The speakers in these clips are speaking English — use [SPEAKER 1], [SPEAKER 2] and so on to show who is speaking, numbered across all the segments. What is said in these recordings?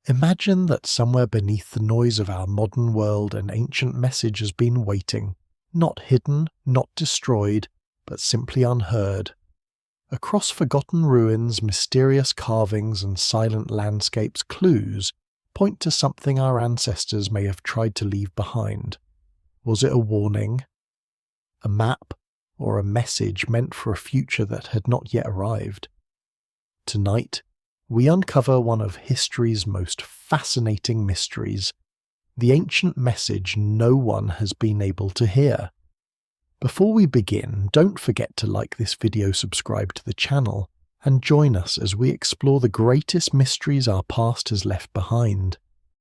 [SPEAKER 1] Imagine that somewhere beneath the noise of our modern world an ancient message has been waiting, not hidden, not destroyed, but simply unheard. Across forgotten ruins, mysterious carvings and silent landscapes, clues point to something our ancestors may have tried to leave behind. Was it a warning, a map, or a message meant for a future that had not yet arrived? Tonight, we uncover one of history's most fascinating mysteries, the ancient message no one has been able to hear. Before we begin, don't forget to like this video, subscribe to the channel, and join us as we explore the greatest mysteries our past has left behind.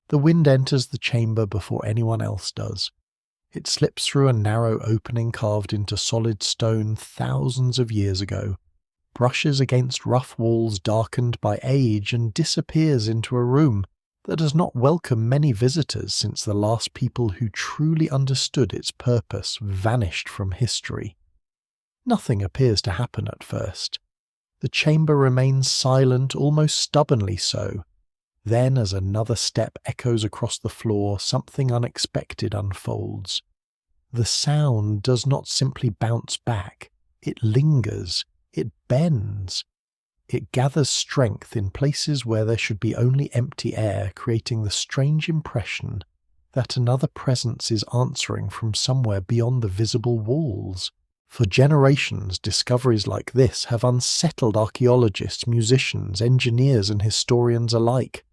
[SPEAKER 1] The wind enters the chamber before anyone else does. It slips through a narrow opening carved into solid stone thousands of years ago, brushes against rough walls darkened by age, and disappears into a room that has not welcomed many visitors since the last people who truly understood its purpose vanished from history. Nothing appears to happen at first. The chamber remains silent, almost stubbornly so. Then, as another step echoes across the floor, something unexpected unfolds. The sound does not simply bounce back, it lingers, it bends. It gathers strength in places where there should be only empty air, creating the strange impression that another presence is answering from somewhere beyond the visible walls. For generations, discoveries like this have unsettled archaeologists, musicians, engineers, and historians alike.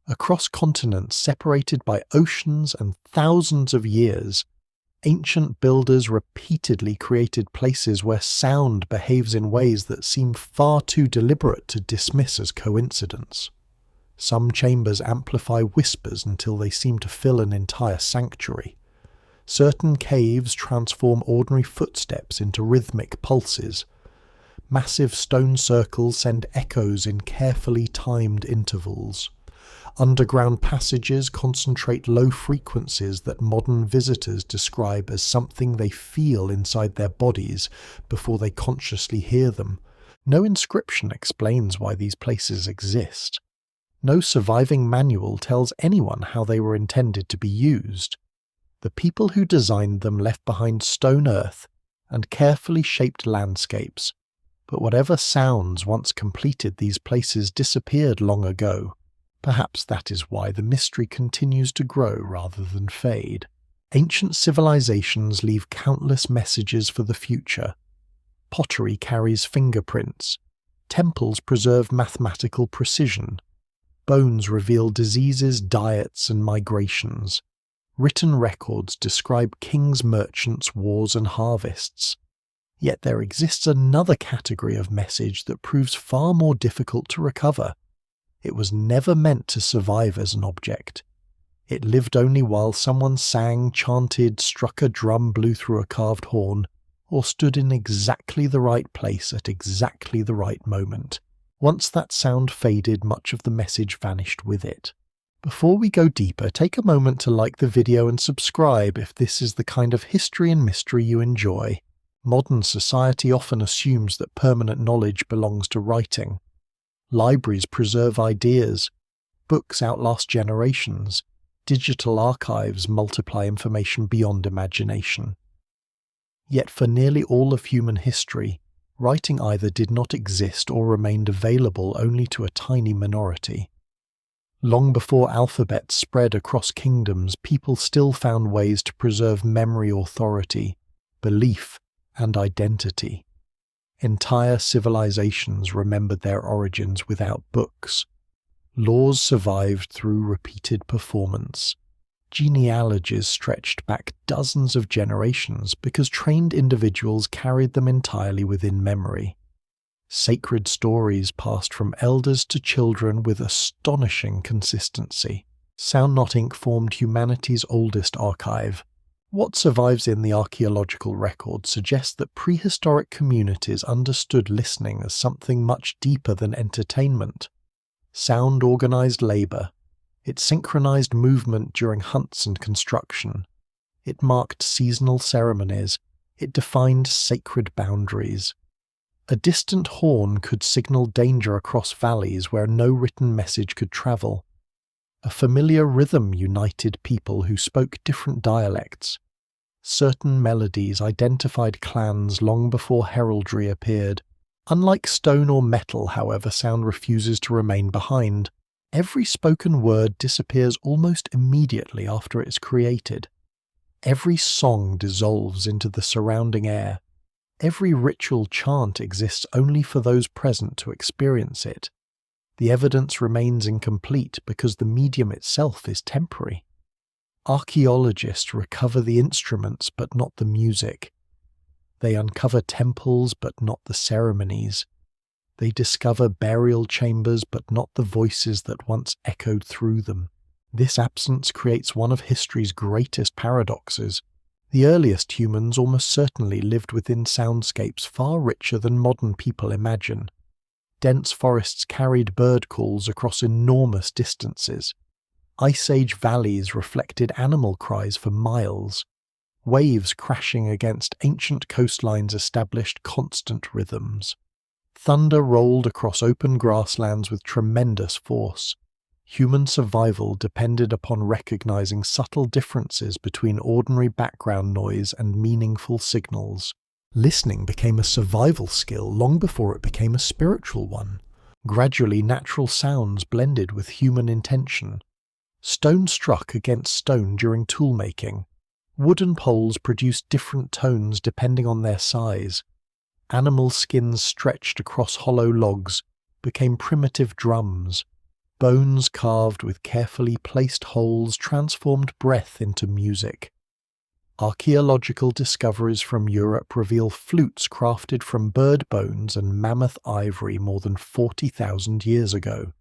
[SPEAKER 1] Across continents separated by oceans and thousands of years, ancient builders repeatedly created places where sound behaves in ways that seem far too deliberate to dismiss as coincidence. Some chambers amplify whispers until they seem to fill an entire sanctuary. Certain caves transform ordinary footsteps into rhythmic pulses. Massive stone circles send echoes in carefully timed intervals. Underground passages concentrate low frequencies that modern visitors describe as something they feel inside their bodies before they consciously hear them. No inscription explains why these places exist. No surviving manual tells anyone how they were intended to be used. The people who designed them left behind stone earth and carefully shaped landscapes, but whatever sounds once completed these places disappeared long ago. Perhaps that is why the mystery continues to grow rather than fade. Ancient civilizations leave countless messages for the future. Pottery carries fingerprints. Temples preserve mathematical precision. Bones reveal diseases, diets, and migrations. Written records describe kings, merchants, wars, and harvests. Yet there exists another category of message that proves far more difficult to recover. It was never meant to survive as an object. It lived only while someone sang, chanted, struck a drum, blew through a carved horn, or stood in exactly the right place at exactly the right moment. Once that sound faded, much of the message vanished with it. Before we go deeper, take a moment to like the video and subscribe if this is the kind of history and mystery you enjoy. Modern society often assumes that permanent knowledge belongs to writing. Libraries preserve ideas, books outlast generations, digital archives multiply information beyond imagination. Yet for nearly all of human history, writing either did not exist or remained available only to a tiny minority. Long before alphabets spread across kingdoms, people still found ways to preserve memory, authority, belief, and identity. Entire civilizations remembered their origins without books. Laws survived through repeated performance. Genealogies stretched back dozens of generations because trained individuals carried them entirely within memory. Sacred stories passed from elders to children with astonishing consistency. Sound Not Inc. formed humanity's oldest archive. What survives in the archaeological record suggests that prehistoric communities understood listening as something much deeper than entertainment. Sound organized labor. It synchronized movement during hunts and construction. It marked seasonal ceremonies. It defined sacred boundaries. A distant horn could signal danger across valleys where no written message could travel. A familiar rhythm united people who spoke different dialects. Certain melodies identified clans long before heraldry appeared. Unlike stone or metal, however, sound refuses to remain behind. Every spoken word disappears almost immediately after it is created. Every song dissolves into the surrounding air. Every ritual chant exists only for those present to experience it. The evidence remains incomplete because the medium itself is temporary. Archaeologists recover the instruments but not the music. They uncover temples but not the ceremonies. They discover burial chambers but not the voices that once echoed through them. This absence creates one of history's greatest paradoxes. The earliest humans almost certainly lived within soundscapes far richer than modern people imagine. Dense forests carried bird calls across enormous distances. Ice Age valleys reflected animal cries for miles. Waves crashing against ancient coastlines established constant rhythms. Thunder rolled across open grasslands with tremendous force. Human survival depended upon recognizing subtle differences between ordinary background noise and meaningful signals. Listening became a survival skill long before it became a spiritual one. Gradually, natural sounds blended with human intention. Stone struck against stone during toolmaking. Wooden poles produced different tones depending on their size. Animal skins stretched across hollow logs became primitive drums. Bones carved with carefully placed holes transformed breath into music. Archaeological discoveries from Europe reveal flutes crafted from bird bones and mammoth ivory more than 40,000 years ago.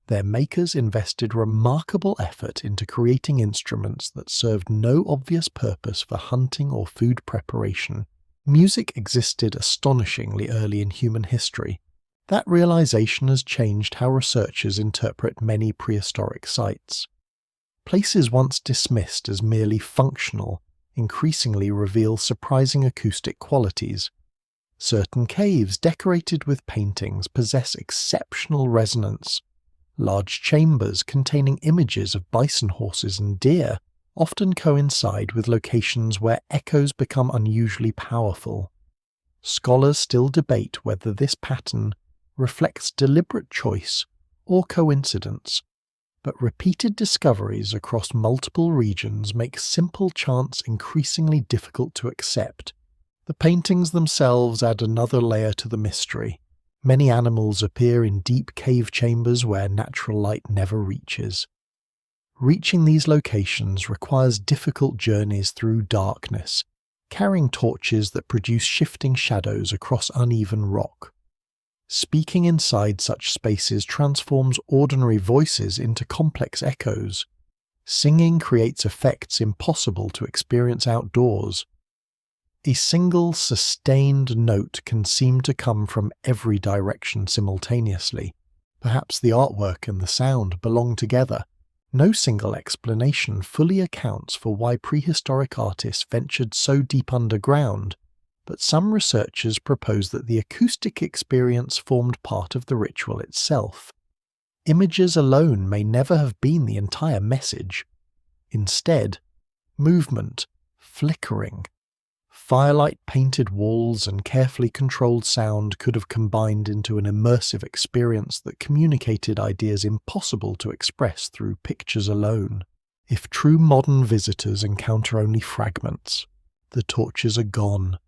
[SPEAKER 1] Their makers invested remarkable effort into creating instruments that served no obvious purpose for hunting or food preparation. Music existed astonishingly early in human history. That realization has changed how researchers interpret many prehistoric sites. Places once dismissed as merely functional increasingly reveal surprising acoustic qualities. Certain caves decorated with paintings possess exceptional resonance. Large chambers containing images of bison, horses, and deer often coincide with locations where echoes become unusually powerful. Scholars still debate whether this pattern reflects deliberate choice or coincidence, but repeated discoveries across multiple regions make simple chance increasingly difficult to accept. The paintings themselves add another layer to the mystery. Many animals appear in deep cave chambers where natural light never reaches. Reaching these locations requires difficult journeys through darkness, carrying torches that produce shifting shadows across uneven rock. Speaking inside such spaces transforms ordinary voices into complex echoes. Singing creates effects impossible to experience outdoors. A single, sustained note can seem to come from every direction simultaneously. Perhaps the artwork and the sound belong together. No single explanation fully accounts for why prehistoric artists ventured so deep underground, but some researchers propose that the acoustic experience formed part of the ritual itself. Images alone may never have been the entire message. Instead, movement, flickering, firelight-painted walls and carefully controlled sound could have combined into an immersive experience that communicated ideas impossible to express through pictures alone. If true modern visitors encounter only fragments, the torches are gone,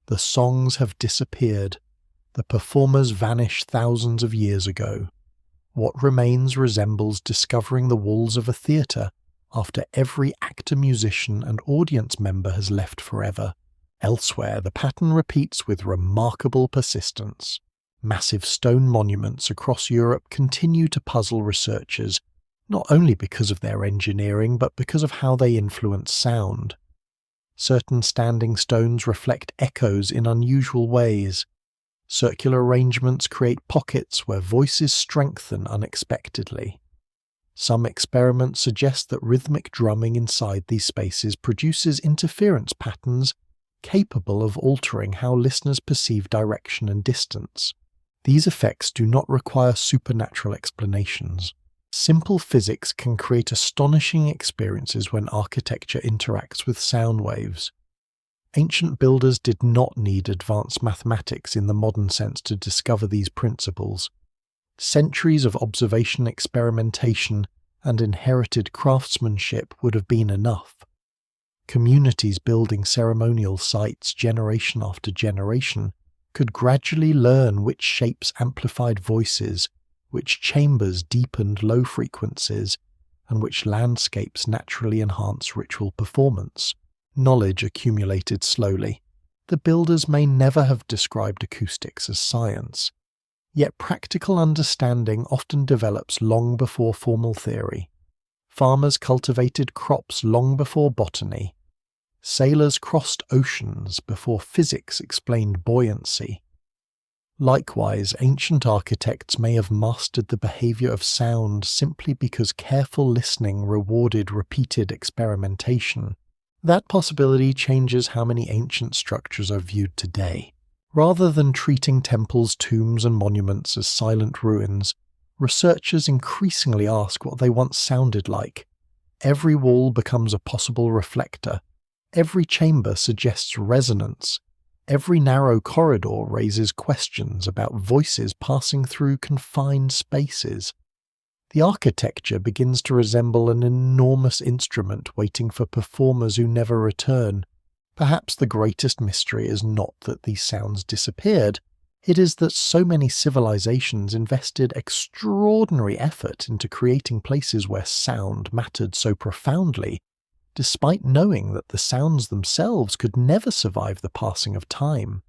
[SPEAKER 1] the songs have disappeared, the performers vanished thousands of years ago. What remains resembles discovering the walls of a theatre after every actor, musician, and audience member has left forever. Elsewhere, the pattern repeats with remarkable persistence. Massive stone monuments across Europe continue to puzzle researchers, not only because of their engineering, but because of how they influence sound. Certain standing stones reflect echoes in unusual ways. Circular arrangements create pockets where voices strengthen unexpectedly. Some experiments suggest that rhythmic drumming inside these spaces produces interference patterns capable of altering how listeners perceive direction and distance. These effects do not require supernatural explanations. Simple physics can create astonishing experiences when architecture interacts with sound waves. Ancient builders did not need advanced mathematics in the modern sense to discover these principles. Centuries of observation, experimentation, and inherited craftsmanship would have been enough. Communities building ceremonial sites generation after generation could gradually learn which shapes amplified voices, which chambers deepened low frequencies, and which landscapes naturally enhance ritual performance. Knowledge accumulated slowly. The builders may never have described acoustics as science, yet practical understanding often develops long before formal theory. Farmers cultivated crops long before botany. Sailors crossed oceans before physics explained buoyancy. Likewise, ancient architects may have mastered the behavior of sound simply because careful listening rewarded repeated experimentation. That possibility changes how many ancient structures are viewed today. Rather than treating temples, tombs, and monuments as silent ruins, researchers increasingly ask what they once sounded like. Every wall becomes a possible reflector. Every chamber suggests resonance. Every narrow corridor raises questions about voices passing through confined spaces. The architecture begins to resemble an enormous instrument waiting for performers who never return. Perhaps the greatest mystery is not that these sounds disappeared. It is that so many civilizations invested extraordinary effort into creating places where sound mattered so profoundly, despite knowing that the sounds themselves could never survive the passing of time.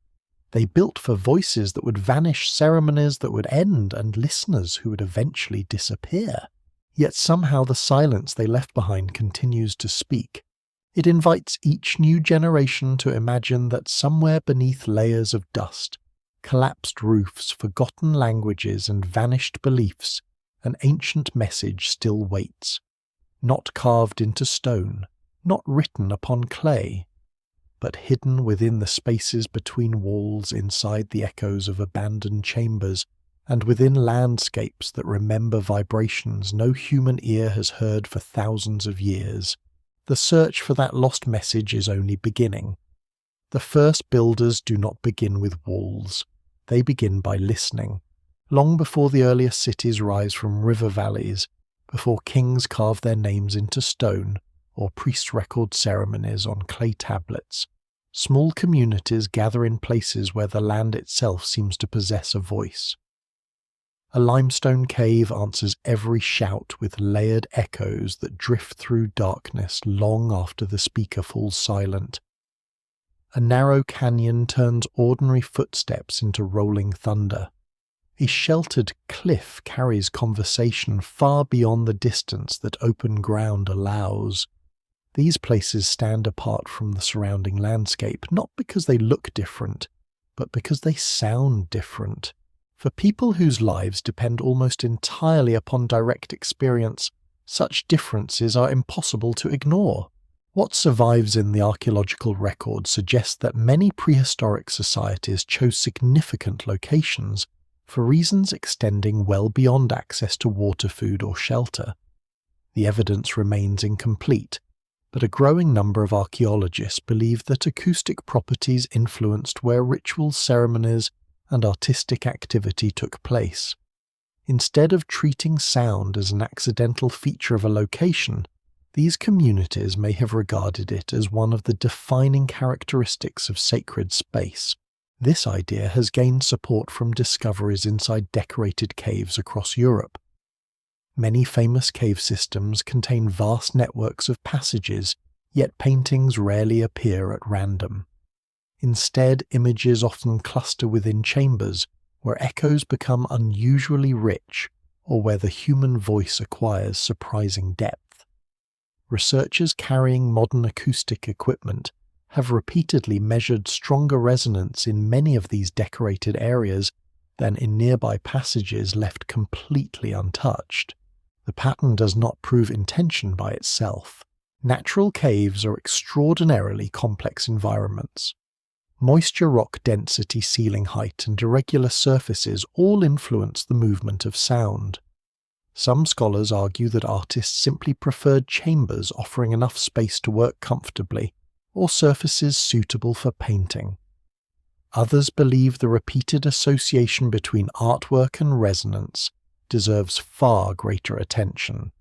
[SPEAKER 1] They built for voices that would vanish, ceremonies that would end, and listeners who would eventually disappear. Yet somehow the silence they left behind continues to speak. It invites each new generation to imagine that somewhere beneath layers of dust, collapsed roofs, forgotten languages, and vanished beliefs, an ancient message still waits. Not carved into stone, not written upon clay, but hidden within the spaces between walls, inside the echoes of abandoned chambers, and within landscapes that remember vibrations no human ear has heard for thousands of years. The search for that lost message is only beginning. The first builders do not begin with walls. They begin by listening. Long before the earliest cities rise from river valleys, before kings carve their names into stone, or priests record ceremonies on clay tablets, small communities gather in places where the land itself seems to possess a voice. A limestone cave answers every shout with layered echoes that drift through darkness long after the speaker falls silent. A narrow canyon turns ordinary footsteps into rolling thunder. A sheltered cliff carries conversation far beyond the distance that open ground allows. These places stand apart from the surrounding landscape, not because they look different, but because they sound different. For people whose lives depend almost entirely upon direct experience, such differences are impossible to ignore. What survives in the archaeological record suggests that many prehistoric societies chose significant locations for reasons extending well beyond access to water, food, or shelter. The evidence remains incomplete, but a growing number of archaeologists believe that acoustic properties influenced where rituals, ceremonies, and artistic activity took place. Instead of treating sound as an accidental feature of a location, these communities may have regarded it as one of the defining characteristics of sacred space. This idea has gained support from discoveries inside decorated caves across Europe. Many famous cave systems contain vast networks of passages, yet paintings rarely appear at random. Instead, images often cluster within chambers, where echoes become unusually rich, or where the human voice acquires surprising depth. Researchers carrying modern acoustic equipment have repeatedly measured stronger resonance in many of these decorated areas than in nearby passages left completely untouched. The pattern does not prove intention by itself. Natural caves are extraordinarily complex environments. Moisture, rock density, ceiling height, and irregular surfaces all influence the movement of sound. Some scholars argue that artists simply preferred chambers offering enough space to work comfortably, or surfaces suitable for painting. Others believe the repeated association between artwork and resonance deserves far greater attention.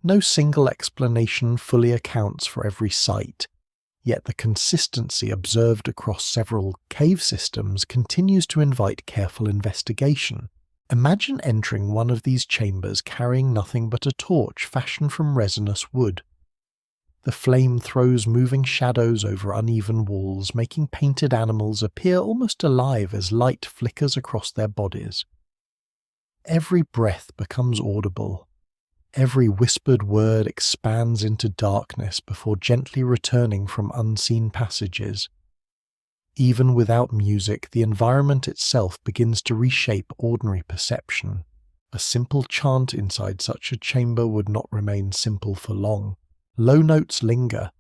[SPEAKER 1] No single explanation fully accounts for every site, yet the consistency observed across several cave systems continues to invite careful investigation. Imagine entering one of these chambers carrying nothing but a torch fashioned from resinous wood. The flame throws moving shadows over uneven walls, making painted animals appear almost alive as light flickers across their bodies. Every breath becomes audible. Every whispered word expands into darkness before gently returning from unseen passages. Even without music, the environment itself begins to reshape ordinary perception. A simple chant inside such a chamber would not remain simple for long. Low notes linger.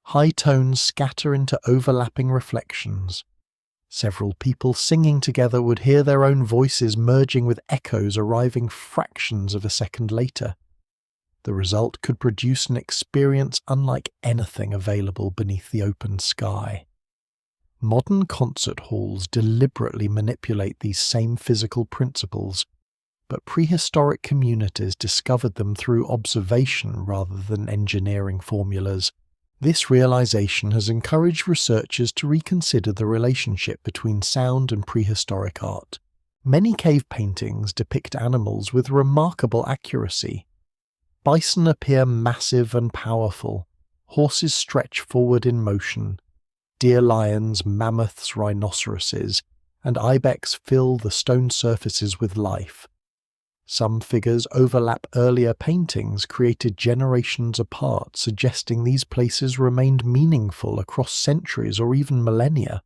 [SPEAKER 1] High tones scatter into overlapping reflections. Several people singing together would hear their own voices merging with echoes arriving fractions of a second later. The result could produce an experience unlike anything available beneath the open sky. Modern concert halls deliberately manipulate these same physical principles, but prehistoric communities discovered them through observation rather than engineering formulas. This realization has encouraged researchers to reconsider the relationship between sound and prehistoric art. Many cave paintings depict animals with remarkable accuracy. Bison appear massive and powerful, horses stretch forward in motion, deer, lions, mammoths, rhinoceroses, and ibex fill the stone surfaces with life. Some figures overlap earlier paintings created generations apart, suggesting these places remained meaningful across centuries or even millennia.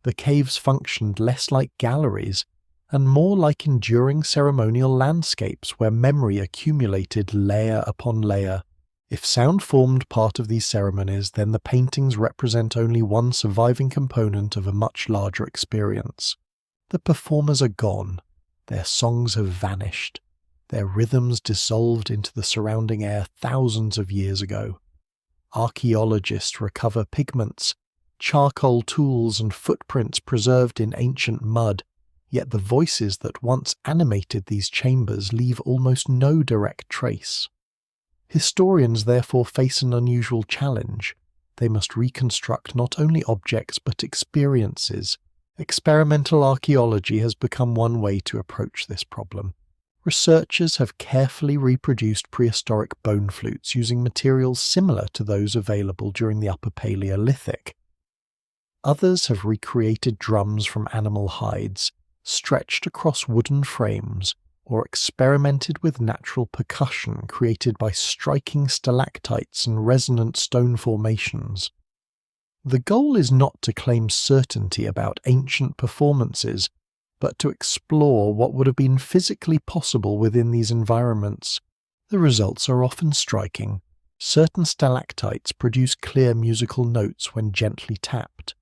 [SPEAKER 1] The caves functioned less like galleries and more like enduring ceremonial landscapes where memory accumulated layer upon layer. If sound formed part of these ceremonies, then the paintings represent only one surviving component of a much larger experience. The performers are gone. Their songs have vanished, their rhythms dissolved into the surrounding air thousands of years ago. Archaeologists recover pigments, charcoal tools and footprints preserved in ancient mud, yet the voices that once animated these chambers leave almost no direct trace. Historians therefore face an unusual challenge. They must reconstruct not only objects but experiences. Experimental archaeology has become one way to approach this problem. Researchers have carefully reproduced prehistoric bone flutes using materials similar to those available during the Upper Paleolithic. Others have recreated drums from animal hides, stretched across wooden frames, or experimented with natural percussion created by striking stalactites and resonant stone formations. The goal is not to claim certainty about ancient performances, but to explore what would have been physically possible within these environments. The results are often striking. Certain stalactites produce clear musical notes when gently tapped.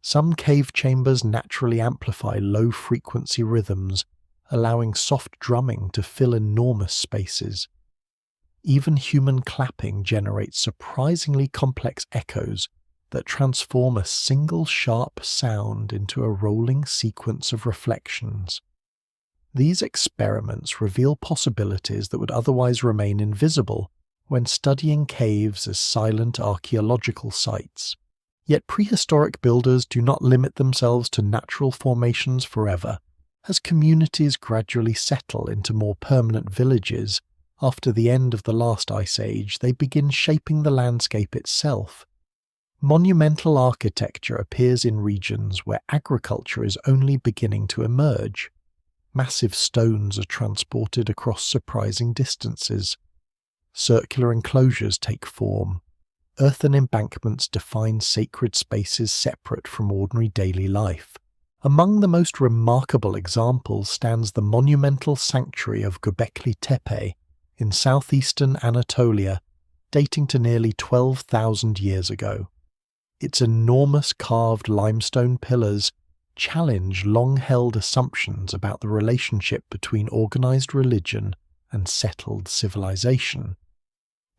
[SPEAKER 1] Some cave chambers naturally amplify low-frequency rhythms, allowing soft drumming to fill enormous spaces. Even human clapping generates surprisingly complex echoes that transform a single sharp sound into a rolling sequence of reflections. These experiments reveal possibilities that would otherwise remain invisible when studying caves as silent archaeological sites. Yet prehistoric builders do not limit themselves to natural formations forever. As communities gradually settle into more permanent villages, after the end of the last ice age, they begin shaping the landscape itself. Monumental architecture appears in regions where agriculture is only beginning to emerge. Massive stones are transported across surprising distances. Circular enclosures take form. Earthen embankments define sacred spaces separate from ordinary daily life. Among the most remarkable examples stands the monumental sanctuary of Göbekli Tepe in southeastern Anatolia, dating to nearly 12,000 years ago. Its enormous carved limestone pillars challenge long-held assumptions about the relationship between organized religion and settled civilization.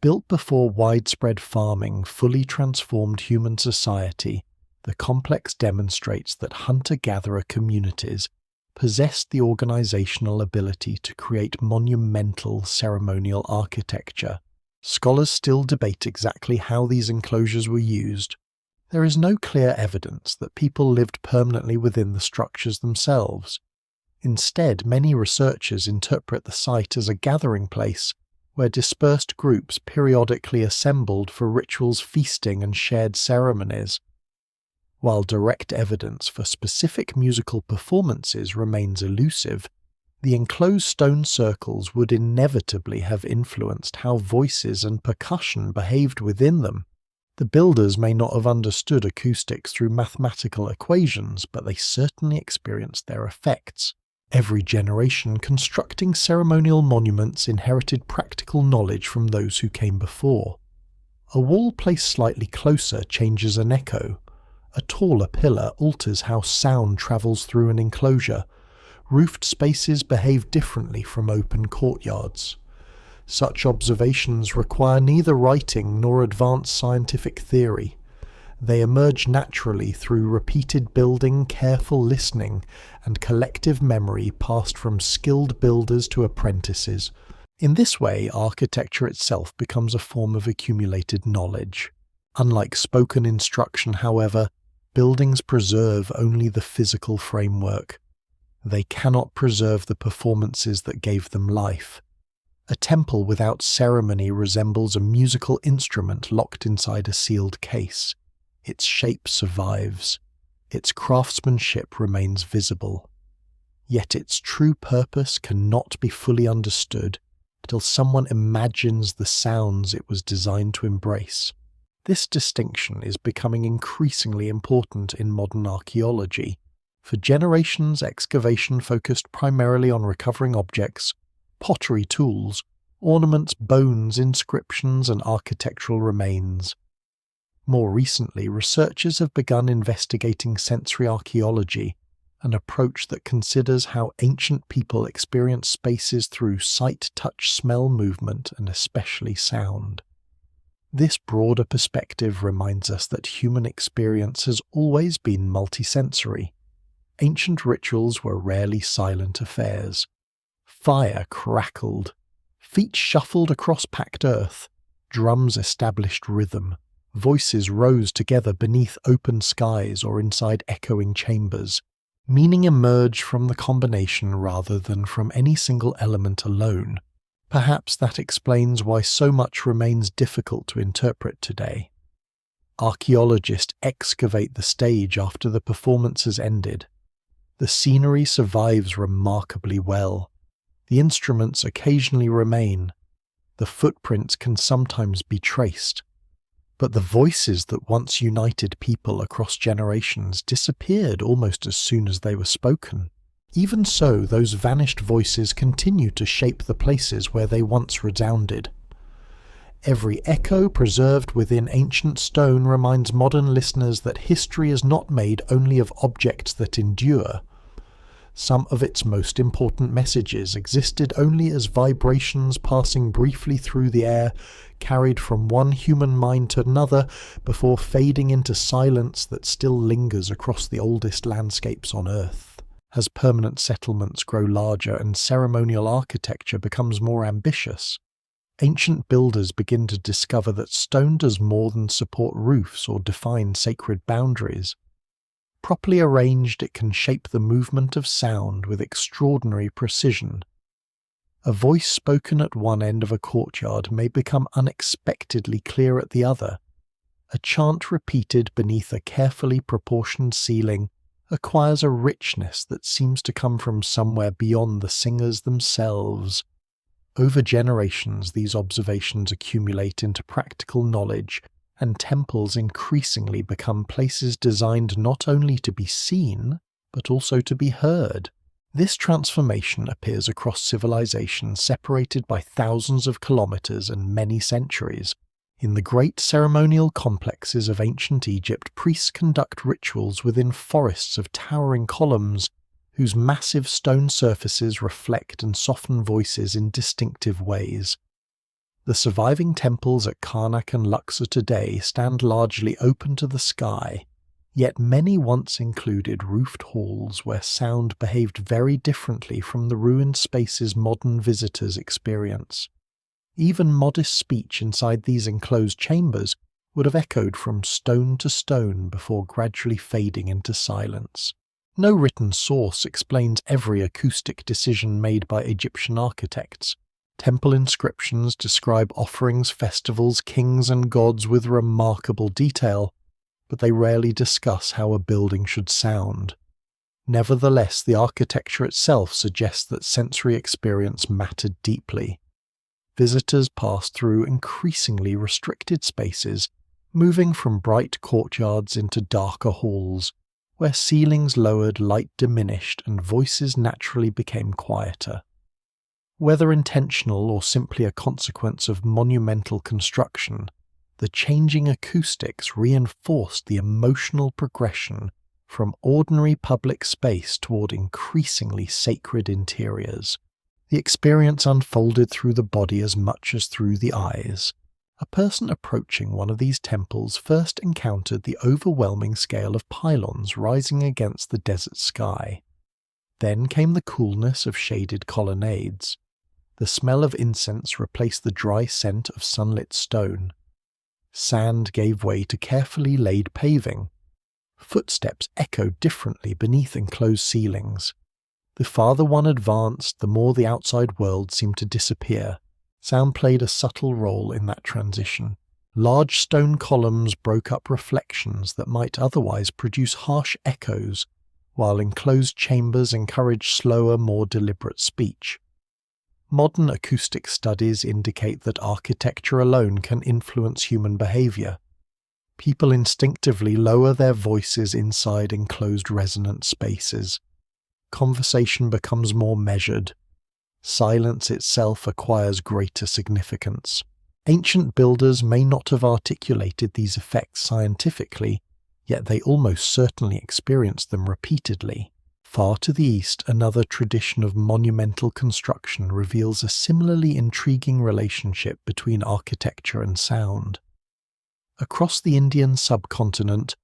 [SPEAKER 1] Built before widespread farming fully transformed human society, the complex demonstrates that hunter-gatherer communities possessed the organizational ability to create monumental ceremonial architecture. Scholars still debate exactly how these enclosures were used. There is no clear evidence that people lived permanently within the structures themselves. Instead, many researchers interpret the site as a gathering place where dispersed groups periodically assembled for rituals, feasting, and shared ceremonies. While direct evidence for specific musical performances remains elusive, the enclosed stone circles would inevitably have influenced how voices and percussion behaved within them. The builders may not have understood acoustics through mathematical equations, but they certainly experienced their effects. Every generation constructing ceremonial monuments inherited practical knowledge from those who came before. A wall placed slightly closer changes an echo. A taller pillar alters how sound travels through an enclosure. Roofed spaces behave differently from open courtyards. Such observations require neither writing nor advanced scientific theory. They emerge naturally through repeated building, careful listening, and collective memory passed from skilled builders to apprentices. In this way, architecture itself becomes a form of accumulated knowledge. Unlike spoken instruction, however, buildings preserve only the physical framework. They cannot preserve the performances that gave them life. A temple without ceremony resembles a musical instrument locked inside a sealed case. Its shape survives. Its craftsmanship remains visible. Yet its true purpose cannot be fully understood till someone imagines the sounds it was designed to embrace. This distinction is becoming increasingly important in modern archaeology. For generations, excavation focused primarily on recovering objects, pottery tools, ornaments, bones, inscriptions, and architectural remains. More recently, researchers have begun investigating sensory archaeology, an approach that considers how ancient people experience spaces through sight, touch, smell, movement, and especially sound. This broader perspective reminds us that human experience has always been multisensory. Ancient rituals were rarely silent affairs. Fire crackled. Feet shuffled across packed earth. Drums established rhythm. Voices rose together beneath open skies or inside echoing chambers. Meaning emerged from the combination rather than from any single element alone. Perhaps that explains why so much remains difficult to interpret today. Archaeologists excavate the stage after the performance has ended. The scenery survives remarkably well. The instruments occasionally remain. The footprints can sometimes be traced. But the voices that once united people across generations disappeared almost as soon as they were spoken. Even so, those vanished voices continue to shape the places where they once resounded. Every echo preserved within ancient stone reminds modern listeners that history is not made only of objects that endure. Some of its most important messages existed only as vibrations passing briefly through the air, carried from one human mind to another, before fading into silence that still lingers across the oldest landscapes on Earth. As permanent settlements grow larger and ceremonial architecture becomes more ambitious, ancient builders begin to discover that stone does more than support roofs or define sacred boundaries. Properly arranged, it can shape the movement of sound with extraordinary precision. A voice spoken at one end of a courtyard may become unexpectedly clear at the other. A chant repeated beneath a carefully proportioned ceiling acquires a richness that seems to come from somewhere beyond the singers themselves. Over generations, these observations accumulate into practical knowledge, and temples increasingly become places designed not only to be seen, but also to be heard. This transformation appears across civilizations separated by thousands of kilometers and many centuries. In the great ceremonial complexes of ancient Egypt, priests conduct rituals within forests of towering columns, whose massive stone surfaces reflect and soften voices in distinctive ways. The surviving temples at Karnak and Luxor today stand largely open to the sky, yet many once included roofed halls where sound behaved very differently from the ruined spaces modern visitors experience. Even modest speech inside these enclosed chambers would have echoed from stone to stone before gradually fading into silence. No written source explains every acoustic decision made by Egyptian architects. Temple inscriptions describe offerings, festivals, kings and gods with remarkable detail, but they rarely discuss how a building should sound. Nevertheless, the architecture itself suggests that sensory experience mattered deeply. Visitors passed through increasingly restricted spaces, moving from bright courtyards into darker halls, where ceilings lowered, light diminished, and voices naturally became quieter. Whether intentional or simply a consequence of monumental construction, the changing acoustics reinforced the emotional progression from ordinary public space toward increasingly sacred interiors. The experience unfolded through the body as much as through the eyes. A person approaching one of these temples first encountered the overwhelming scale of pylons rising against the desert sky. Then came the coolness of shaded colonnades. The smell of incense replaced the dry scent of sunlit stone. Sand gave way to carefully laid paving. Footsteps echoed differently beneath enclosed ceilings. The farther one advanced, the more the outside world seemed to disappear. Sound played a subtle role in that transition. Large stone columns broke up reflections that might otherwise produce harsh echoes, while enclosed chambers encouraged slower, more deliberate speech. Modern acoustic studies indicate that architecture alone can influence human behavior. People instinctively lower their voices inside enclosed resonant spaces. Conversation becomes more measured. Silence itself acquires greater significance. Ancient builders may not have articulated these effects scientifically, yet they almost certainly experienced them repeatedly. Far to the east, another tradition of monumental construction reveals a similarly intriguing relationship between architecture and sound. Across the Indian subcontinent,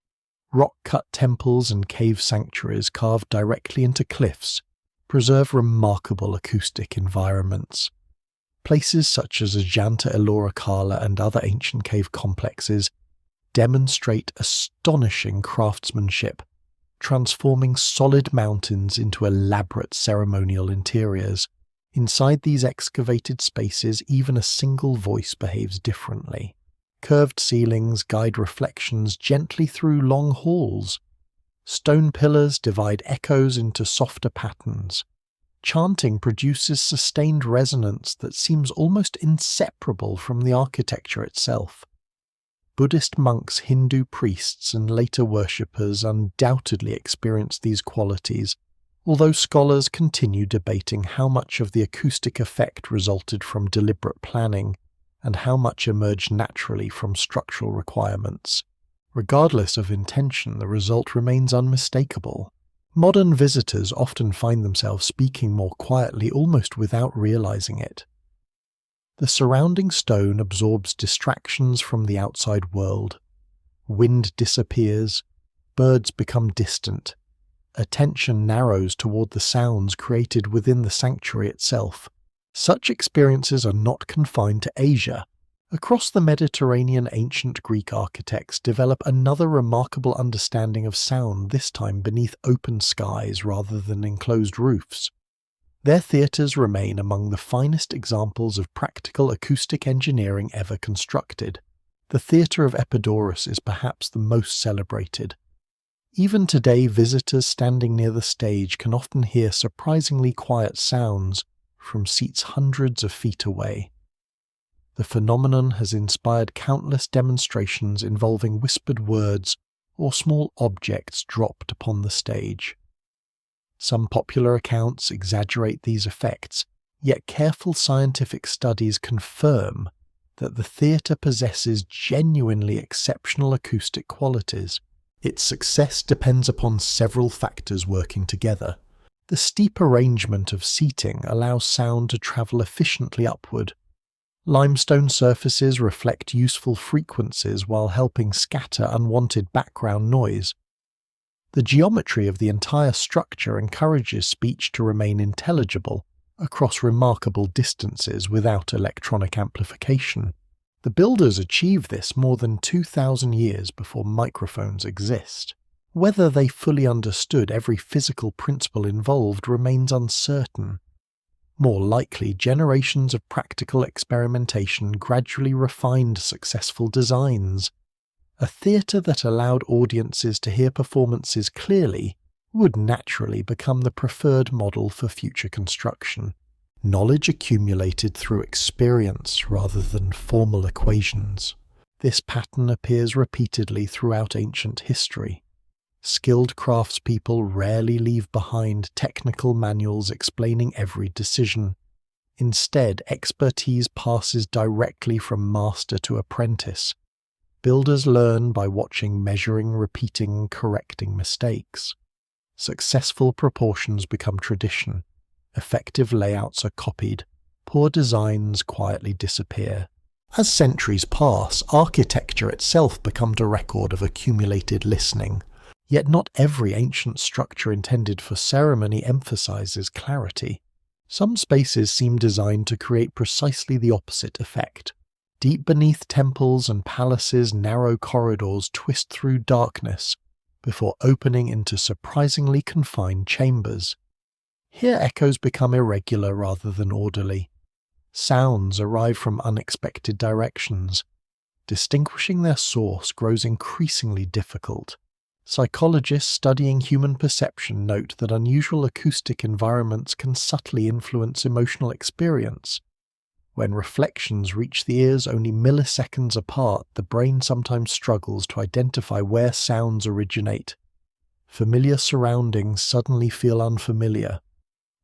[SPEAKER 1] rock-cut temples and cave sanctuaries carved directly into cliffs preserve remarkable acoustic environments. Places such as Ajanta Ellora Kala and other ancient cave complexes demonstrate astonishing craftsmanship, transforming solid mountains into elaborate ceremonial interiors. Inside these excavated spaces, even a single voice behaves differently. Curved ceilings guide reflections gently through long halls. Stone pillars divide echoes into softer patterns. Chanting produces sustained resonance that seems almost inseparable from the architecture itself. Buddhist monks, Hindu priests, and later worshippers undoubtedly experienced these qualities, although scholars continue debating how much of the acoustic effect resulted from deliberate planning and how much emerged naturally from structural requirements. Regardless of intention, the result remains unmistakable. Modern visitors often find themselves speaking more quietly almost without realizing it. The surrounding stone absorbs distractions from the outside world. Wind disappears, birds become distant. Attention narrows toward the sounds created within the sanctuary itself. Such experiences are not confined to Asia. Across the Mediterranean, ancient Greek architects develop another remarkable understanding of sound, this time beneath open skies rather than enclosed roofs. Their theatres remain among the finest examples of practical acoustic engineering ever constructed. The theatre of Epidaurus is perhaps the most celebrated. Even today, visitors standing near the stage can often hear surprisingly quiet sounds from seats hundreds of feet away. The phenomenon has inspired countless demonstrations involving whispered words or small objects dropped upon the stage. Some popular accounts exaggerate these effects, yet careful scientific studies confirm that the theatre possesses genuinely exceptional acoustic qualities. Its success depends upon several factors working together: The steep arrangement of seating allows sound to travel efficiently upward. Limestone surfaces reflect useful frequencies while helping scatter unwanted background noise. The geometry of the entire structure encourages speech to remain intelligible across remarkable distances without electronic amplification. The builders achieved this more than 2,000 years before microphones exist. Whether they fully understood every physical principle involved remains uncertain. More likely, generations of practical experimentation gradually refined successful designs. A theatre that allowed audiences to hear performances clearly would naturally become the preferred model for future construction. Knowledge accumulated through experience rather than formal equations. This pattern appears repeatedly throughout ancient history. Skilled craftspeople rarely leave behind technical manuals explaining every decision. Instead, expertise passes directly from master to apprentice. Builders learn by watching, measuring, repeating, correcting mistakes. Successful proportions become tradition. Effective layouts are copied. Poor designs quietly disappear. As centuries pass, architecture itself becomes a record of accumulated listening. Yet not every ancient structure intended for ceremony emphasizes clarity. Some spaces seem designed to create precisely the opposite effect. Deep beneath temples and palaces, narrow corridors twist through darkness before opening into surprisingly confined chambers. Here echoes become irregular rather than orderly. Sounds arrive from unexpected directions. Distinguishing their source grows increasingly difficult. Psychologists studying human perception note that unusual acoustic environments can subtly influence emotional experience. When reflections reach the ears only milliseconds apart, the brain sometimes struggles to identify where sounds originate. Familiar surroundings suddenly feel unfamiliar.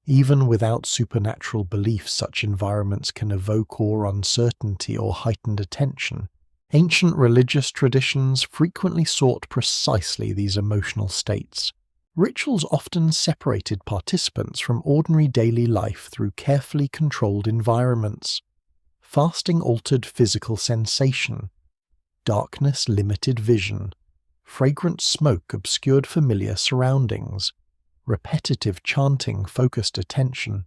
[SPEAKER 1] Even without supernatural beliefs, such environments can evoke awe, uncertainty, or heightened attention. Ancient religious traditions frequently sought precisely these emotional states. Rituals often separated participants from ordinary daily life through carefully controlled environments. Fasting altered physical sensation. Darkness limited vision. Fragrant smoke obscured familiar surroundings. Repetitive chanting focused attention.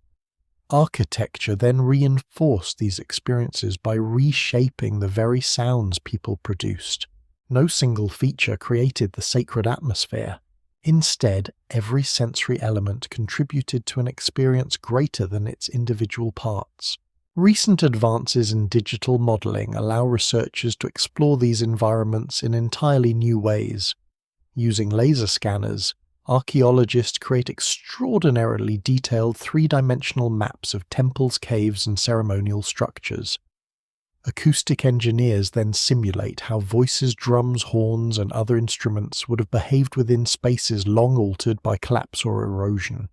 [SPEAKER 1] Architecture then reinforced these experiences by reshaping the very sounds people produced. No single feature created the sacred atmosphere. Instead, every sensory element contributed to an experience greater than its individual parts. Recent advances in digital modeling allow researchers to explore these environments in entirely new ways. Using laser scanners, archaeologists create extraordinarily detailed three-dimensional maps of temples, caves, and ceremonial structures. Acoustic engineers then simulate how voices, drums, horns, and other instruments would have behaved within spaces long altered by collapse or erosion.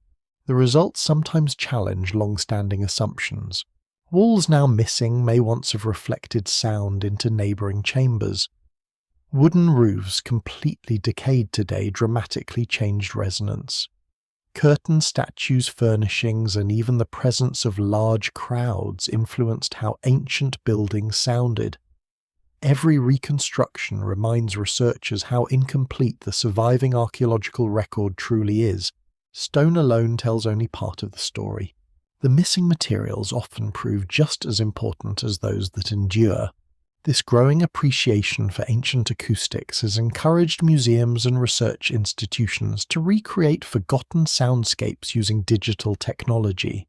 [SPEAKER 1] The results sometimes challenge long-standing assumptions. Walls now missing may once have reflected sound into neighboring chambers. Wooden roofs completely decayed today dramatically changed resonance. Curtain statues, furnishings, and even the presence of large crowds influenced how ancient buildings sounded. Every reconstruction reminds researchers how incomplete the surviving archaeological record truly is. Stone alone tells only part of the story. The missing materials often prove just as important as those that endure. This growing appreciation for ancient acoustics has encouraged museums and research institutions to recreate forgotten soundscapes using digital technology.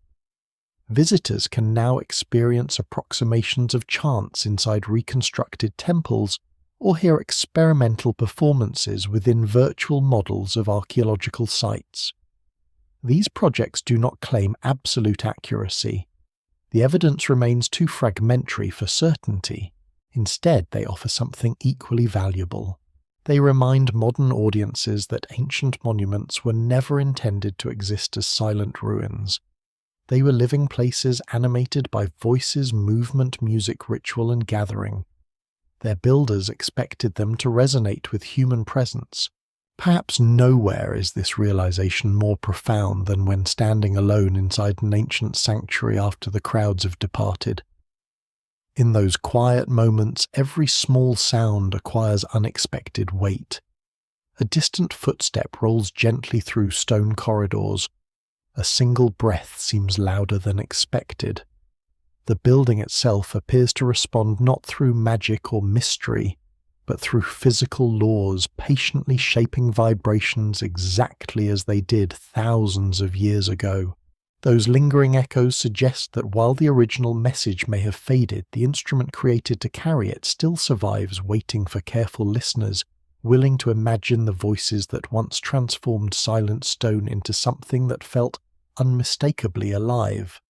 [SPEAKER 1] Visitors can now experience approximations of chants inside reconstructed temples or hear experimental performances within virtual models of archaeological sites. These projects do not claim absolute accuracy. The evidence remains too fragmentary for certainty. Instead, they offer something equally valuable. They remind modern audiences that ancient monuments were never intended to exist as silent ruins. They were living places animated by voices, movement, music, ritual, and gathering. Their builders expected them to resonate with human presence, Perhaps nowhere is this realization more profound than when standing alone inside an ancient sanctuary after the crowds have departed. In those quiet moments, every small sound acquires unexpected weight. A distant footstep rolls gently through stone corridors. A single breath seems louder than expected. The building itself appears to respond not through magic or mystery, but through physical laws patiently shaping vibrations exactly as they did thousands of years ago. Those lingering echoes suggest that while the original message may have faded, the instrument created to carry it still survives, waiting for careful listeners, willing to imagine the voices that once transformed silent stone into something that felt unmistakably alive.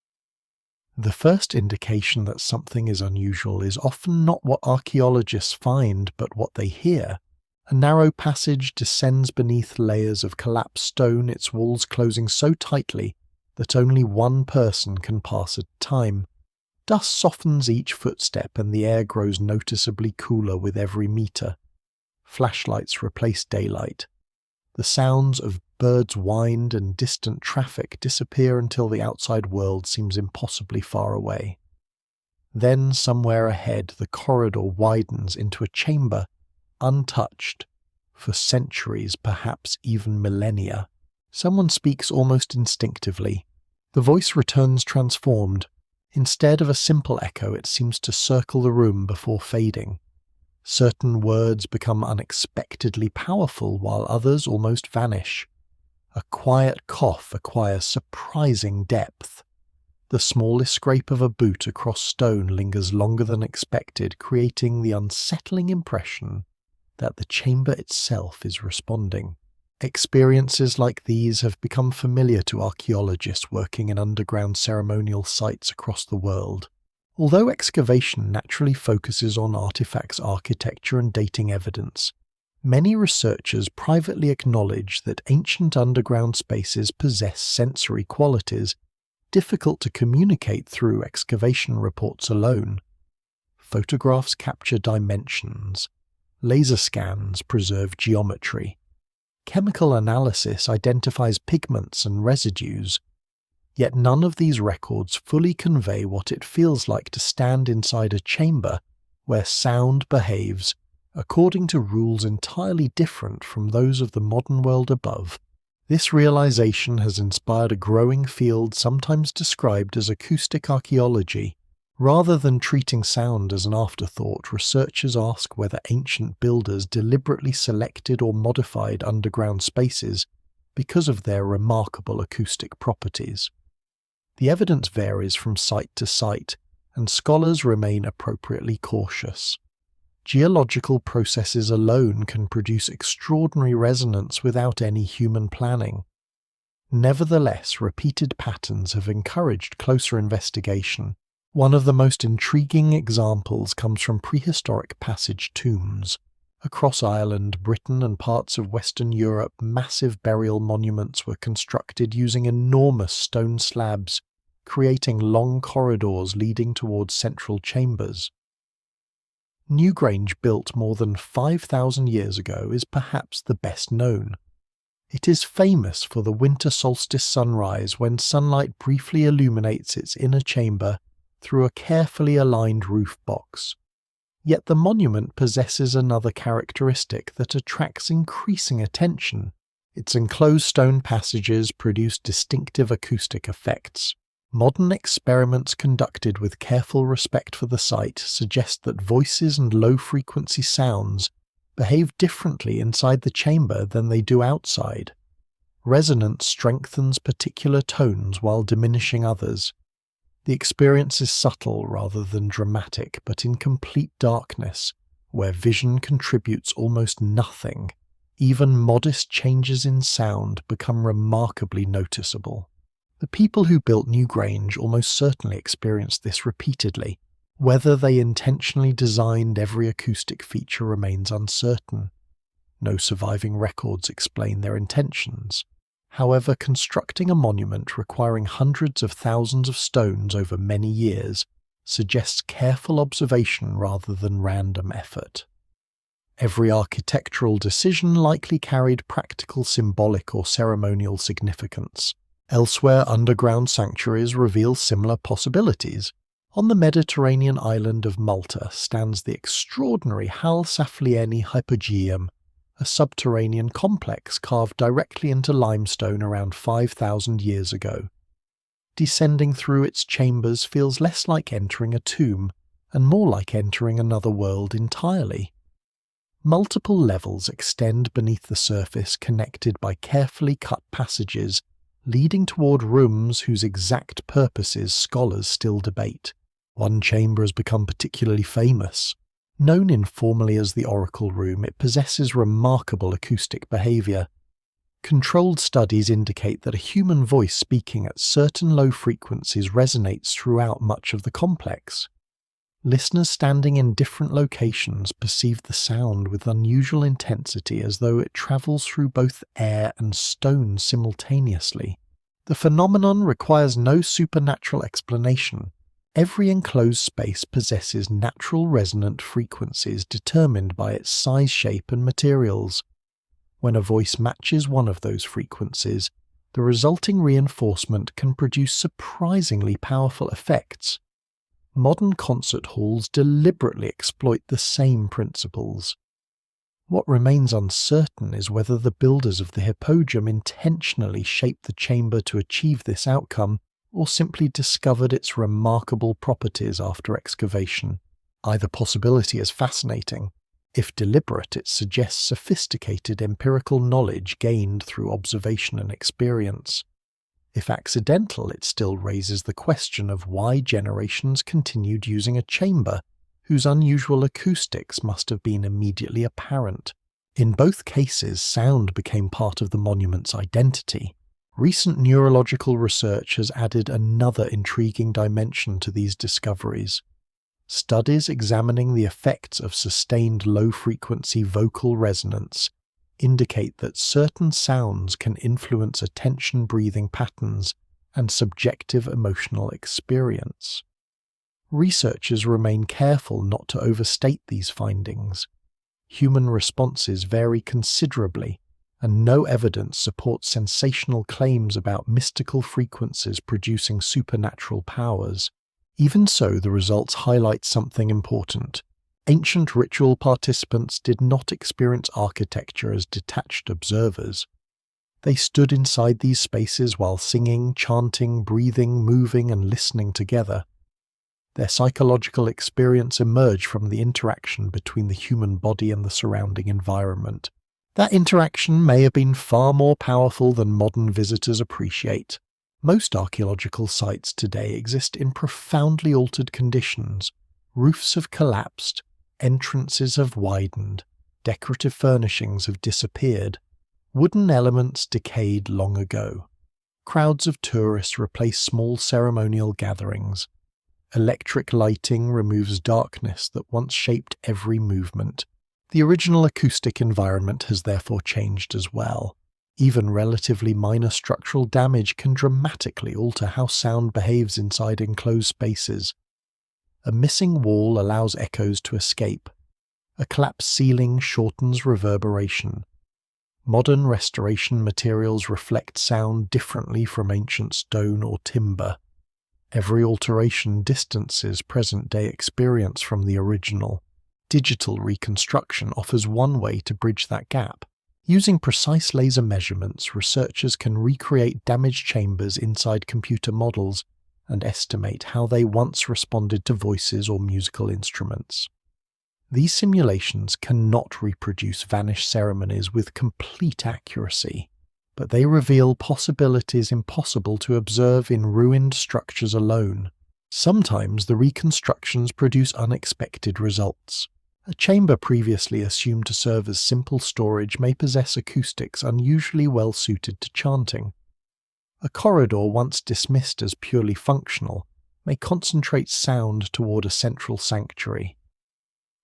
[SPEAKER 1] The first indication that something is unusual is often not what archaeologists find, but what they hear. A narrow passage descends beneath layers of collapsed stone, its walls closing so tightly that only one person can pass at a time. Dust softens each footstep and the air grows noticeably cooler with every meter. Flashlights replace daylight. The sounds of birds' wind and distant traffic disappear until the outside world seems impossibly far away. Then, somewhere ahead, the corridor widens into a chamber, untouched, for centuries, perhaps even millennia. Someone speaks almost instinctively. The voice returns transformed. Instead of a simple echo, it seems to circle the room before fading. Certain words become unexpectedly powerful, while others almost vanish. A quiet cough acquires surprising depth. The smallest scrape of a boot across stone lingers longer than expected, creating the unsettling impression that the chamber itself is responding. Experiences like these have become familiar to archaeologists working in underground ceremonial sites across the world. Although excavation naturally focuses on artifacts, architecture, and dating evidence, many researchers privately acknowledge that ancient underground spaces possess sensory qualities difficult to communicate through excavation reports alone. Photographs capture dimensions, laser scans preserve geometry, chemical analysis identifies pigments and residues, yet none of these records fully convey what it feels like to stand inside a chamber where sound behaves according to rules entirely different from those of the modern world above. This realization has inspired a growing field sometimes described as acoustic archaeology. Rather than treating sound as an afterthought, researchers ask whether ancient builders deliberately selected or modified underground spaces because of their remarkable acoustic properties. The evidence varies from site to site, and scholars remain appropriately cautious. Geological processes alone can produce extraordinary resonance without any human planning. Nevertheless, repeated patterns have encouraged closer investigation. One of the most intriguing examples comes from prehistoric passage tombs. Across Ireland, Britain, and parts of Western Europe, massive burial monuments were constructed using enormous stone slabs, creating long corridors leading towards central chambers. Newgrange, built more than 5,000 years ago, is perhaps the best known. It is famous for the winter solstice sunrise, when sunlight briefly illuminates its inner chamber through a carefully aligned roof box. Yet the monument possesses another characteristic that attracts increasing attention. Its enclosed stone passages produce distinctive acoustic effects. Modern experiments conducted with careful respect for the site suggest that voices and low-frequency sounds behave differently inside the chamber than they do outside. Resonance strengthens particular tones while diminishing others. The experience is subtle rather than dramatic, but in complete darkness, where vision contributes almost nothing, even modest changes in sound become remarkably noticeable. The people who built Newgrange almost certainly experienced this repeatedly. Whether they intentionally designed every acoustic feature remains uncertain. No surviving records explain their intentions. However, constructing a monument requiring hundreds of thousands of stones over many years suggests careful observation rather than random effort. Every architectural decision likely carried practical, symbolic, or ceremonial significance. Elsewhere, underground sanctuaries reveal similar possibilities. On the Mediterranean island of Malta stands the extraordinary Hal Saflieni Hypogeum, a subterranean complex carved directly into limestone around 5,000 years ago. Descending through its chambers feels less like entering a tomb, and more like entering another world entirely. Multiple levels extend beneath the surface, connected by carefully cut passages, leading toward rooms whose exact purposes scholars still debate. One chamber has become particularly famous. Known informally as the Oracle Room, it possesses remarkable acoustic behavior. Controlled studies indicate that a human voice speaking at certain low frequencies resonates throughout much of the complex. Listeners standing in different locations perceive the sound with unusual intensity, as though it travels through both air and stone simultaneously. The phenomenon requires no supernatural explanation. Every enclosed space possesses natural resonant frequencies determined by its size, shape, and materials. When a voice matches one of those frequencies, the resulting reinforcement can produce surprisingly powerful effects. Modern concert halls deliberately exploit the same principles. What remains uncertain is whether the builders of the Hypogeum intentionally shaped the chamber to achieve this outcome, or simply discovered its remarkable properties after excavation. Either possibility is fascinating. If deliberate, it suggests sophisticated empirical knowledge gained through observation and experience. If accidental, it still raises the question of why generations continued using a chamber whose unusual acoustics must have been immediately apparent. In both cases, sound became part of the monument's identity. Recent neurological research has added another intriguing dimension to these discoveries. Studies examining the effects of sustained low-frequency vocal resonance indicate that certain sounds can influence attention-breathing patterns and subjective emotional experience. Researchers remain careful not to overstate these findings. Human responses vary considerably, and no evidence supports sensational claims about mystical frequencies producing supernatural powers. Even so, the results highlight something important. Ancient ritual participants did not experience architecture as detached observers. They stood inside these spaces while singing, chanting, breathing, moving, and listening together. Their psychological experience emerged from the interaction between the human body and the surrounding environment. That interaction may have been far more powerful than modern visitors appreciate. Most archaeological sites today exist in profoundly altered conditions. Roofs have collapsed, entrances have widened, decorative furnishings have disappeared, wooden elements decayed long ago. Crowds of tourists replace small ceremonial gatherings. Electric lighting removes darkness that once shaped every movement. The original acoustic environment has therefore changed as well. Even relatively minor structural damage can dramatically alter how sound behaves inside enclosed spaces. A missing wall allows echoes to escape. A collapsed ceiling shortens reverberation. Modern restoration materials reflect sound differently from ancient stone or timber. Every alteration distances present-day experience from the original. Digital reconstruction offers one way to bridge that gap. Using precise laser measurements, researchers can recreate damaged chambers inside computer models and estimate how they once responded to voices or musical instruments. These simulations cannot reproduce vanished ceremonies with complete accuracy, but they reveal possibilities impossible to observe in ruined structures alone. Sometimes the reconstructions produce unexpected results. A chamber previously assumed to serve as simple storage may possess acoustics unusually well suited to chanting. A corridor once dismissed as purely functional may concentrate sound toward a central sanctuary.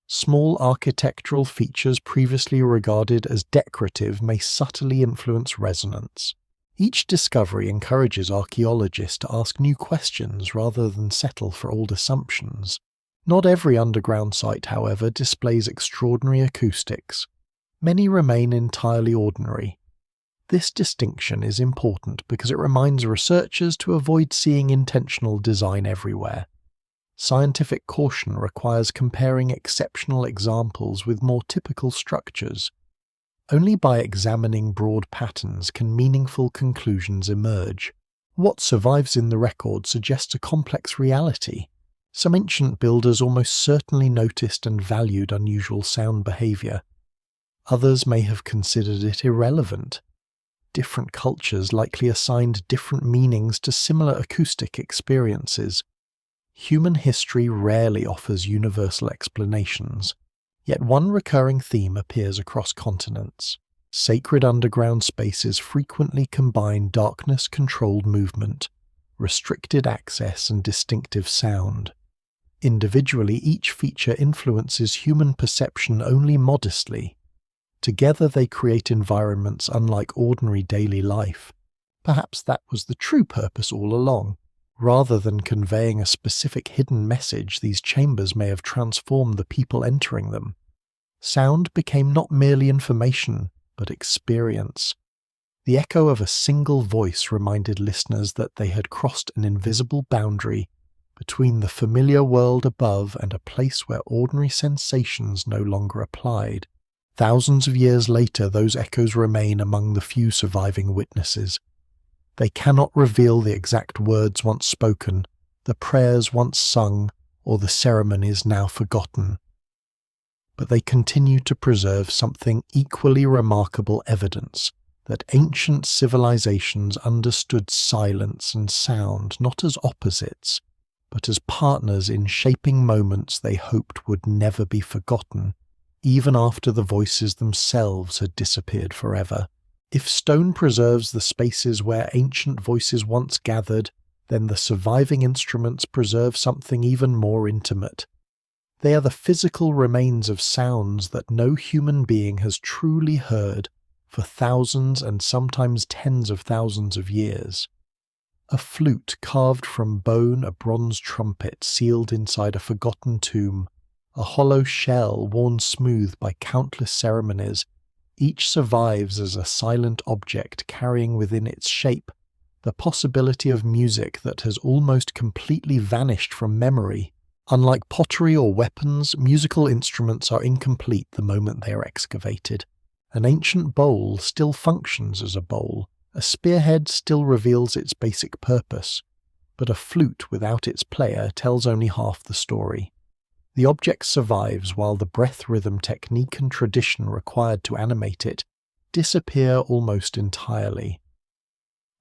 [SPEAKER 1] Small architectural features previously regarded as decorative may subtly influence resonance. Each discovery encourages archaeologists to ask new questions rather than settle for old assumptions. Not every underground site, however, displays extraordinary acoustics. Many remain entirely ordinary. This distinction is important because it reminds researchers to avoid seeing intentional design everywhere. Scientific caution requires comparing exceptional examples with more typical structures. Only by examining broad patterns can meaningful conclusions emerge. What survives in the record suggests a complex reality. Some ancient builders almost certainly noticed and valued unusual sound behavior. Others may have considered it irrelevant. Different cultures likely assigned different meanings to similar acoustic experiences. Human history rarely offers universal explanations, yet one recurring theme appears across continents. Sacred underground spaces frequently combine darkness-controlled movement, restricted access, and distinctive sound. Individually, each feature influences human perception only modestly. Together they create environments unlike ordinary daily life. Perhaps that was the true purpose all along. Rather than conveying a specific hidden message, these chambers may have transformed the people entering them. Sound became not merely information, but experience. The echo of a single voice reminded listeners that they had crossed an invisible boundary between the familiar world above and a place where ordinary sensations no longer applied. Thousands of years later, those echoes remain among the few surviving witnesses. They cannot reveal the exact words once spoken, the prayers once sung, or the ceremonies now forgotten. But they continue to preserve something equally remarkable: evidence that ancient civilizations understood silence and sound not as opposites, but as partners in shaping moments they hoped would never be forgotten, even after the voices themselves had disappeared forever. If stone preserves the spaces where ancient voices once gathered, then the surviving instruments preserve something even more intimate. They are the physical remains of sounds that no human being has truly heard for thousands and sometimes tens of thousands of years. A flute carved from bone, a bronze trumpet sealed inside a forgotten tomb, a hollow shell worn smooth by countless ceremonies, each survives as a silent object carrying within its shape the possibility of music that has almost completely vanished from memory. Unlike pottery or weapons, musical instruments are incomplete the moment they are excavated. An ancient bowl still functions as a bowl, a spearhead still reveals its basic purpose, but a flute without its player tells only half the story. The object survives while the breath rhythm technique and tradition required to animate it disappear almost entirely.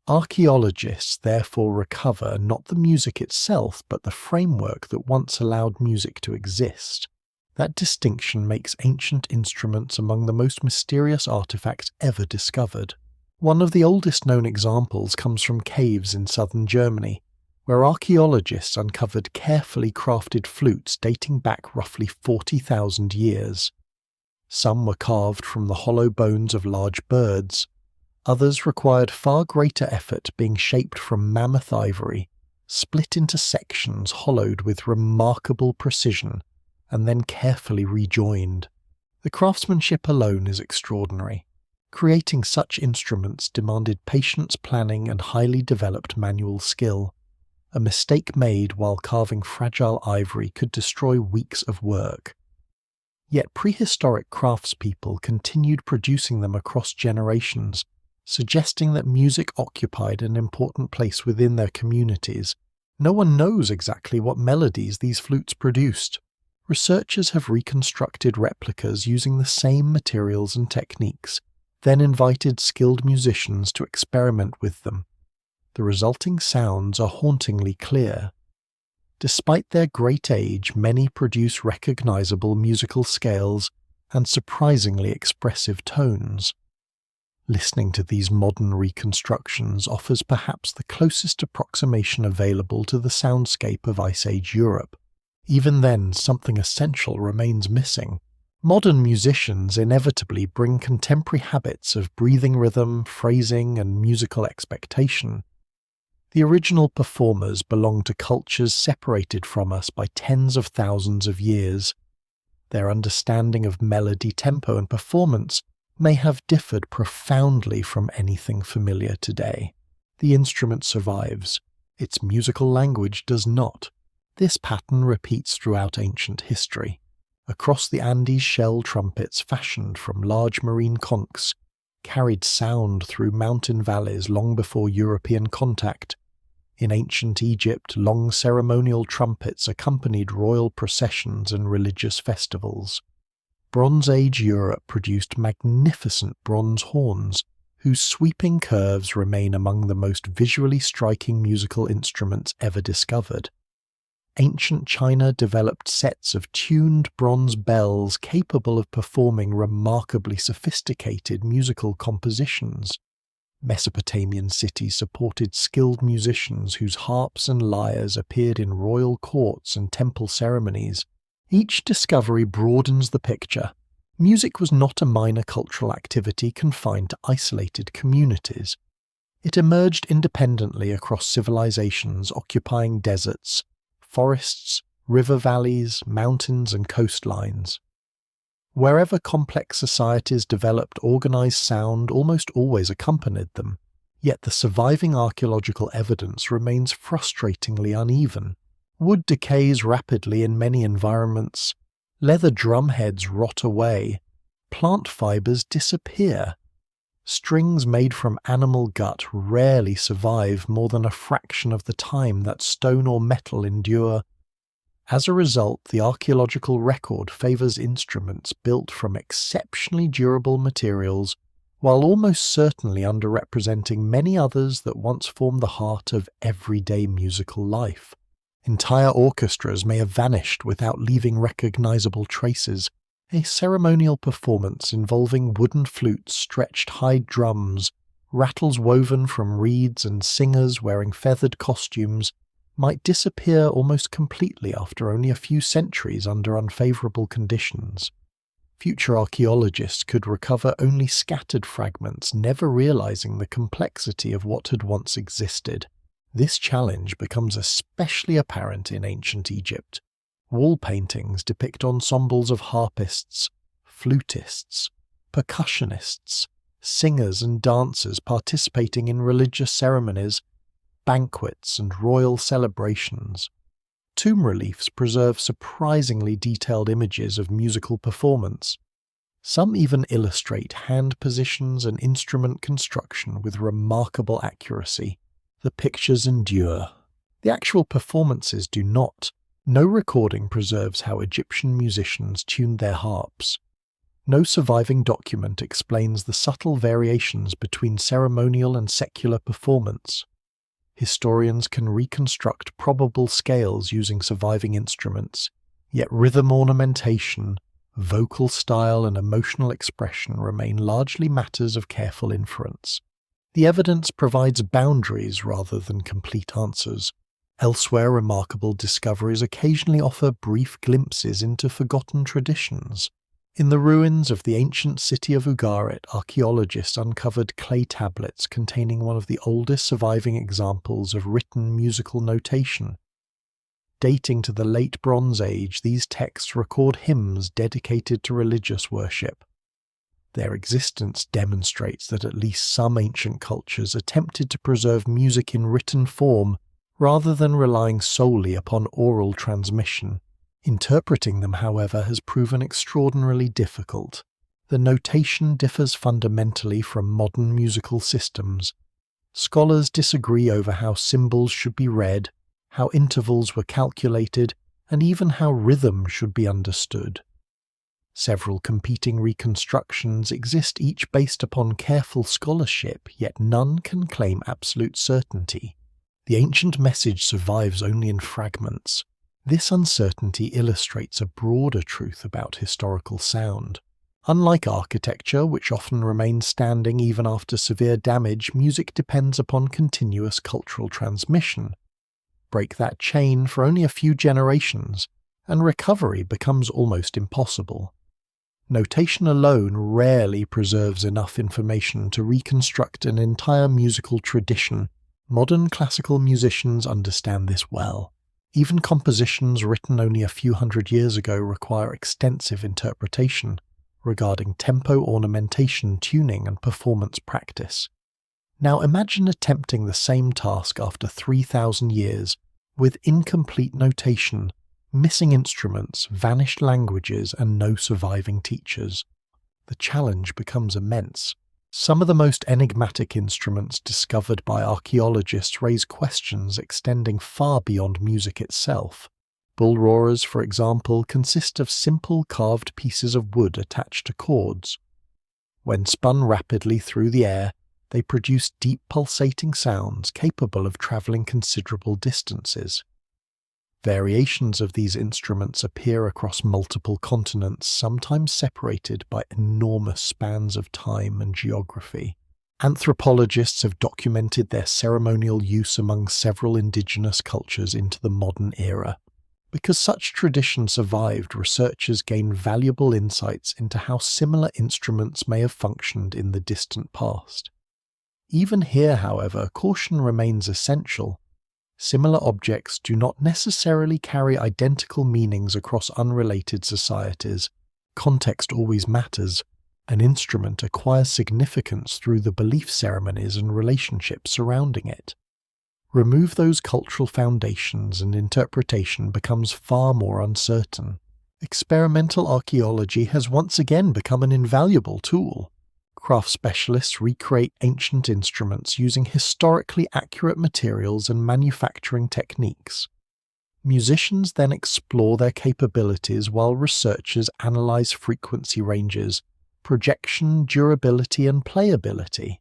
[SPEAKER 1] Archaeologists therefore recover not the music itself, but the framework that once allowed music to exist. That distinction makes ancient instruments among the most mysterious artifacts ever discovered. One of the oldest known examples comes from caves in southern Germany, where archaeologists uncovered carefully crafted flutes dating back roughly 40,000 years. Some were carved from the hollow bones of large birds. Others required far greater effort, being shaped from mammoth ivory, split into sections hollowed with remarkable precision, and then carefully rejoined. The craftsmanship alone is extraordinary. Creating such instruments demanded patience, planning, and highly developed manual skill. A mistake made while carving fragile ivory could destroy weeks of work. Yet prehistoric craftspeople continued producing them across generations, suggesting that music occupied an important place within their communities. No one knows exactly what melodies these flutes produced. Researchers have reconstructed replicas using the same materials and techniques, then invited skilled musicians to experiment with them. The resulting sounds are hauntingly clear. Despite their great age, many produce recognizable musical scales and surprisingly expressive tones. Listening to these modern reconstructions offers perhaps the closest approximation available to the soundscape of Ice Age Europe. Even then, something essential remains missing. Modern musicians inevitably bring contemporary habits of breathing rhythm, phrasing, and musical expectation. The original performers belong to cultures separated from us by tens of thousands of years. Their understanding of melody, tempo, and performance may have differed profoundly from anything familiar today. The instrument survives. Its musical language does not. This pattern repeats throughout ancient history. Across the Andes, shell trumpets fashioned from large marine conchs carried sound through mountain valleys long before European contact. In ancient Egypt, long ceremonial trumpets accompanied royal processions and religious festivals. Bronze Age Europe produced magnificent bronze horns, whose sweeping curves remain among the most visually striking musical instruments ever discovered. Ancient China developed sets of tuned bronze bells capable of performing remarkably sophisticated musical compositions. Mesopotamian cities supported skilled musicians whose harps and lyres appeared in royal courts and temple ceremonies. Each discovery broadens the picture. Music was not a minor cultural activity confined to isolated communities. It emerged independently across civilizations occupying deserts, forests, river valleys, mountains, and coastlines. Wherever complex societies developed organized sound almost always accompanied them, yet the surviving archaeological evidence remains frustratingly uneven. Wood decays rapidly in many environments, leather drumheads rot away, plant fibers disappear. Strings made from animal gut rarely survive more than a fraction of the time that stone or metal endure. As a result, the archaeological record favours instruments built from exceptionally durable materials, while almost certainly underrepresenting many others that once formed the heart of everyday musical life. Entire orchestras may have vanished without leaving recognisable traces. A ceremonial performance involving wooden flutes, stretched hide drums, rattles woven from reeds, and singers wearing feathered costumes might disappear almost completely after only a few centuries under unfavourable conditions. Future archaeologists could recover only scattered fragments, never realising the complexity of what had once existed. This challenge becomes especially apparent in ancient Egypt. Wall paintings depict ensembles of harpists, flutists, percussionists, singers and dancers participating in religious ceremonies, banquets, and royal celebrations. Tomb reliefs preserve surprisingly detailed images of musical performance. Some even illustrate hand positions and instrument construction with remarkable accuracy. The pictures endure. The actual performances do not. No recording preserves how Egyptian musicians tuned their harps. No surviving document explains the subtle variations between ceremonial and secular performance. Historians can reconstruct probable scales using surviving instruments, yet rhythm ornamentation, vocal style, and emotional expression remain largely matters of careful inference. The evidence provides boundaries rather than complete answers. Elsewhere, remarkable discoveries occasionally offer brief glimpses into forgotten traditions. In the ruins of the ancient city of Ugarit, archaeologists uncovered clay tablets containing one of the oldest surviving examples of written musical notation. Dating to the late Bronze Age, these texts record hymns dedicated to religious worship. Their existence demonstrates that at least some ancient cultures attempted to preserve music in written form rather than relying solely upon oral transmission. Interpreting them, however, has proven extraordinarily difficult. The notation differs fundamentally from modern musical systems. Scholars disagree over how symbols should be read, how intervals were calculated, and even how rhythm should be understood. Several competing reconstructions exist, each based upon careful scholarship, yet none can claim absolute certainty. The ancient message survives only in fragments. This uncertainty illustrates a broader truth about historical sound. Unlike architecture, which often remains standing even after severe damage, music depends upon continuous cultural transmission. Break that chain for only a few generations, and recovery becomes almost impossible. Notation alone rarely preserves enough information to reconstruct an entire musical tradition, Modern classical musicians understand this well. Even compositions written only a few hundred years ago require extensive interpretation regarding tempo, ornamentation, tuning, and performance practice. Now imagine attempting the same task after 3,000 years with incomplete notation, missing instruments, vanished languages, and no surviving teachers. The challenge becomes immense. Some of the most enigmatic instruments discovered by archaeologists raise questions extending far beyond music itself. Bull roarers, for example, consist of simple carved pieces of wood attached to cords. When spun rapidly through the air, they produce deep pulsating sounds capable of travelling considerable distances. Variations of these instruments appear across multiple continents, sometimes separated by enormous spans of time and geography. Anthropologists have documented their ceremonial use among several indigenous cultures into the modern era. Because such tradition survived, researchers gained valuable insights into how similar instruments may have functioned in the distant past. Even here, however, caution remains essential. Similar objects do not necessarily carry identical meanings across unrelated societies. Context always matters. An instrument acquires significance through the belief ceremonies and relationships surrounding it. Remove those cultural foundations and interpretation becomes far more uncertain. Experimental archaeology has once again become an invaluable tool. Craft specialists recreate ancient instruments using historically accurate materials and manufacturing techniques. Musicians then explore their capabilities while researchers analyze frequency ranges, projection, durability, and playability.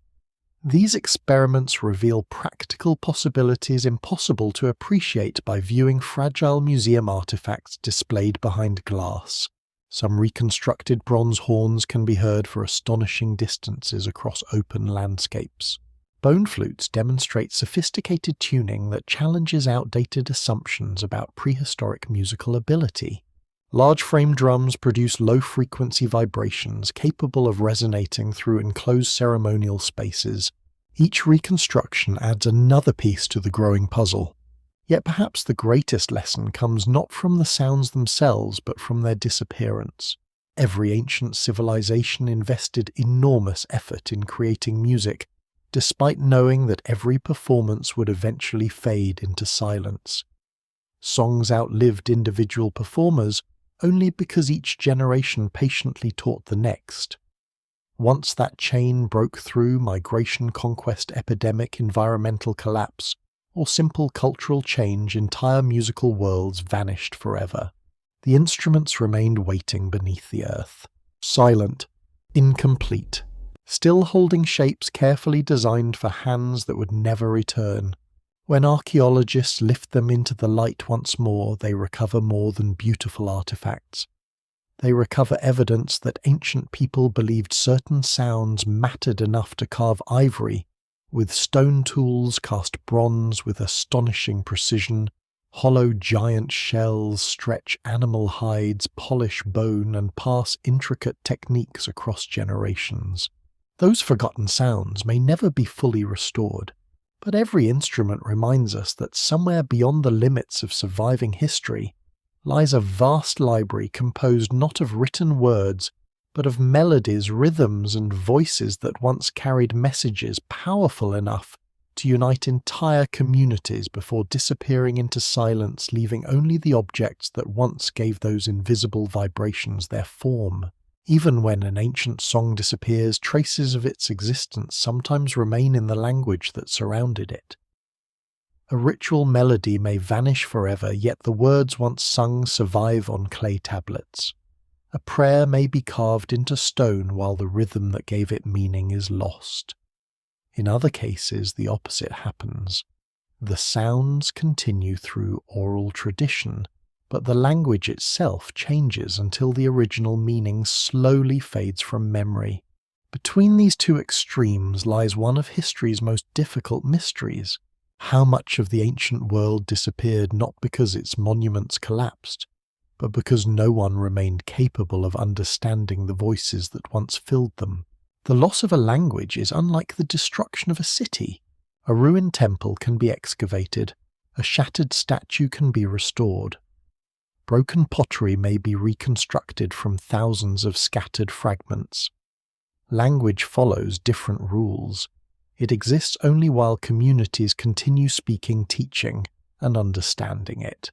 [SPEAKER 1] These experiments reveal practical possibilities impossible to appreciate by viewing fragile museum artifacts displayed behind glass. Some reconstructed bronze horns can be heard for astonishing distances across open landscapes. Bone flutes demonstrate sophisticated tuning that challenges outdated assumptions about prehistoric musical ability. Large frame drums produce low-frequency vibrations capable of resonating through enclosed ceremonial spaces. Each reconstruction adds another piece to the growing puzzle. Yet perhaps the greatest lesson comes not from the sounds themselves but from their disappearance. Every ancient civilization invested enormous effort in creating music, despite knowing that every performance would eventually fade into silence. Songs outlived individual performers only because each generation patiently taught the next. Once that chain broke through migration, conquest, epidemic, environmental collapse, or simple cultural change, entire musical worlds vanished forever. The instruments remained waiting beneath the earth, silent, incomplete, still holding shapes carefully designed for hands that would never return. When archaeologists lift them into the light once more, they recover more than beautiful artifacts. They recover evidence that ancient people believed certain sounds mattered enough to carve ivory, with stone tools cast bronze with astonishing precision, hollow giant shells, stretch animal hides, polish bone, and pass intricate techniques across generations. Those forgotten sounds may never be fully restored, but every instrument reminds us that somewhere beyond the limits of surviving history lies a vast library composed not of written words, but of melodies, rhythms, and voices that once carried messages powerful enough to unite entire communities before disappearing into silence, leaving only the objects that once gave those invisible vibrations their form. Even when an ancient song disappears, traces of its existence sometimes remain in the language that surrounded it. A ritual melody may vanish forever, yet the words once sung survive on clay tablets. A prayer may be carved into stone while the rhythm that gave it meaning is lost. In other cases, the opposite happens. The sounds continue through oral tradition, but the language itself changes until the original meaning slowly fades from memory. Between these two extremes lies one of history's most difficult mysteries. How much of the ancient world disappeared not because its monuments collapsed, but because no one remained capable of understanding the voices that once filled them? The loss of a language is unlike the destruction of a city. A ruined temple can be excavated, a shattered statue can be restored. Broken pottery may be reconstructed from thousands of scattered fragments. Language follows different rules. It exists only while communities continue speaking, teaching, and understanding it.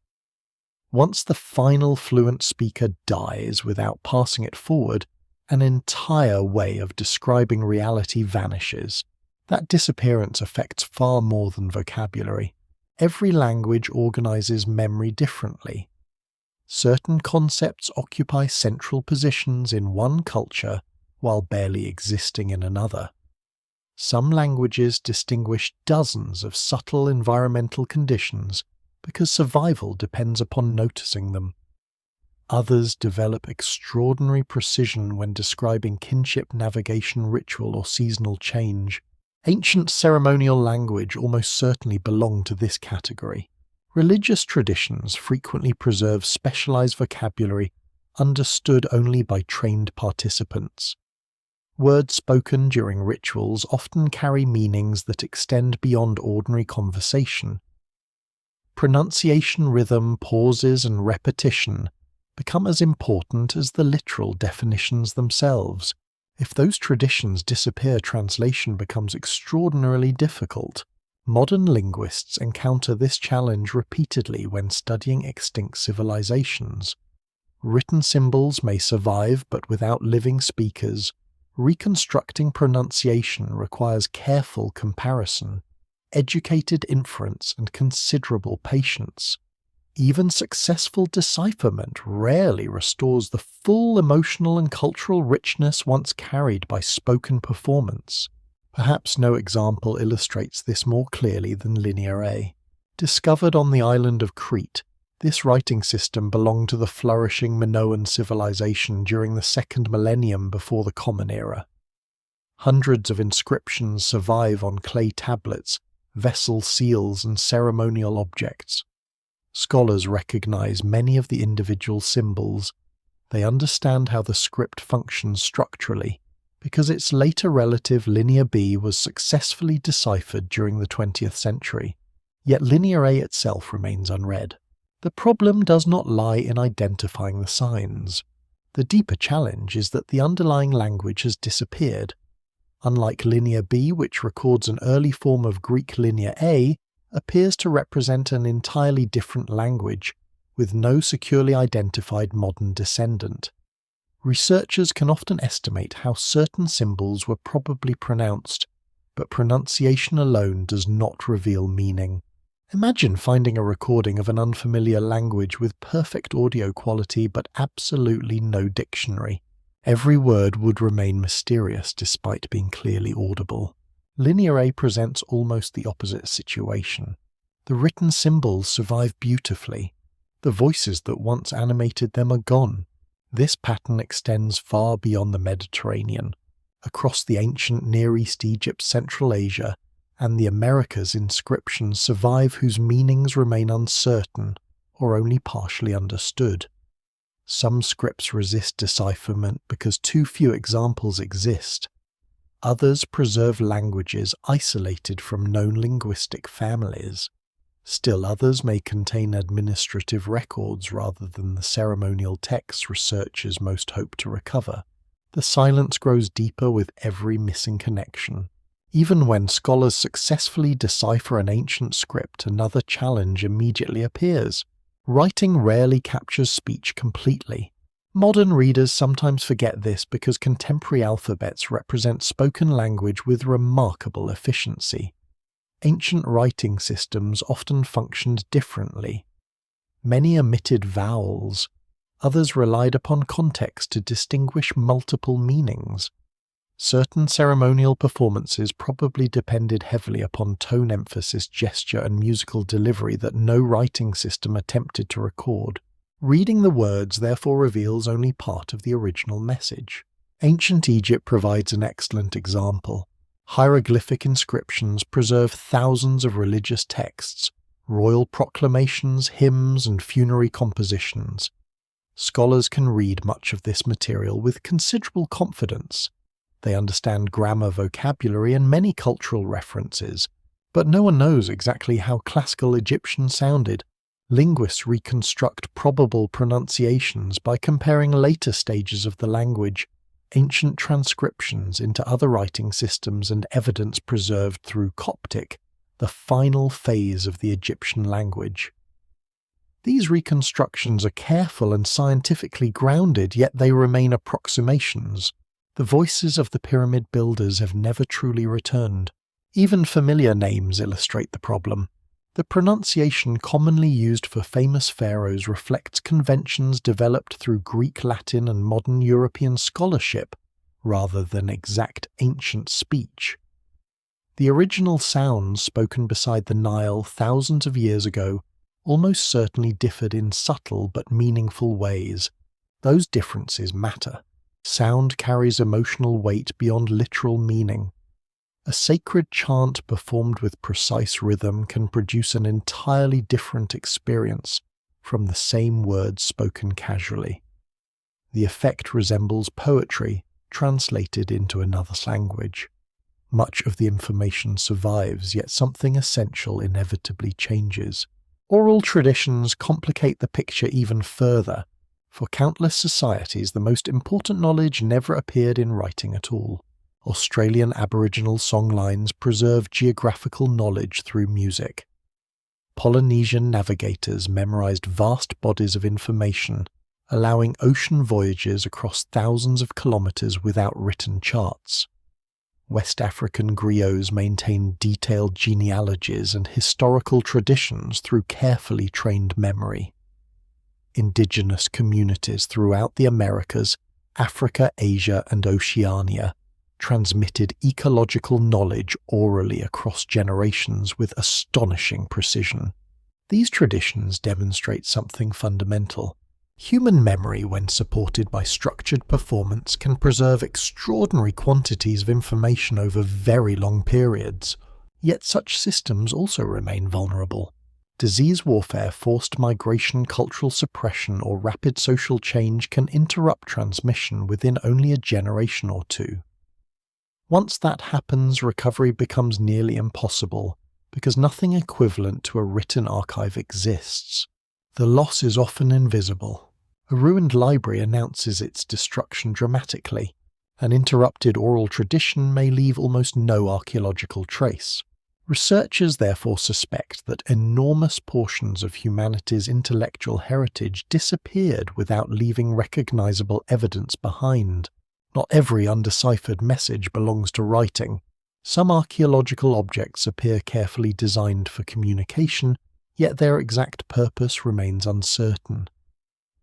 [SPEAKER 1] Once the final fluent speaker dies without passing it forward, an entire way of describing reality vanishes. That disappearance affects far more than vocabulary. Every language organizes memory differently. Certain concepts occupy central positions in one culture while barely existing in another. Some languages distinguish dozens of subtle environmental conditions because survival depends upon noticing them. Others develop extraordinary precision when describing kinship, navigation, ritual, or seasonal change. Ancient ceremonial language almost certainly belonged to this category. Religious traditions frequently preserve specialized vocabulary understood only by trained participants. Words spoken during rituals often carry meanings that extend beyond ordinary conversation. Pronunciation, rhythm, pauses, and repetition become as important as the literal definitions themselves. If those traditions disappear, translation becomes extraordinarily difficult. Modern linguists encounter this challenge repeatedly when studying extinct civilizations. Written symbols may survive, but without living speakers, reconstructing pronunciation requires careful comparison, educated inference, and considerable patience. Even successful decipherment rarely restores the full emotional and cultural richness once carried by spoken performance. Perhaps no example illustrates this more clearly than Linear A. Discovered on the island of Crete, this writing system belonged to the flourishing Minoan civilization during the second millennium before the Common Era. Hundreds of inscriptions survive on clay tablets, vessel seals, and ceremonial objects. Scholars recognize many of the individual symbols. They understand how the script functions structurally, because its later relative Linear B was successfully deciphered during the 20th century. Yet Linear A itself remains unread. The problem does not lie in identifying the signs. The deeper challenge is that the underlying language has disappeared. Unlike Linear B, which records an early form of Greek, Linear A appears to represent an entirely different language, with no securely identified modern descendant. Researchers can often estimate how certain symbols were probably pronounced, but pronunciation alone does not reveal meaning. Imagine finding a recording of an unfamiliar language with perfect audio quality but absolutely no dictionary. Every word would remain mysterious despite being clearly audible. Linear A presents almost the opposite situation. The written symbols survive beautifully. The voices that once animated them are gone. This pattern extends far beyond the Mediterranean. Across the ancient Near East, Egypt, Central Asia, and the Americas, inscriptions survive whose meanings remain uncertain or only partially understood. Some scripts resist decipherment because too few examples exist. Others preserve languages isolated from known linguistic families. Still others may contain administrative records rather than the ceremonial texts researchers most hope to recover. The silence grows deeper with every missing connection. Even when scholars successfully decipher an ancient script, another challenge immediately appears. Writing rarely captures speech completely. Modern readers sometimes forget this because contemporary alphabets represent spoken language with remarkable efficiency. Ancient writing systems often functioned differently. Many omitted vowels. Others relied upon context to distinguish multiple meanings. Certain ceremonial performances probably depended heavily upon tone emphasis, gesture, and musical delivery that no writing system attempted to record. Reading the words therefore reveals only part of the original message. Ancient Egypt provides an excellent example. Hieroglyphic inscriptions preserve thousands of religious texts, royal proclamations, hymns, and funerary compositions. Scholars can read much of this material with considerable confidence. They understand grammar, vocabulary, and many cultural references, But no one knows exactly how classical Egyptian sounded. Linguists reconstruct probable pronunciations by comparing later stages of the language, ancient transcriptions into other writing systems, and evidence preserved through Coptic, the final phase of the Egyptian language. These reconstructions are careful and scientifically grounded, yet they remain approximations. The voices of the pyramid builders have never truly returned. Even familiar names illustrate the problem. The pronunciation commonly used for famous pharaohs reflects conventions developed through Greek, Latin, and modern European scholarship, rather than exact ancient speech. The original sounds spoken beside the Nile thousands of years ago almost certainly differed in subtle but meaningful ways. Those differences matter. Sound carries emotional weight beyond literal meaning. A sacred chant performed with precise rhythm can produce an entirely different experience from the same words spoken casually. The effect resembles poetry translated into another language. Much of the information survives, yet something essential inevitably changes. Oral traditions complicate the picture even further. For countless societies, the most important knowledge never appeared in writing at all. Australian Aboriginal songlines preserve geographical knowledge through music. Polynesian navigators memorized vast bodies of information, allowing ocean voyages across thousands of kilometers without written charts. West African griots maintained detailed genealogies and historical traditions through carefully trained memory. Indigenous communities throughout the Americas, Africa, Asia, and Oceania transmitted ecological knowledge orally across generations with astonishing precision. These traditions demonstrate something fundamental. Human memory, when supported by structured performance, can preserve extraordinary quantities of information over very long periods. Yet such systems also remain vulnerable. Disease warfare, forced migration, cultural suppression, or rapid social change can interrupt transmission within only a generation or two. Once that happens, recovery becomes nearly impossible, because nothing equivalent to a written archive exists. The loss is often invisible. A ruined library announces its destruction dramatically. An interrupted oral tradition may leave almost no archaeological trace. Researchers therefore suspect that enormous portions of humanity's intellectual heritage disappeared without leaving recognizable evidence behind. Not every undeciphered message belongs to writing. Some archaeological objects appear carefully designed for communication, yet their exact purpose remains uncertain.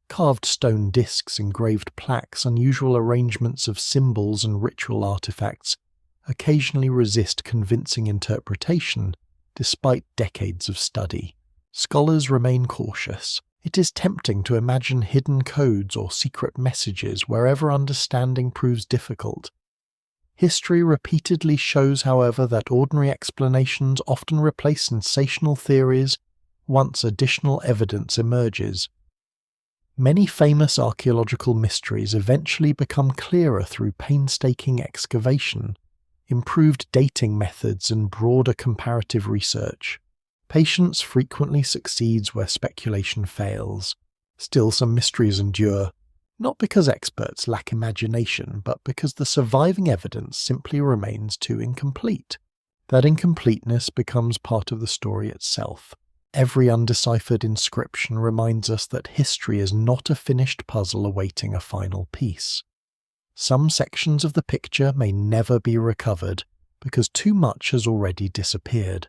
[SPEAKER 1] Carved stone discs, engraved plaques, unusual arrangements of symbols and ritual artifacts occasionally resist convincing interpretation despite decades of study. Scholars remain cautious. It is tempting to imagine hidden codes or secret messages wherever understanding proves difficult. History repeatedly shows, however, that ordinary explanations often replace sensational theories once additional evidence emerges. Many famous archaeological mysteries eventually become clearer through painstaking excavation, improved dating methods, and broader comparative research. Patience frequently succeeds where speculation fails. Still, some mysteries endure, not because experts lack imagination, but because the surviving evidence simply remains too incomplete. That incompleteness becomes part of the story itself. Every undeciphered inscription reminds us that history is not a finished puzzle awaiting a final piece. Some sections of the picture may never be recovered because too much has already disappeared.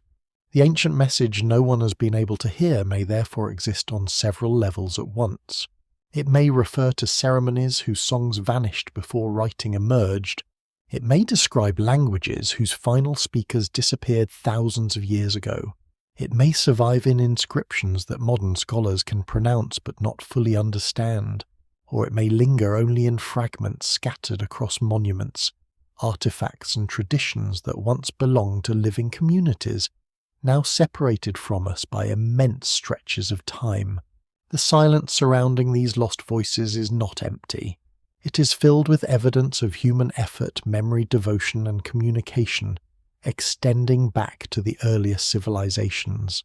[SPEAKER 1] The ancient message no one has been able to hear may therefore exist on several levels at once. It may refer to ceremonies whose songs vanished before writing emerged. It may describe languages whose final speakers disappeared thousands of years ago. It may survive in inscriptions that modern scholars can pronounce but not fully understand. Or it may linger only in fragments scattered across monuments, artifacts, and traditions that once belonged to living communities, now separated from us by immense stretches of time. The silence surrounding these lost voices is not empty. It is filled with evidence of human effort, memory, devotion, and communication, extending back to the earliest civilizations.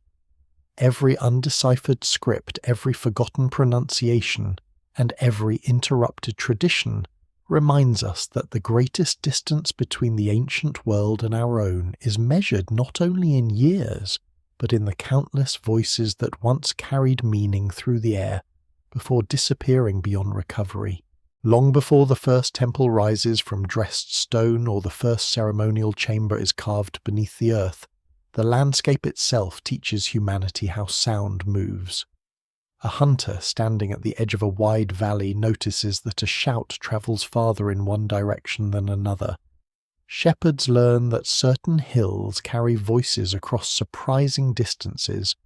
[SPEAKER 1] Every undeciphered script, every forgotten pronunciation, and every interrupted tradition reminds us that the greatest distance between the ancient world and our own is measured not only in years, but in the countless voices that once carried meaning through the air before disappearing beyond recovery. Long before the first temple rises from dressed stone or the first ceremonial chamber is carved beneath the earth, the landscape itself teaches humanity how sound moves. A hunter standing at the edge of a wide valley notices that a shout travels farther in one direction than another. Shepherds learn that certain hills carry voices across surprising distances,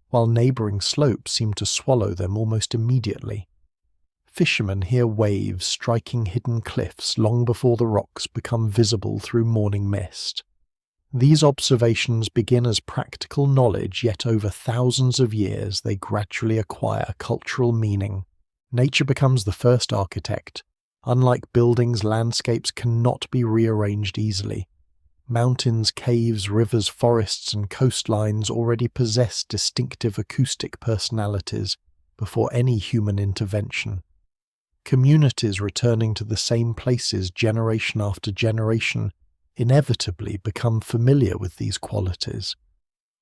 [SPEAKER 1] while neighbouring slopes seem to swallow them almost immediately. Fishermen hear waves striking hidden cliffs long before the rocks become visible through morning mist. These observations begin as practical knowledge, yet over thousands of years they gradually acquire cultural meaning. Nature becomes the first architect. Unlike buildings, landscapes cannot be rearranged easily. Mountains, caves, rivers, forests, and coastlines already possess distinctive acoustic personalities before any human intervention. Communities returning to the same places generation after generation inevitably become familiar with these qualities.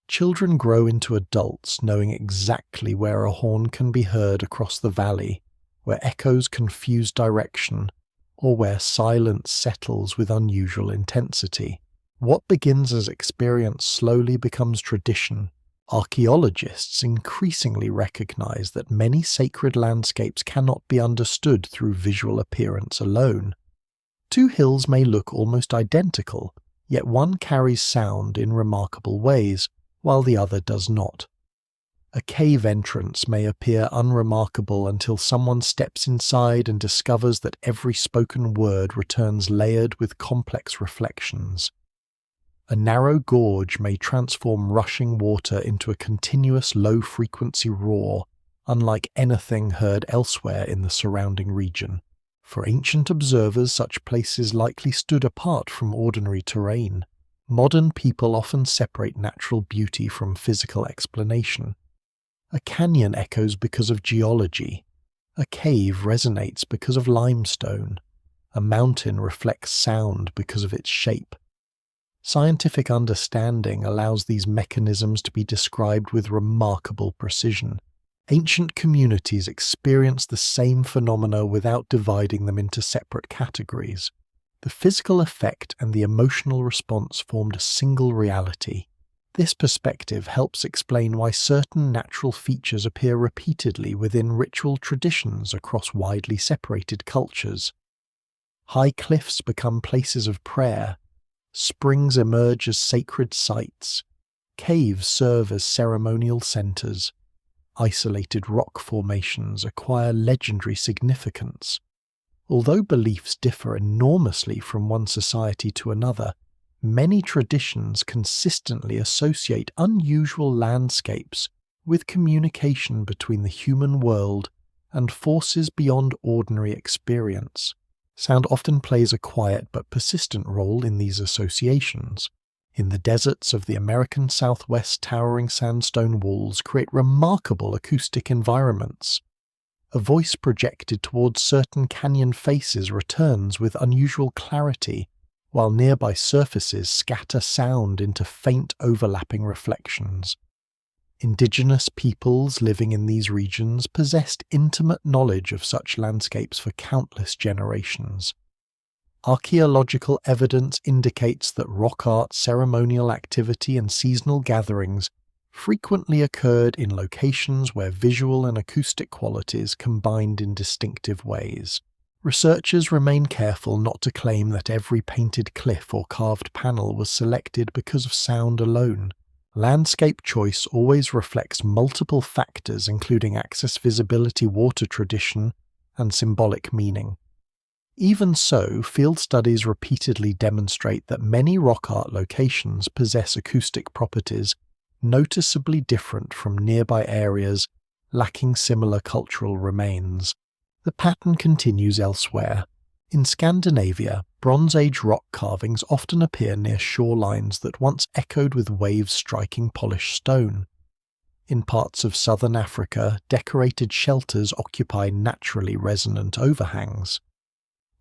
[SPEAKER 1] Children grow into adults knowing exactly where a horn can be heard across the valley, where echoes confuse direction, or where silence settles with unusual intensity. What begins as experience slowly becomes tradition. Archaeologists increasingly recognize that many sacred landscapes cannot be understood through visual appearance alone. Two hills may look almost identical, yet one carries sound in remarkable ways, while the other does not. A cave entrance may appear unremarkable until someone steps inside and discovers that every spoken word returns layered with complex reflections. A narrow gorge may transform rushing water into a continuous low-frequency roar, unlike anything heard elsewhere in the surrounding region. For ancient observers, such places likely stood apart from ordinary terrain. Modern people often separate natural beauty from physical explanation. A canyon echoes because of geology. A cave resonates because of limestone. A mountain reflects sound because of its shape. Scientific understanding allows these mechanisms to be described with remarkable precision. Ancient communities experienced the same phenomena without dividing them into separate categories. The physical effect and the emotional response formed a single reality. This perspective helps explain why certain natural features appear repeatedly within ritual traditions across widely separated cultures. High cliffs become places of prayer. Springs emerge as sacred sites. Caves serve as ceremonial centers. Isolated rock formations acquire legendary significance. Although beliefs differ enormously from one society to another, many traditions consistently associate unusual landscapes with communication between the human world and forces beyond ordinary experience. Sound often plays a quiet but persistent role in these associations. In the deserts of the American Southwest, towering sandstone walls create remarkable acoustic environments. A voice projected towards certain canyon faces returns with unusual clarity, while nearby surfaces scatter sound into faint overlapping reflections. Indigenous peoples living in these regions possessed intimate knowledge of such landscapes for countless generations. Archaeological evidence indicates that rock art, ceremonial activity, and seasonal gatherings frequently occurred in locations where visual and acoustic qualities combined in distinctive ways. Researchers remain careful not to claim that every painted cliff or carved panel was selected because of sound alone. Landscape choice always reflects multiple factors, including access, visibility, water tradition, and symbolic meaning. Even so, field studies repeatedly demonstrate that many rock art locations possess acoustic properties noticeably different from nearby areas lacking similar cultural remains. The pattern continues elsewhere. In Scandinavia, Bronze Age rock carvings often appear near shorelines that once echoed with waves striking polished stone. In parts of southern Africa, decorated shelters occupy naturally resonant overhangs.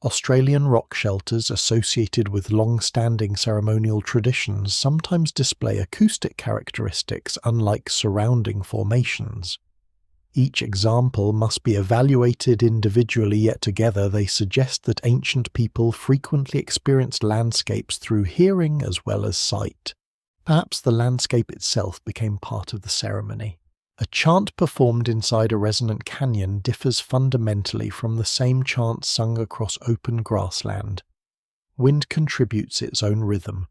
[SPEAKER 1] Australian rock shelters associated with long-standing ceremonial traditions sometimes display acoustic characteristics unlike surrounding formations. Each example must be evaluated individually, yet together they suggest that ancient people frequently experienced landscapes through hearing as well as sight. Perhaps the landscape itself became part of the ceremony. A chant performed inside a resonant canyon differs fundamentally from the same chant sung across open grassland. Wind contributes its own rhythm.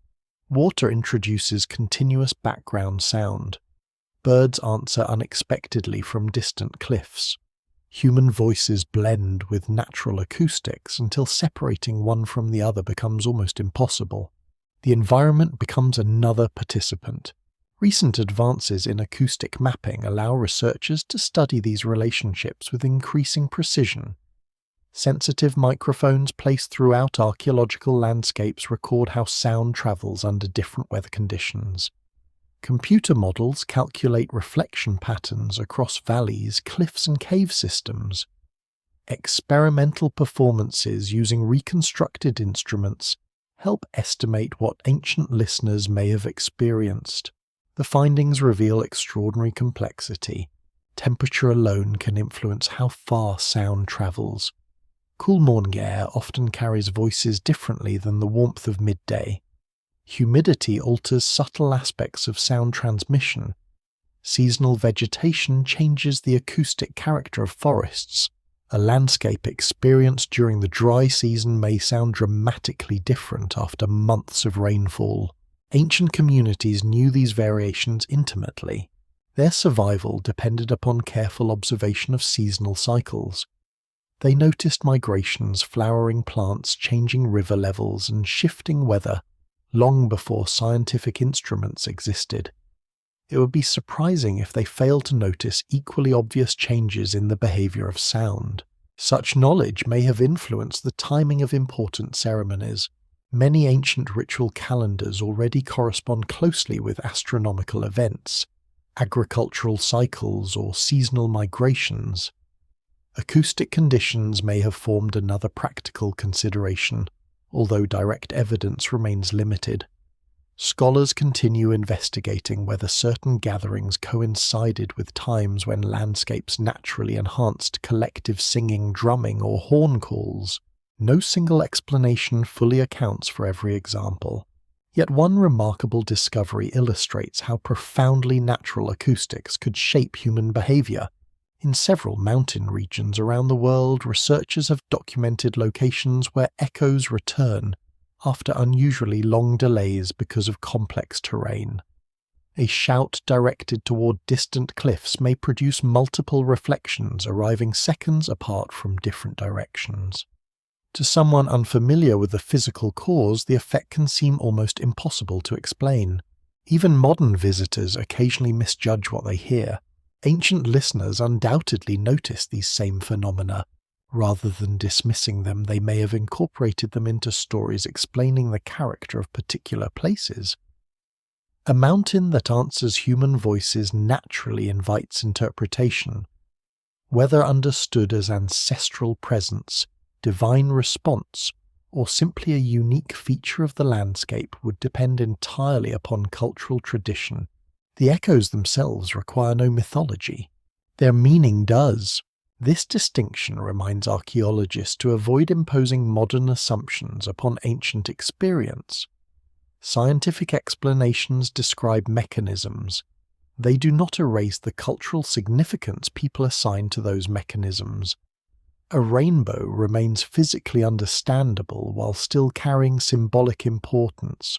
[SPEAKER 1] Water introduces continuous background sound. Birds answer unexpectedly from distant cliffs. Human voices blend with natural acoustics until separating one from the other becomes almost impossible. The environment becomes another participant. Recent advances in acoustic mapping allow researchers to study these relationships with increasing precision. Sensitive microphones placed throughout archaeological landscapes record how sound travels under different weather conditions. Computer models calculate reflection patterns across valleys, cliffs, and cave systems. Experimental performances using reconstructed instruments help estimate what ancient listeners may have experienced. The findings reveal extraordinary complexity. Temperature alone can influence how far sound travels. Cool morning air often carries voices differently than the warmth of midday. Humidity alters subtle aspects of sound transmission. Seasonal vegetation changes the acoustic character of forests. A landscape experienced during the dry season may sound dramatically different after months of rainfall. Ancient communities knew these variations intimately. Their survival depended upon careful observation of seasonal cycles. They noticed migrations, flowering plants, changing river levels, and shifting weather long before scientific instruments existed. It would be surprising if they failed to notice equally obvious changes in the behavior of sound. Such knowledge may have influenced the timing of important ceremonies. Many ancient ritual calendars already correspond closely with astronomical events, agricultural cycles, or seasonal migrations. Acoustic conditions may have formed another practical consideration, although direct evidence remains limited. Scholars continue investigating whether certain gatherings coincided with times when landscapes naturally enhanced collective singing, drumming, or horn calls. No single explanation fully accounts for every example. Yet one remarkable discovery illustrates how profoundly natural acoustics could shape human behavior. In several mountain regions around the world, researchers have documented locations where echoes return after unusually long delays because of complex terrain. A shout directed toward distant cliffs may produce multiple reflections arriving seconds apart from different directions. To someone unfamiliar with the physical cause, the effect can seem almost impossible to explain. Even modern visitors occasionally misjudge what they hear. Ancient listeners undoubtedly noticed these same phenomena. Rather than dismissing them, they may have incorporated them into stories explaining the character of particular places. A mountain that answers human voices naturally invites interpretation. Whether understood as ancestral presence, divine response, or simply a unique feature of the landscape would depend entirely upon cultural tradition. The echoes themselves require no mythology. Their meaning does. This distinction reminds archaeologists to avoid imposing modern assumptions upon ancient experience. Scientific explanations describe mechanisms. They do not erase the cultural significance people assign to those mechanisms. A rainbow remains physically understandable while still carrying symbolic importance.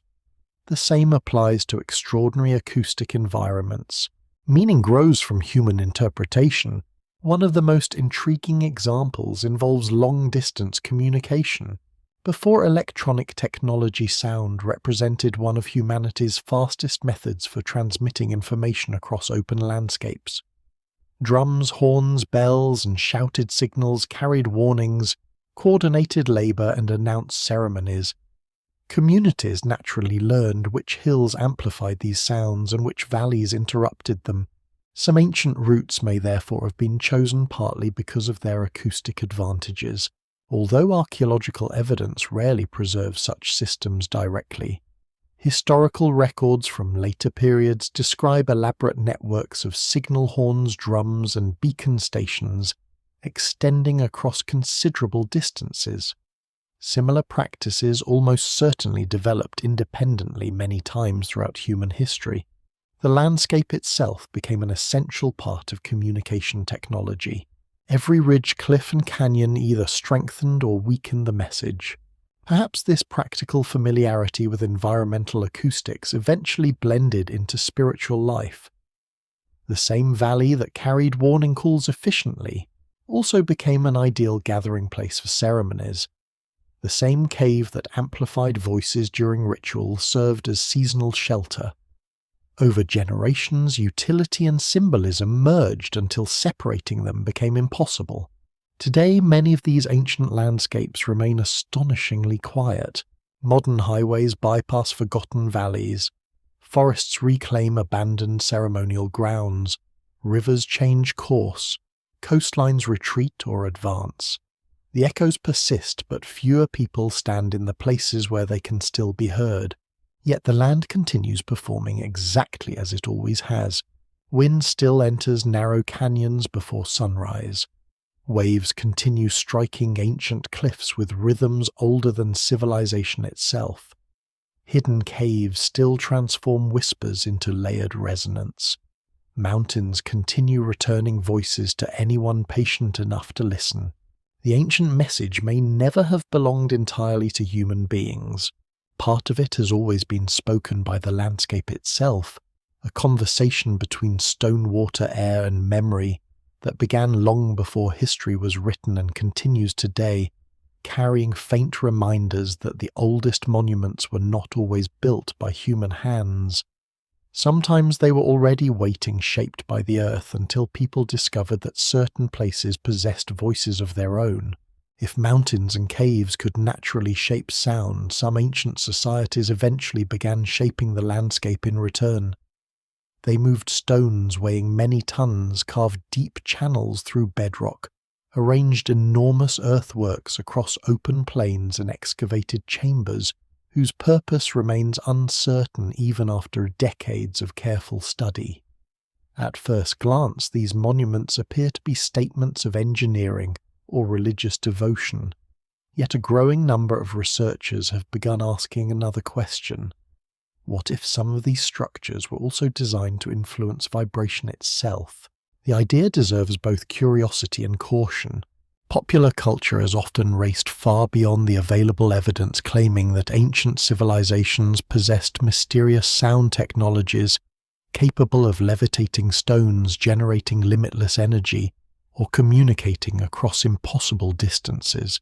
[SPEAKER 1] The same applies to extraordinary acoustic environments. Meaning grows from human interpretation. One of the most intriguing examples involves long-distance communication. Before electronic technology, sound represented one of humanity's fastest methods for transmitting information across open landscapes. Drums, horns, bells, and shouted signals carried warnings, coordinated labour and announced ceremonies. Communities naturally learned which hills amplified these sounds and which valleys interrupted them. Some ancient routes may therefore have been chosen partly because of their acoustic advantages, although archaeological evidence rarely preserves such systems directly. Historical records from later periods describe elaborate networks of signal horns, drums, and beacon stations extending across considerable distances. Similar practices almost certainly developed independently many times throughout human history. The landscape itself became an essential part of communication technology. Every ridge, cliff, and canyon either strengthened or weakened the message. Perhaps this practical familiarity with environmental acoustics eventually blended into spiritual life. The same valley that carried warning calls efficiently also became an ideal gathering place for ceremonies. The same cave that amplified voices during ritual served as seasonal shelter. Over generations, utility and symbolism merged until separating them became impossible. Today, many of these ancient landscapes remain astonishingly quiet. Modern highways bypass forgotten valleys. Forests reclaim abandoned ceremonial grounds. Rivers change course. Coastlines retreat or advance. The echoes persist, but fewer people stand in the places where they can still be heard. Yet the land continues performing exactly as it always has. Wind still enters narrow canyons before sunrise. Waves continue striking ancient cliffs with rhythms older than civilization itself. Hidden caves still transform whispers into layered resonance. Mountains continue returning voices to anyone patient enough to listen. The ancient message may never have belonged entirely to human beings. Part of it has always been spoken by the landscape itself, a conversation between stone, water, air, and memory that began long before history was written and continues today, carrying faint reminders that the oldest monuments were not always built by human hands. Sometimes they were already waiting, shaped by the earth, until people discovered that certain places possessed voices of their own. If mountains and caves could naturally shape sound, some ancient societies eventually began shaping the landscape in return. They moved stones weighing many tons, carved deep channels through bedrock, arranged enormous earthworks across open plains and excavated chambers whose purpose remains uncertain even after decades of careful study. At first glance, these monuments appear to be statements of engineering or religious devotion, yet a growing number of researchers have begun asking another question. What if some of these structures were also designed to influence vibration itself? The idea deserves both curiosity and caution. Popular culture has often raced far beyond the available evidence, claiming that ancient civilizations possessed mysterious sound technologies capable of levitating stones, generating limitless energy, or communicating across impossible distances.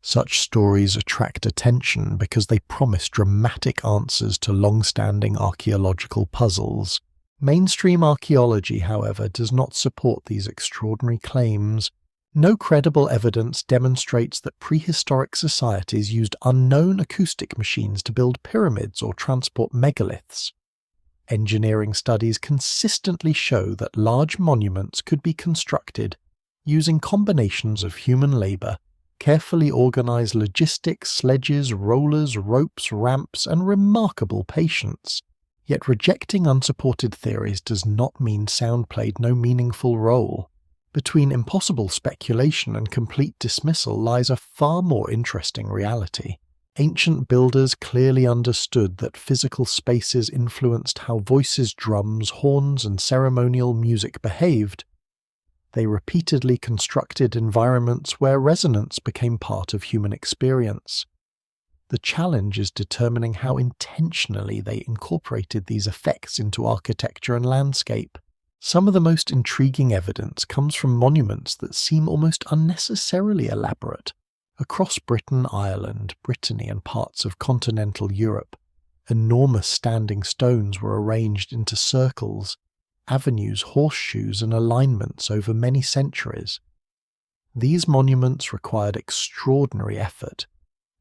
[SPEAKER 1] Such stories attract attention because they promise dramatic answers to long-standing archaeological puzzles. Mainstream archaeology, however, does not support these extraordinary claims. No credible evidence demonstrates that prehistoric societies used unknown acoustic machines to build pyramids or transport megaliths. Engineering studies consistently show that large monuments could be constructed using combinations of human labor, carefully organized logistics, sledges, rollers, ropes, ramps, and remarkable patience. Yet rejecting unsupported theories does not mean sound played no meaningful role. Between impossible speculation and complete dismissal lies a far more interesting reality. Ancient builders clearly understood that physical spaces influenced how voices, drums, horns, and ceremonial music behaved. They repeatedly constructed environments where resonance became part of human experience. The challenge is determining how intentionally they incorporated these effects into architecture and landscape. Some of the most intriguing evidence comes from monuments that seem almost unnecessarily elaborate. Across Britain, Ireland, Brittany, and parts of continental Europe, enormous standing stones were arranged into circles, avenues, horseshoes, and alignments over many centuries. These monuments required extraordinary effort.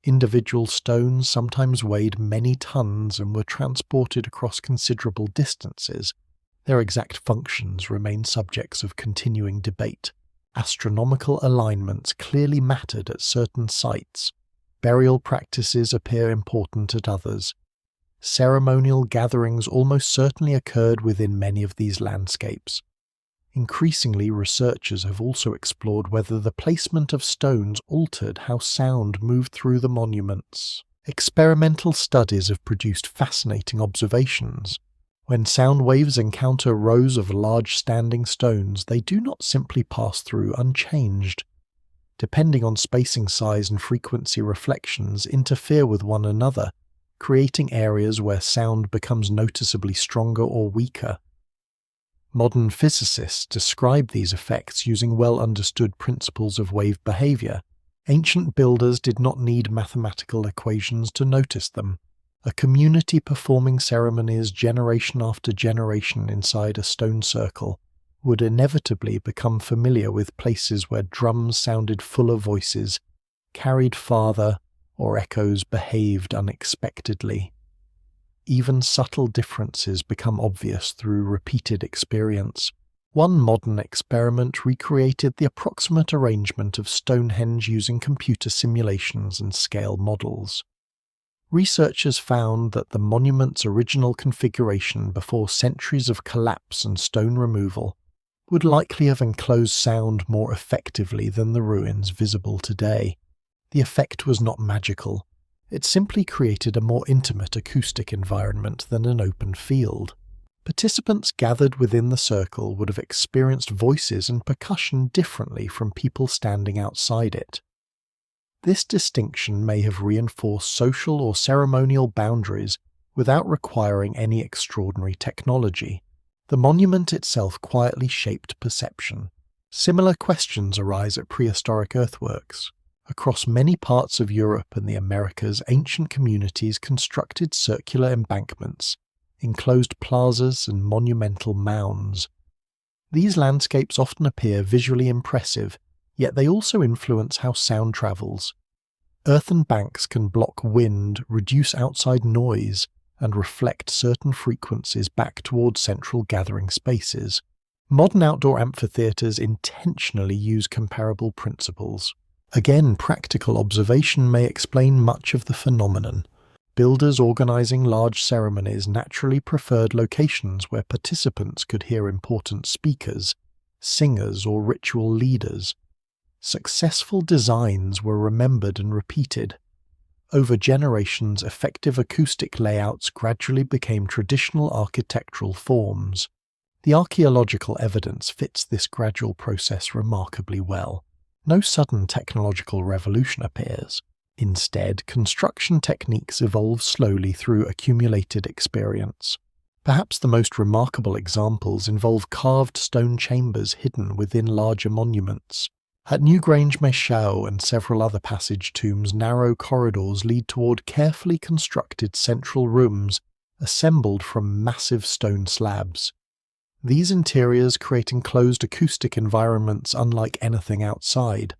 [SPEAKER 1] Individual stones sometimes weighed many tons and were transported across considerable distances. Their exact functions remain subjects of continuing debate. Astronomical alignments clearly mattered at certain sites. Burial practices appear important at others. Ceremonial gatherings almost certainly occurred within many of these landscapes. Increasingly, researchers have also explored whether the placement of stones altered how sound moved through the monuments. Experimental studies have produced fascinating observations. When sound waves encounter rows of large standing stones, they do not simply pass through unchanged. Depending on spacing size and frequency, reflections interfere with one another, creating areas where sound becomes noticeably stronger or weaker. Modern physicists describe these effects using well-understood principles of wave behavior. Ancient builders did not need mathematical equations to notice them. A community performing ceremonies generation after generation inside a stone circle would inevitably become familiar with places where drums sounded fuller voices, carried farther, or echoes behaved unexpectedly. Even subtle differences become obvious through repeated experience. One modern experiment recreated the approximate arrangement of Stonehenge using computer simulations and scale models. Researchers found that the monument's original configuration before centuries of collapse and stone removal would likely have enclosed sound more effectively than the ruins visible today. The effect was not magical. It simply created a more intimate acoustic environment than an open field. Participants gathered within the circle would have experienced voices and percussion differently from people standing outside it. This distinction may have reinforced social or ceremonial boundaries without requiring any extraordinary technology. The monument itself quietly shaped perception. Similar questions arise at prehistoric earthworks. Across many parts of Europe and the Americas, ancient communities constructed circular embankments, enclosed plazas, and monumental mounds. These landscapes often appear visually impressive, yet they also influence how sound travels. Earthen banks can block wind, reduce outside noise, and reflect certain frequencies back towards central gathering spaces. Modern outdoor amphitheatres intentionally use comparable principles. Again, practical observation may explain much of the phenomenon. Builders organizing large ceremonies naturally preferred locations where participants could hear important speakers, singers, or ritual leaders. Successful designs were remembered and repeated. Over generations, effective acoustic layouts gradually became traditional architectural forms. The archaeological evidence fits this gradual process remarkably well. No sudden technological revolution appears. Instead, construction techniques evolve slowly through accumulated experience. Perhaps the most remarkable examples involve carved stone chambers hidden within larger monuments. At Newgrange Maeshowe and several other passage tombs, narrow corridors lead toward carefully constructed central rooms assembled from massive stone slabs. These interiors create enclosed acoustic environments unlike anything outside.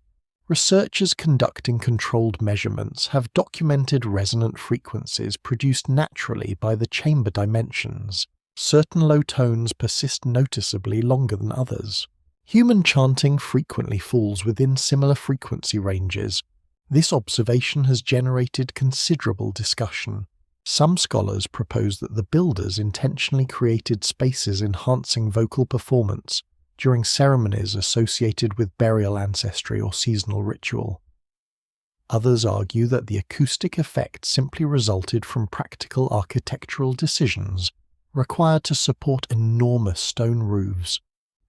[SPEAKER 1] Researchers conducting controlled measurements have documented resonant frequencies produced naturally by the chamber dimensions. Certain low tones persist noticeably longer than others. Human chanting frequently falls within similar frequency ranges. This observation has generated considerable discussion. Some scholars propose that the builders intentionally created spaces enhancing vocal performance during ceremonies associated with burial ancestry or seasonal ritual. Others argue that the acoustic effect simply resulted from practical architectural decisions required to support enormous stone roofs.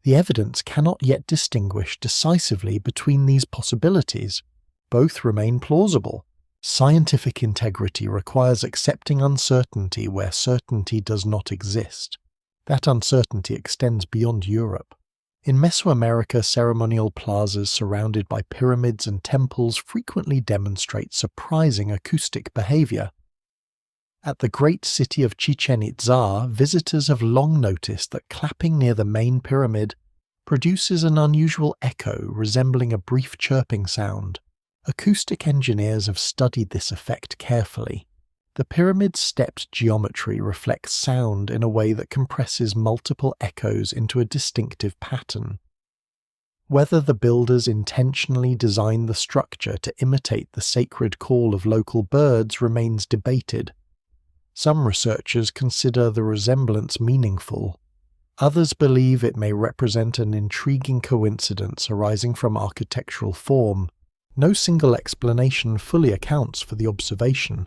[SPEAKER 1] The evidence cannot yet distinguish decisively between these possibilities. Both remain plausible. Scientific integrity requires accepting uncertainty where certainty does not exist. That uncertainty extends beyond Europe. In Mesoamerica, ceremonial plazas surrounded by pyramids and temples frequently demonstrate surprising acoustic behavior. At the great city of Chichen Itza, visitors have long noticed that clapping near the main pyramid produces an unusual echo resembling a brief chirping sound. Acoustic engineers have studied this effect carefully. The pyramid's stepped geometry reflects sound in a way that compresses multiple echoes into a distinctive pattern. Whether the builders intentionally designed the structure to imitate the sacred call of local birds remains debated. Some researchers consider the resemblance meaningful. Others believe it may represent an intriguing coincidence arising from architectural form. No single explanation fully accounts for the observation.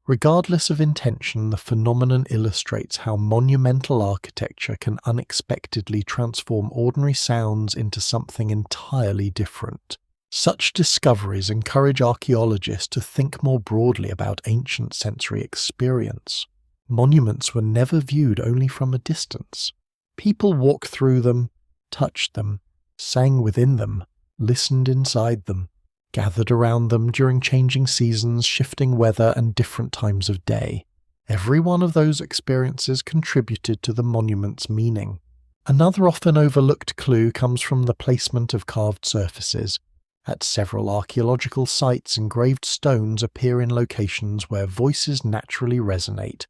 [SPEAKER 1] Regardless of intention, the phenomenon illustrates how monumental architecture can unexpectedly transform ordinary sounds into something entirely different. Such discoveries encourage archaeologists to think more broadly about ancient sensory experience. Monuments were never viewed only from a distance. People walked through them, touched them, sang within them, listened inside them, gathered around them during changing seasons, shifting weather, and different times of day. Every one of those experiences contributed to the monument's meaning. Another often overlooked clue comes from the placement of carved surfaces. At several archaeological sites, engraved stones appear in locations where voices naturally resonate,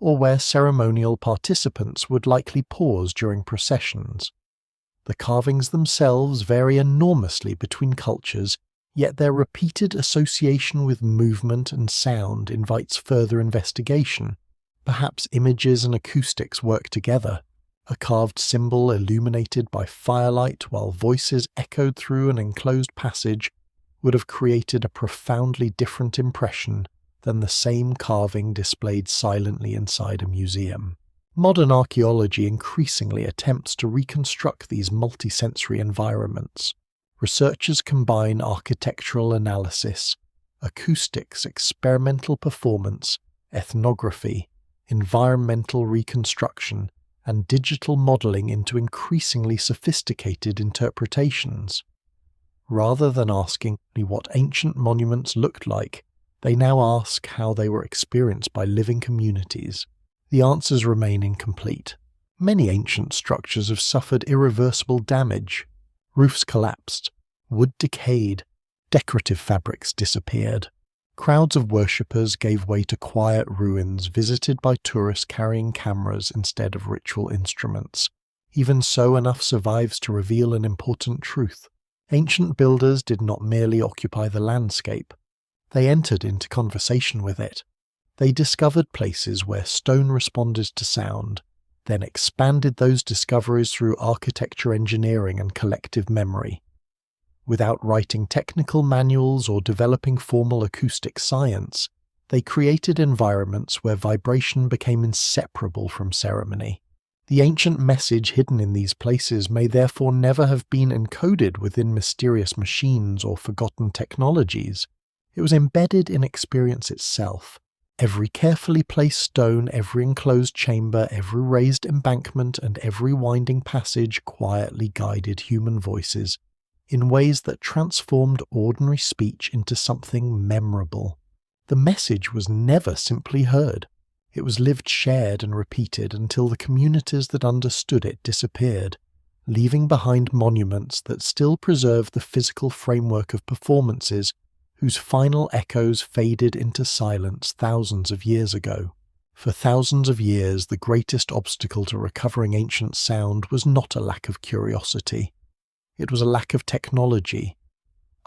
[SPEAKER 1] or where ceremonial participants would likely pause during processions. The carvings themselves vary enormously between cultures, yet their repeated association with movement and sound invites further investigation. Perhaps images and acoustics work together. A carved symbol illuminated by firelight while voices echoed through an enclosed passage would have created a profoundly different impression than the same carving displayed silently inside a museum. Modern archaeology increasingly attempts to reconstruct these multisensory environments. Researchers combine architectural analysis, acoustics, experimental performance, ethnography, environmental reconstruction, and digital modeling into increasingly sophisticated interpretations. Rather than asking what ancient monuments looked like, they now ask how they were experienced by living communities. The answers remain incomplete. Many ancient structures have suffered irreversible damage. Roofs collapsed, wood decayed, decorative fabrics disappeared. Crowds of worshippers gave way to quiet ruins visited by tourists carrying cameras instead of ritual instruments. Even so, enough survives to reveal an important truth. Ancient builders did not merely occupy the landscape. They entered into conversation with it. They discovered places where stone responded to sound, then expanded those discoveries through architecture engineering and collective memory. Without writing technical manuals or developing formal acoustic science, they created environments where vibration became inseparable from ceremony. The ancient message hidden in these places may therefore never have been encoded within mysterious machines or forgotten technologies. It was embedded in experience itself. Every carefully placed stone, every enclosed chamber, every raised embankment, and every winding passage quietly guided human voices in ways that transformed ordinary speech into something memorable. The message was never simply heard. It was lived, shared, and repeated until the communities that understood it disappeared, leaving behind monuments that still preserve the physical framework of performances whose final echoes faded into silence thousands of years ago. For thousands of years, the greatest obstacle to recovering ancient sound was not a lack of curiosity. It was a lack of technology.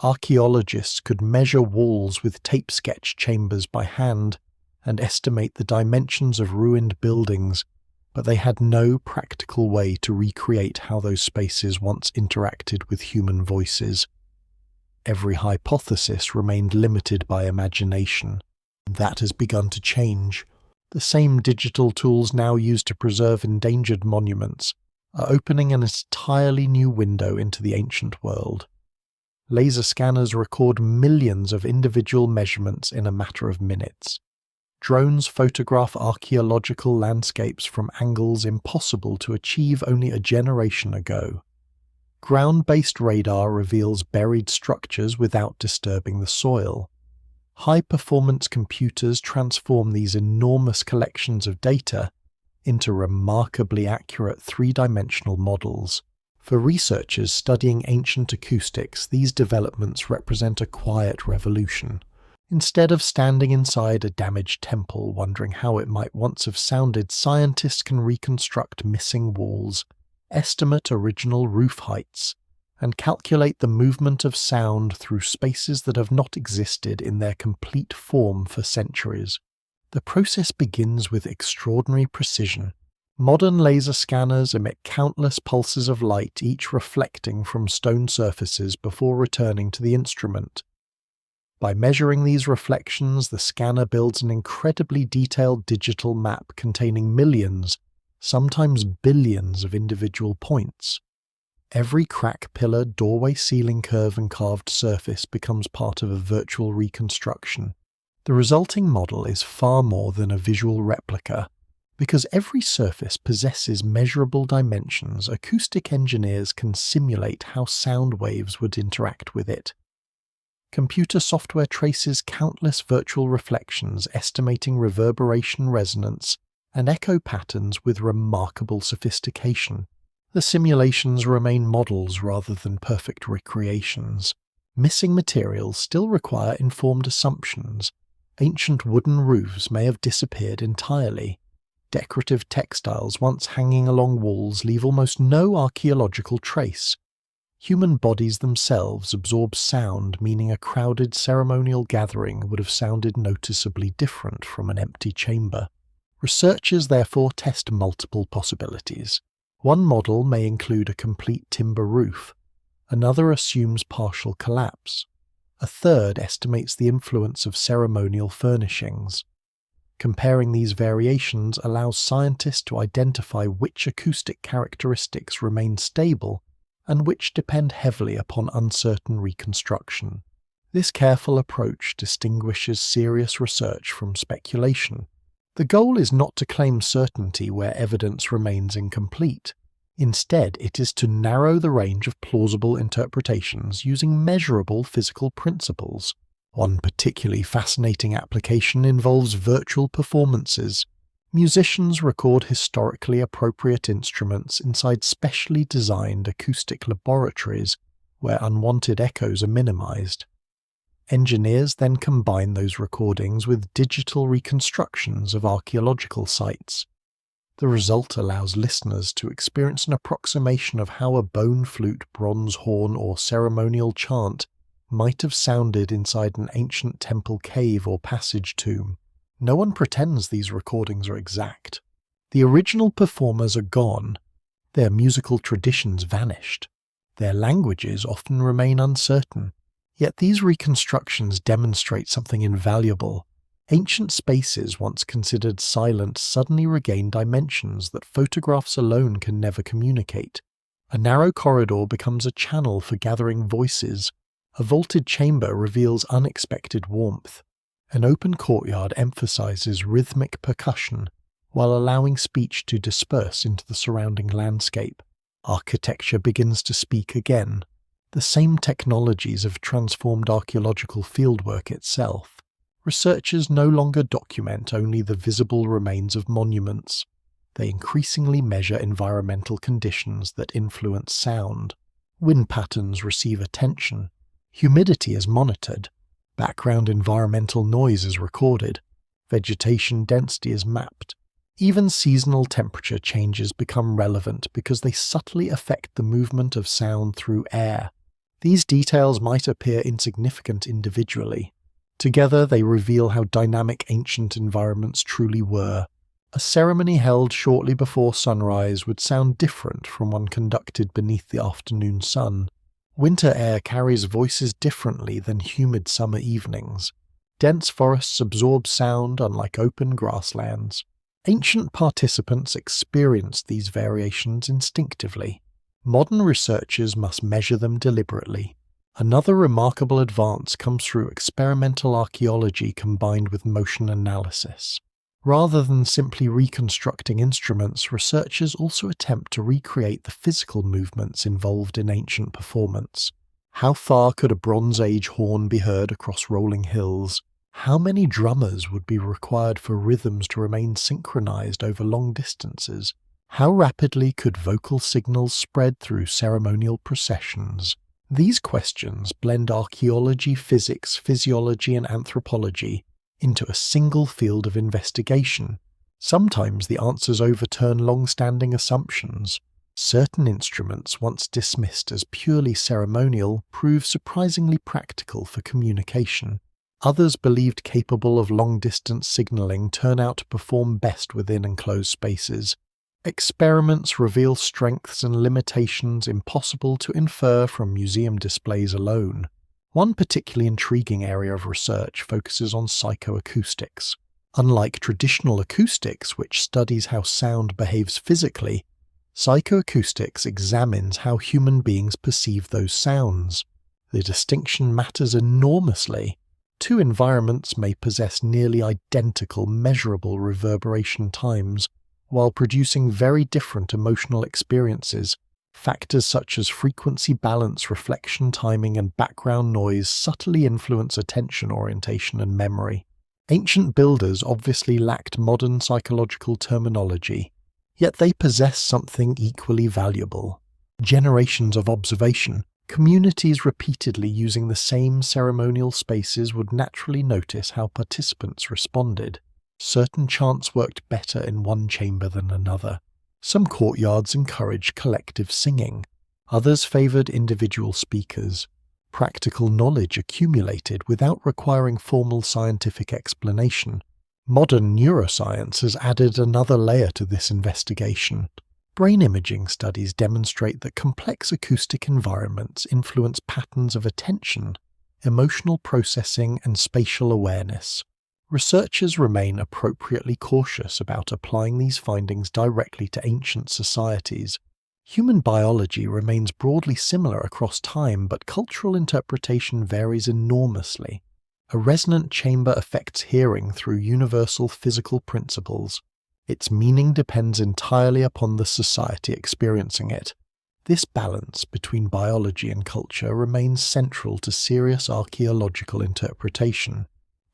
[SPEAKER 1] Archaeologists could measure walls with tape sketch chambers by hand and estimate the dimensions of ruined buildings, but they had no practical way to recreate how those spaces once interacted with human voices. Every hypothesis remained limited by imagination. That has begun to change. The same digital tools now used to preserve endangered monuments are opening an entirely new window into the ancient world. Laser scanners record millions of individual measurements in a matter of minutes. Drones photograph archaeological landscapes from angles impossible to achieve only a generation ago. Ground-based radar reveals buried structures without disturbing the soil. High-performance computers transform these enormous collections of data into remarkably accurate three-dimensional models. For researchers studying ancient acoustics, these developments represent a quiet revolution. Instead of standing inside a damaged temple wondering how it might once have sounded, scientists can reconstruct missing walls, estimate original roof heights, and calculate the movement of sound through spaces that have not existed in their complete form for centuries. The process begins with extraordinary precision. Modern laser scanners emit countless pulses of light, each reflecting from stone surfaces before returning to the instrument. By measuring these reflections, the scanner builds an incredibly detailed digital map containing millions, sometimes billions of individual points. Every crack, pillar, doorway, ceiling curve, and carved surface becomes part of a virtual reconstruction. The resulting model is far more than a visual replica. Because every surface possesses measurable dimensions, acoustic engineers can simulate how sound waves would interact with it. Computer software traces countless virtual reflections, estimating reverberation, resonance, and echo patterns with remarkable sophistication. The simulations remain models rather than perfect recreations. Missing materials still require informed assumptions. Ancient wooden roofs may have disappeared entirely. Decorative textiles once hanging along walls leave almost no archaeological trace. Human bodies themselves absorb sound, meaning a crowded ceremonial gathering would have sounded noticeably different from an empty chamber. Researchers therefore test multiple possibilities. One model may include a complete timber roof. Another assumes partial collapse. A third estimates the influence of ceremonial furnishings. Comparing these variations allows scientists to identify which acoustic characteristics remain stable and which depend heavily upon uncertain reconstruction. This careful approach distinguishes serious research from speculation. The goal is not to claim certainty where evidence remains incomplete. Instead, it is to narrow the range of plausible interpretations using measurable physical principles. One particularly fascinating application involves virtual performances. Musicians record historically appropriate instruments inside specially designed acoustic laboratories where unwanted echoes are minimized. Engineers then combine those recordings with digital reconstructions of archaeological sites. The result allows listeners to experience an approximation of how a bone flute, bronze horn, or ceremonial chant might have sounded inside an ancient temple cave or passage tomb. No one pretends these recordings are exact. The original performers are gone. Their musical traditions vanished. Their languages often remain uncertain. Yet these reconstructions demonstrate something invaluable. Ancient spaces once considered silent suddenly regain dimensions that photographs alone can never communicate. A narrow corridor becomes a channel for gathering voices. A vaulted chamber reveals unexpected warmth. An open courtyard emphasizes rhythmic percussion, while allowing speech to disperse into the surrounding landscape. Architecture begins to speak again. The same technologies have transformed archaeological fieldwork itself. Researchers no longer document only the visible remains of monuments. They increasingly measure environmental conditions that influence sound. Wind patterns receive attention. Humidity is monitored. Background environmental noise is recorded. Vegetation density is mapped. Even seasonal temperature changes become relevant because they subtly affect the movement of sound through air. These details might appear insignificant individually. Together they reveal how dynamic ancient environments truly were. A ceremony held shortly before sunrise would sound different from one conducted beneath the afternoon sun. Winter air carries voices differently than humid summer evenings. Dense forests absorb sound unlike open grasslands. Ancient participants experienced these variations instinctively. Modern researchers must measure them deliberately. Another remarkable advance comes through experimental archaeology combined with motion analysis. Rather than simply reconstructing instruments, researchers also attempt to recreate the physical movements involved in ancient performance. How far could a Bronze Age horn be heard across rolling hills? How many drummers would be required for rhythms to remain synchronized over long distances? How rapidly could vocal signals spread through ceremonial processions? These questions blend archaeology, physics, physiology, and anthropology into a single field of investigation. Sometimes the answers overturn long-standing assumptions. Certain instruments, once dismissed as purely ceremonial, prove surprisingly practical for communication. Others believed capable of long-distance signaling turn out to perform best within enclosed spaces. Experiments reveal strengths and limitations impossible to infer from museum displays alone. One particularly intriguing area of research focuses on psychoacoustics. Unlike traditional acoustics, which studies how sound behaves physically, psychoacoustics examines how human beings perceive those sounds. The distinction matters enormously. Two environments may possess nearly identical measurable reverberation times, while producing very different emotional experiences. Factors such as frequency balance, reflection timing, and background noise subtly influence attention orientation and memory. Ancient builders obviously lacked modern psychological terminology, yet they possess something equally valuable. Generations of observation. Communities repeatedly using the same ceremonial spaces would naturally notice how participants responded. Certain chants worked better in one chamber than another. Some courtyards encouraged collective singing. Others favored individual speakers. Practical knowledge accumulated without requiring formal scientific explanation. Modern neuroscience has added another layer to this investigation. Brain imaging studies demonstrate that complex acoustic environments influence patterns of attention, emotional processing, and spatial awareness. Researchers remain appropriately cautious about applying these findings directly to ancient societies. Human biology remains broadly similar across time, but cultural interpretation varies enormously. A resonant chamber affects hearing through universal physical principles. Its meaning depends entirely upon the society experiencing it. This balance between biology and culture remains central to serious archaeological interpretation.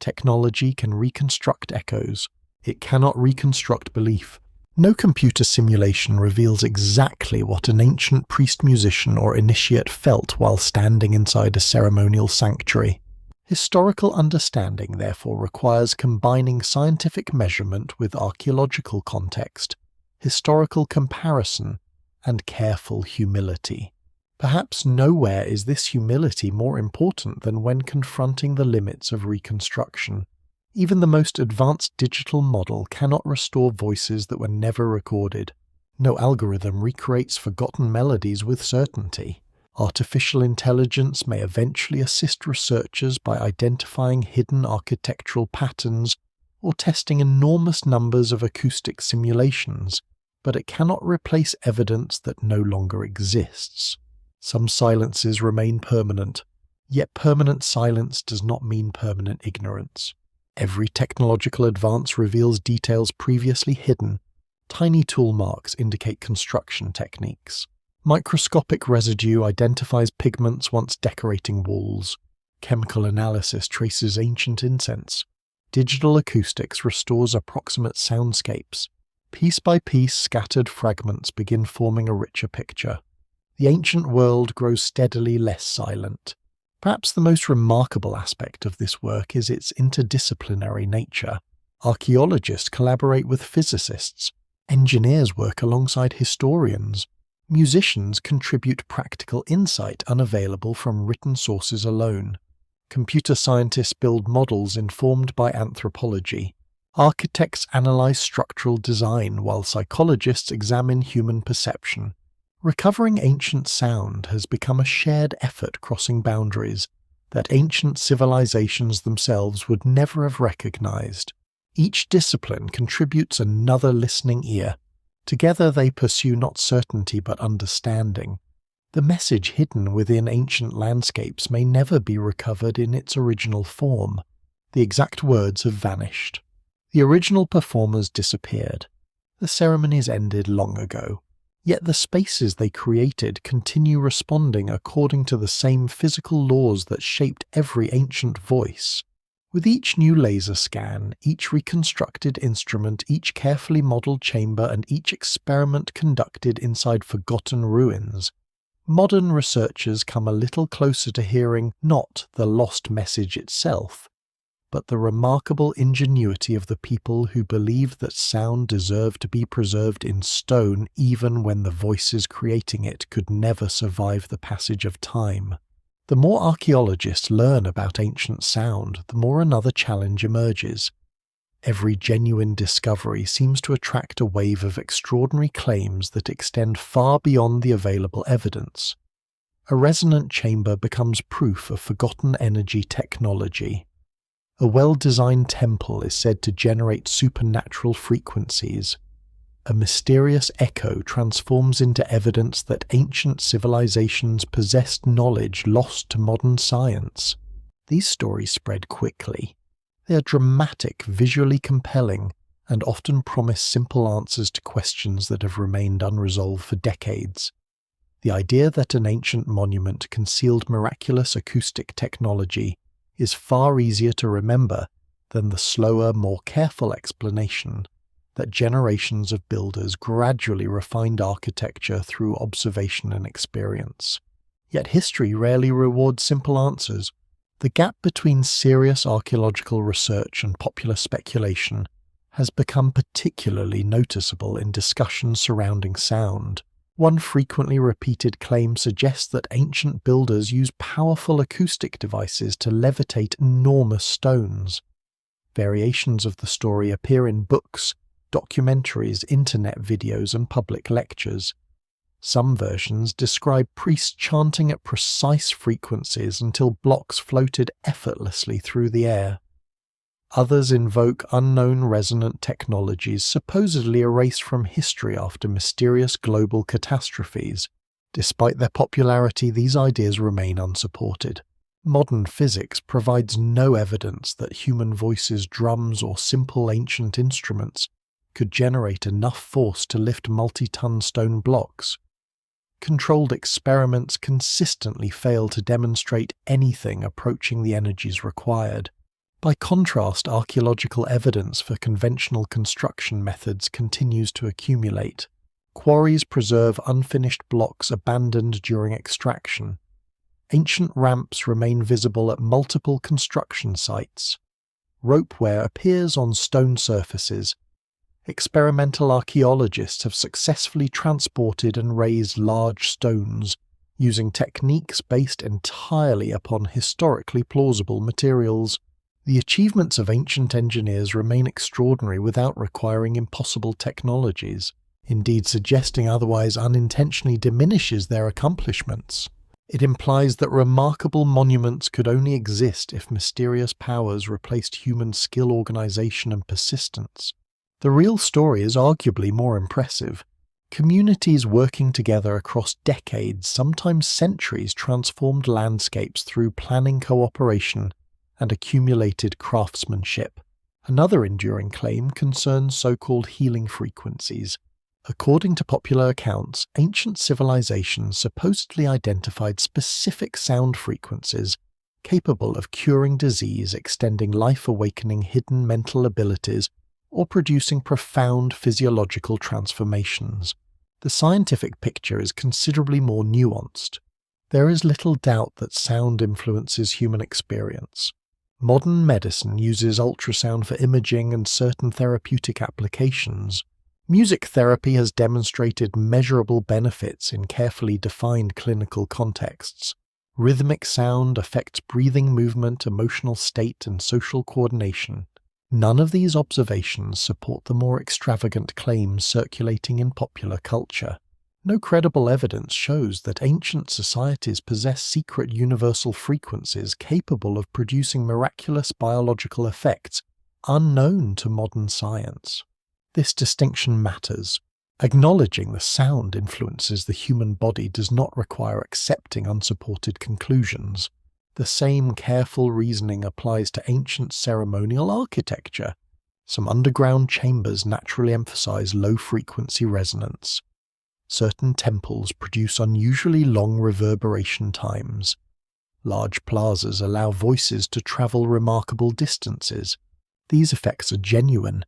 [SPEAKER 1] Technology can reconstruct echoes. It cannot reconstruct belief. No computer simulation reveals exactly what an ancient priest, musician, or initiate felt while standing inside a ceremonial sanctuary. Historical understanding, therefore, requires combining scientific measurement with archaeological context, historical comparison, and careful humility. Perhaps nowhere is this humility more important than when confronting the limits of reconstruction. Even the most advanced digital model cannot restore voices that were never recorded. No algorithm recreates forgotten melodies with certainty. Artificial intelligence may eventually assist researchers by identifying hidden architectural patterns or testing enormous numbers of acoustic simulations, but it cannot replace evidence that no longer exists. Some silences remain permanent, yet permanent silence does not mean permanent ignorance. Every technological advance reveals details previously hidden. Tiny tool marks indicate construction techniques. Microscopic residue identifies pigments once decorating walls. Chemical analysis traces ancient incense. Digital acoustics restores approximate soundscapes. Piece by piece, scattered fragments begin forming a richer picture. The ancient world grows steadily less silent. Perhaps the most remarkable aspect of this work is its interdisciplinary nature. Archaeologists collaborate with physicists. Engineers work alongside historians. Musicians contribute practical insight unavailable from written sources alone. Computer scientists build models informed by anthropology. Architects analyze structural design, while psychologists examine human perception. Recovering ancient sound has become a shared effort crossing boundaries that ancient civilizations themselves would never have recognized. Each discipline contributes another listening ear. Together they pursue not certainty but understanding. The message hidden within ancient landscapes may never be recovered in its original form. The exact words have vanished. The original performers disappeared. The ceremonies ended long ago. Yet the spaces they created continue responding according to the same physical laws that shaped every ancient voice. With each new laser scan, each reconstructed instrument, each carefully modelled chamber, and each experiment conducted inside forgotten ruins, modern researchers come a little closer to hearing not the lost message itself, but the remarkable ingenuity of the people who believed that sound deserved to be preserved in stone even when the voices creating it could never survive the passage of time. The more archaeologists learn about ancient sound, the more another challenge emerges. Every genuine discovery seems to attract a wave of extraordinary claims that extend far beyond the available evidence. A resonant chamber becomes proof of forgotten energy technology. A well-designed temple is said to generate supernatural frequencies. A mysterious echo transforms into evidence that ancient civilizations possessed knowledge lost to modern science. These stories spread quickly. They are dramatic, visually compelling, and often promise simple answers to questions that have remained unresolved for decades. The idea that an ancient monument concealed miraculous acoustic technology is far easier to remember than the slower, more careful explanation that generations of builders gradually refined architecture through observation and experience. Yet history rarely rewards simple answers. The gap between serious archaeological research and popular speculation has become particularly noticeable in discussions surrounding sound. One frequently repeated claim suggests that ancient builders used powerful acoustic devices to levitate enormous stones. Variations of the story appear in books, documentaries, internet videos, and public lectures. Some versions describe priests chanting at precise frequencies until blocks floated effortlessly through the air. Others invoke unknown resonant technologies supposedly erased from history after mysterious global catastrophes. Despite their popularity, these ideas remain unsupported. Modern physics provides no evidence that human voices, drums, or simple ancient instruments could generate enough force to lift multi-ton stone blocks. Controlled experiments consistently fail to demonstrate anything approaching the energies required. By contrast, archaeological evidence for conventional construction methods continues to accumulate. Quarries preserve unfinished blocks abandoned during extraction. Ancient ramps remain visible at multiple construction sites. Ropeware appears on stone surfaces. Experimental archaeologists have successfully transported and raised large stones, using techniques based entirely upon historically plausible materials. The achievements of ancient engineers remain extraordinary without requiring impossible technologies. Indeed, suggesting otherwise unintentionally diminishes their accomplishments. It implies that remarkable monuments could only exist if mysterious powers replaced human skill, organization, and persistence. The real story is arguably more impressive. Communities working together across decades, sometimes centuries, transformed landscapes through planning, cooperation, and accumulated craftsmanship. Another enduring claim concerns so-called healing frequencies. According to popular accounts, ancient civilizations supposedly identified specific sound frequencies capable of curing disease, extending life, awakening hidden mental abilities, or producing profound physiological transformations. The scientific picture is considerably more nuanced. There is little doubt that sound influences human experience. Modern medicine uses ultrasound for imaging and certain therapeutic applications. Music therapy has demonstrated measurable benefits in carefully defined clinical contexts. Rhythmic sound affects breathing movement, emotional state, and social coordination. None of these observations support the more extravagant claims circulating in popular culture. No credible evidence shows that ancient societies possess secret universal frequencies capable of producing miraculous biological effects unknown to modern science. This distinction matters. Acknowledging the sound influences the human body does not require accepting unsupported conclusions. The same careful reasoning applies to ancient ceremonial architecture. Some underground chambers naturally emphasize low-frequency resonance. Certain temples produce unusually long reverberation times. Large plazas allow voices to travel remarkable distances. These effects are genuine.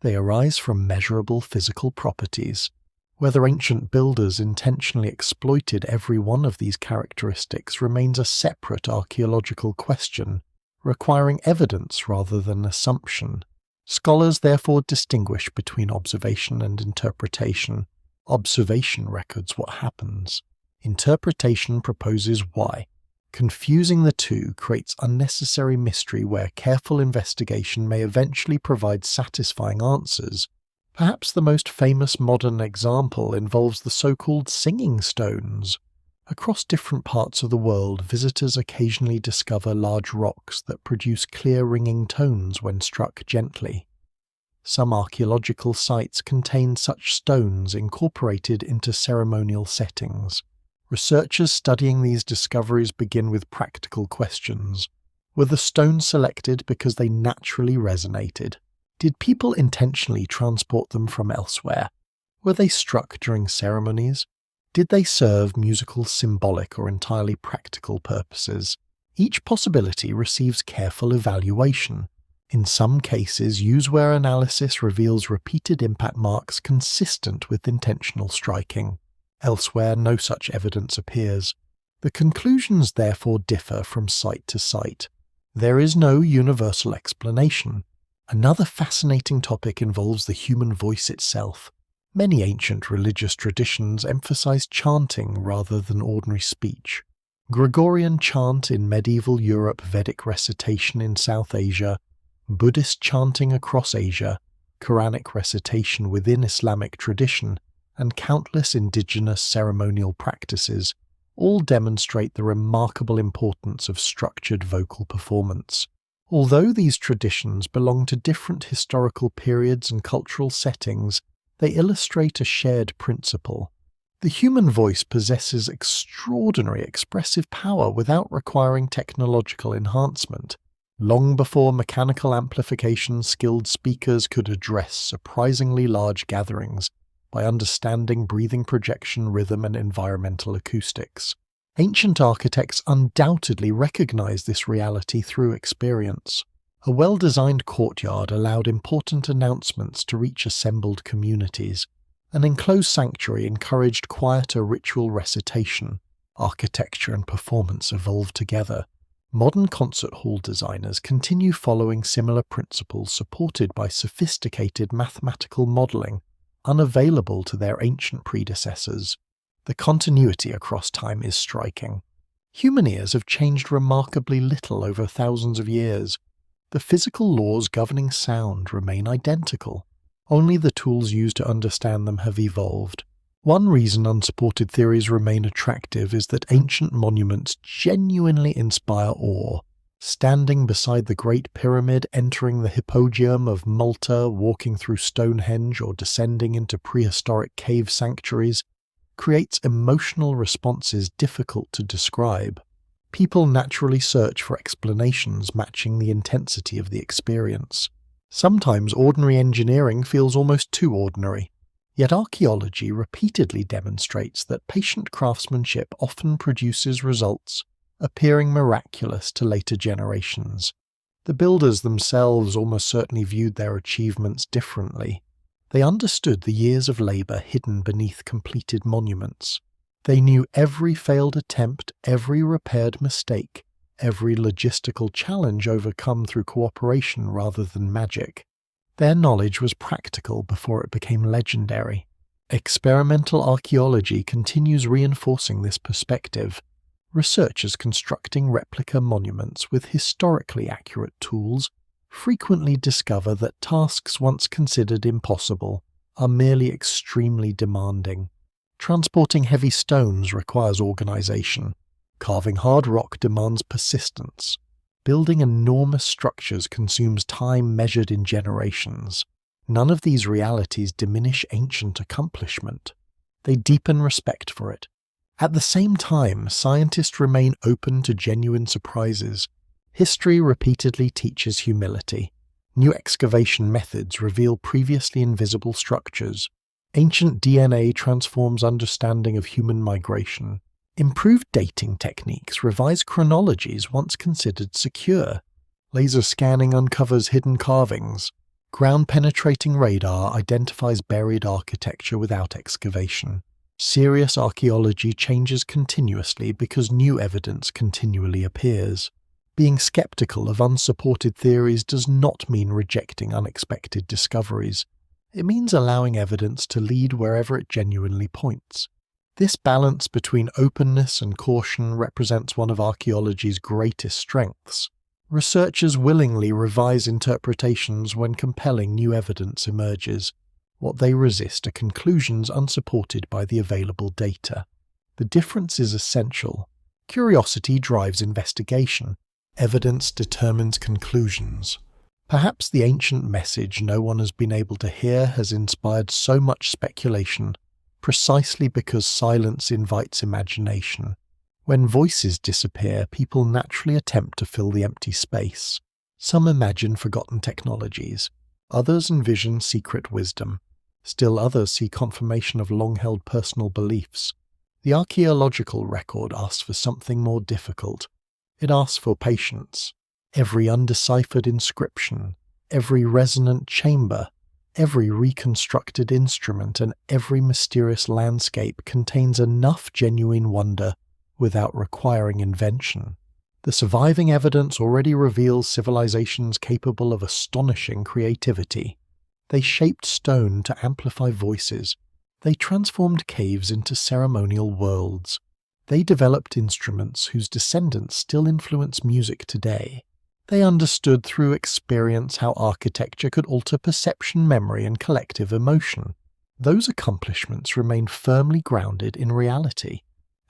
[SPEAKER 1] They arise from measurable physical properties. Whether ancient builders intentionally exploited every one of these characteristics remains a separate archaeological question, requiring evidence rather than assumption. Scholars therefore distinguish between observation and interpretation. Observation records what happens. Interpretation proposes why. Confusing the two creates unnecessary mystery where careful investigation may eventually provide satisfying answers. Perhaps the most famous modern example involves the so-called singing stones. Across different parts of the world, visitors occasionally discover large rocks that produce clear ringing tones when struck gently. Some archaeological sites contain such stones incorporated into ceremonial settings. Researchers studying these discoveries begin with practical questions. Were the stones selected because they naturally resonated? Did people intentionally transport them from elsewhere? Were they struck during ceremonies? Did they serve musical, symbolic, or entirely practical purposes? Each possibility receives careful evaluation. In some cases, use-where analysis reveals repeated impact marks consistent with intentional striking. Elsewhere, no such evidence appears. The conclusions therefore differ from site to site. There is no universal explanation. Another fascinating topic involves the human voice itself. Many ancient religious traditions emphasize chanting rather than ordinary speech. Gregorian chant in medieval Europe, Vedic recitation in South Asia, Buddhist chanting across Asia, Quranic recitation within Islamic tradition, and countless indigenous ceremonial practices all demonstrate the remarkable importance of structured vocal performance. Although these traditions belong to different historical periods and cultural settings, they illustrate a shared principle. The human voice possesses extraordinary expressive power without requiring technological enhancement. Long before mechanical amplification, skilled speakers could address surprisingly large gatherings by understanding breathing projection, rhythm, and environmental acoustics. Ancient architects undoubtedly recognized this reality through experience. A well-designed courtyard allowed important announcements to reach assembled communities. An enclosed sanctuary encouraged quieter ritual recitation. Architecture and performance evolved together. Modern concert hall designers continue following similar principles supported by sophisticated mathematical modeling, unavailable to their ancient predecessors. The continuity across time is striking. Human ears have changed remarkably little over thousands of years. The physical laws governing sound remain identical. Only the tools used to understand them have evolved. One reason unsupported theories remain attractive is that ancient monuments genuinely inspire awe. Standing beside the Great Pyramid, entering the Hypogeum of Malta, walking through Stonehenge, or descending into prehistoric cave sanctuaries creates emotional responses difficult to describe. People naturally search for explanations matching the intensity of the experience. Sometimes ordinary engineering feels almost too ordinary. Yet archaeology repeatedly demonstrates that patient craftsmanship often produces results appearing miraculous to later generations. The builders themselves almost certainly viewed their achievements differently. They understood the years of labor hidden beneath completed monuments. They knew every failed attempt, every repaired mistake, every logistical challenge overcome through cooperation rather than magic. Their knowledge was practical before it became legendary. Experimental archaeology continues reinforcing this perspective. Researchers constructing replica monuments with historically accurate tools frequently discover that tasks once considered impossible are merely extremely demanding. Transporting heavy stones requires organization. Carving hard rock demands persistence. Building enormous structures consumes time measured in generations. None of these realities diminish ancient accomplishment. They deepen respect for it. At the same time, scientists remain open to genuine surprises. History repeatedly teaches humility. New excavation methods reveal previously invisible structures. Ancient DNA transforms understanding of human migration. Improved dating techniques revise chronologies once considered secure. Laser scanning uncovers hidden carvings. Ground-penetrating radar identifies buried architecture without excavation. Serious archaeology changes continuously because new evidence continually appears. Being skeptical of unsupported theories does not mean rejecting unexpected discoveries. It means allowing evidence to lead wherever it genuinely points. This balance between openness and caution represents one of archaeology's greatest strengths. Researchers willingly revise interpretations when compelling new evidence emerges. What they resist are conclusions unsupported by the available data. The difference is essential. Curiosity drives investigation. Evidence determines conclusions. Perhaps the ancient message no one has been able to hear has inspired so much speculation, precisely because silence invites imagination. When voices disappear, people naturally attempt to fill the empty space. Some imagine forgotten technologies. Others envision secret wisdom. Still others see confirmation of long-held personal beliefs. The archaeological record asks for something more difficult. It asks for patience. Every undeciphered inscription, every resonant chamber, every reconstructed instrument, and every mysterious landscape contains enough genuine wonder without requiring invention. The surviving evidence already reveals civilizations capable of astonishing creativity. They shaped stone to amplify voices. They transformed caves into ceremonial worlds. They developed instruments whose descendants still influence music today. They understood through experience how architecture could alter perception, memory, and collective emotion. Those accomplishments remain firmly grounded in reality,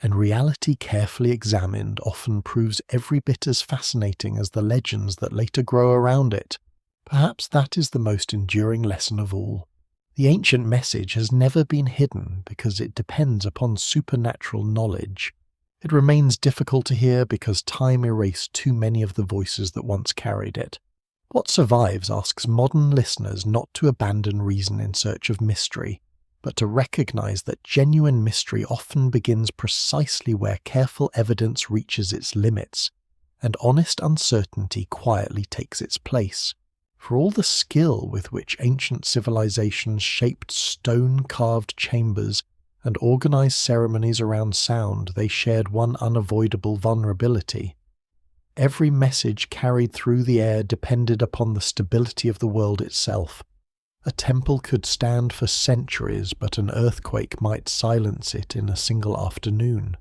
[SPEAKER 1] and reality carefully examined often proves every bit as fascinating as the legends that later grow around it. Perhaps that is the most enduring lesson of all. The ancient message has never been hidden because it depends upon supernatural knowledge. It remains difficult to hear because time erased too many of the voices that once carried it. What survives asks modern listeners not to abandon reason in search of mystery, but to recognize that genuine mystery often begins precisely where careful evidence reaches its limits, and honest uncertainty quietly takes its place. For all the skill with which ancient civilizations shaped stone-carved chambers and organized ceremonies around sound, they shared one unavoidable vulnerability. Every message carried through the air depended upon the stability of the world itself. A temple could stand for centuries, but an earthquake might silence it in a single afternoon.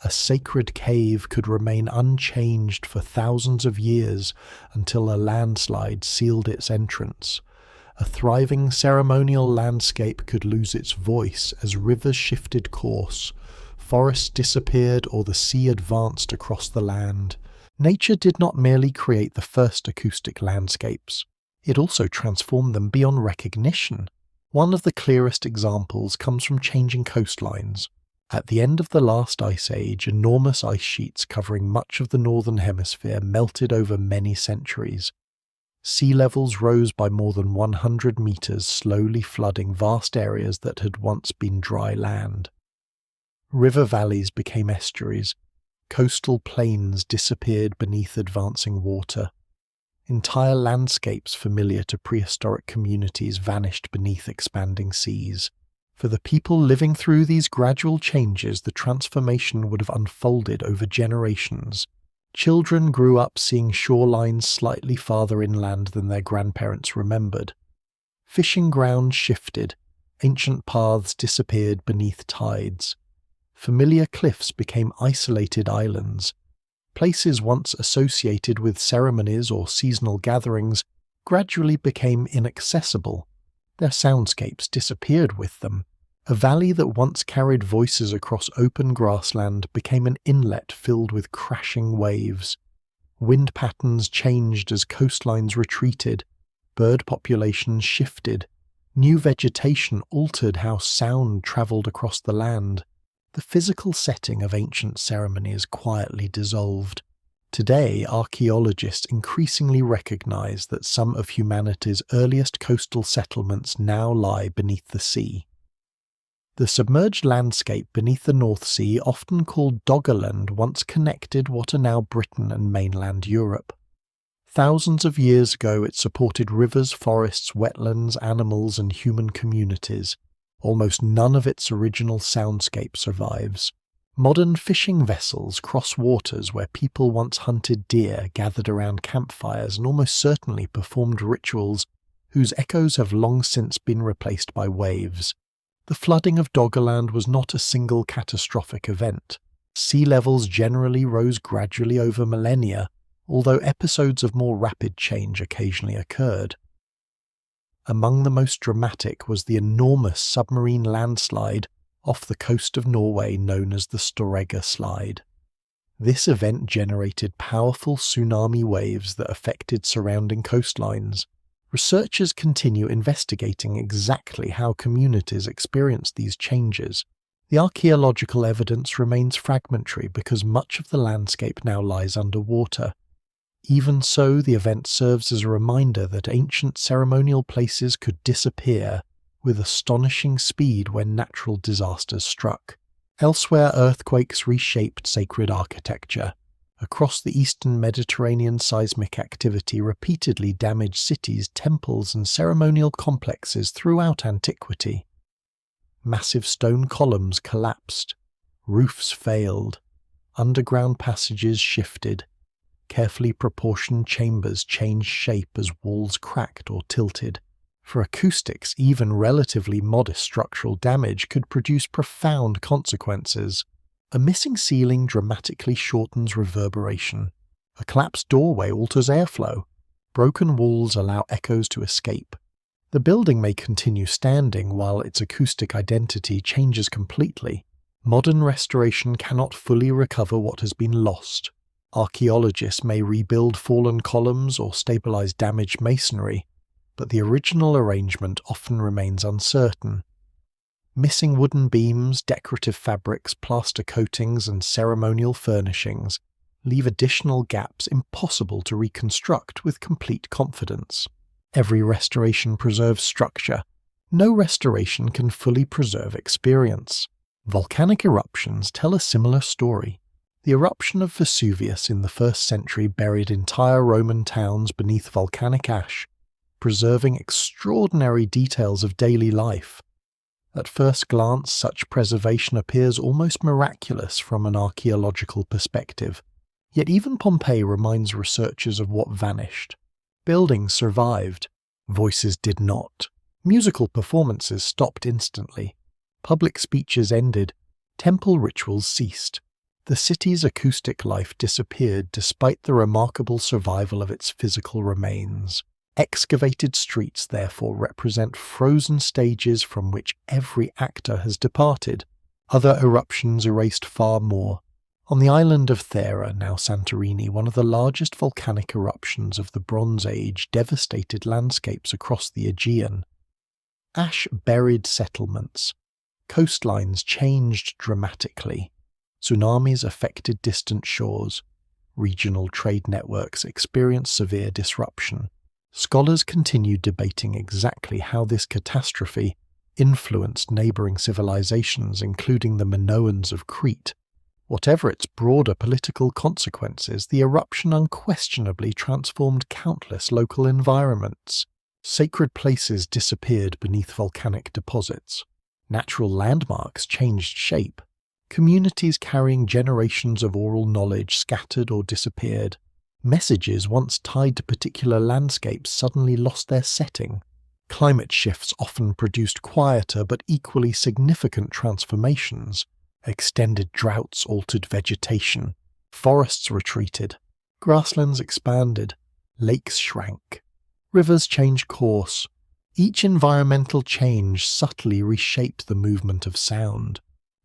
[SPEAKER 1] A sacred cave could remain unchanged for thousands of years until a landslide sealed its entrance. A thriving ceremonial landscape could lose its voice as rivers shifted course, forests disappeared, or the sea advanced across the land. Nature did not merely create the first acoustic landscapes. It also transformed them beyond recognition. One of the clearest examples comes from changing coastlines. At the end of the last ice age, enormous ice sheets covering much of the northern hemisphere melted over many centuries. Sea levels rose by more than 100 meters, slowly flooding vast areas that had once been dry land. River valleys became estuaries. Coastal plains disappeared beneath advancing water. Entire landscapes familiar to prehistoric communities vanished beneath expanding seas. For the people living through these gradual changes, the transformation would have unfolded over generations. Children grew up seeing shorelines slightly farther inland than their grandparents remembered. Fishing grounds shifted. Ancient paths disappeared beneath tides. Familiar cliffs became isolated islands. Places once associated with ceremonies or seasonal gatherings gradually became inaccessible. Their soundscapes disappeared with them. A valley that once carried voices across open grassland became an inlet filled with crashing waves. Wind patterns changed as coastlines retreated. Bird populations shifted. New vegetation altered how sound travelled across the land. The physical setting of ancient ceremonies quietly dissolved. Today, archaeologists increasingly recognize that some of humanity's earliest coastal settlements now lie beneath the sea. The submerged landscape beneath the North Sea, often called Doggerland, once connected what are now Britain and mainland Europe. Thousands of years ago it supported rivers, forests, wetlands, animals and human communities. Almost none of its original soundscape survives. Modern fishing vessels cross waters where people once hunted deer, gathered around campfires, and almost certainly performed rituals whose echoes have long since been replaced by waves. The flooding of Doggerland was not a single catastrophic event. Sea levels generally rose gradually over millennia, although episodes of more rapid change occasionally occurred. Among the most dramatic was the enormous submarine landslide off the coast of Norway known as the Storegga Slide. This event generated powerful tsunami waves that affected surrounding coastlines. Researchers continue investigating exactly how communities experienced these changes. The archaeological evidence remains fragmentary because much of the landscape now lies underwater. Even so, the event serves as a reminder that ancient ceremonial places could disappear with astonishing speed when natural disasters struck. Elsewhere, earthquakes reshaped sacred architecture. Across the eastern Mediterranean, seismic activity repeatedly damaged cities, temples, and ceremonial complexes throughout antiquity. Massive stone columns collapsed, roofs failed, underground passages shifted, carefully proportioned chambers changed shape as walls cracked or tilted. For acoustics, even relatively modest structural damage could produce profound consequences. A missing ceiling dramatically shortens reverberation. A collapsed doorway alters airflow. Broken walls allow echoes to escape. The building may continue standing while its acoustic identity changes completely. Modern restoration cannot fully recover what has been lost. Archaeologists may rebuild fallen columns or stabilize damaged masonry, but the original arrangement often remains uncertain. Missing wooden beams, decorative fabrics, plaster coatings, and ceremonial furnishings leave additional gaps impossible to reconstruct with complete confidence. Every restoration preserves structure. No restoration can fully preserve experience. Volcanic eruptions tell a similar story. The eruption of Vesuvius in the 1st century buried entire Roman towns beneath volcanic ash, preserving extraordinary details of daily life. At first glance, such preservation appears almost miraculous from an archaeological perspective. Yet even Pompeii reminds researchers of what vanished. Buildings survived. Voices did not. Musical performances stopped instantly. Public speeches ended. Temple rituals ceased. The city's acoustic life disappeared despite the remarkable survival of its physical remains. Excavated streets therefore represent frozen stages from which every actor has departed. Other eruptions erased far more. On the island of Thera, now Santorini, one of the largest volcanic eruptions of the Bronze Age devastated landscapes across the Aegean. Ash buried settlements. Coastlines changed dramatically. Tsunamis affected distant shores. Regional trade networks experienced severe disruption. Scholars continue debating exactly how this catastrophe influenced neighbouring civilizations, including the Minoans of Crete. Whatever its broader political consequences, the eruption unquestionably transformed countless local environments. Sacred places disappeared beneath volcanic deposits. Natural landmarks changed shape. Communities carrying generations of oral knowledge scattered or disappeared. Messages once tied to particular landscapes suddenly lost their setting. Climate shifts often produced quieter but equally significant transformations. Extended droughts altered vegetation. Forests retreated. Grasslands expanded. Lakes shrank. Rivers changed course. Each environmental change subtly reshaped the movement of sound.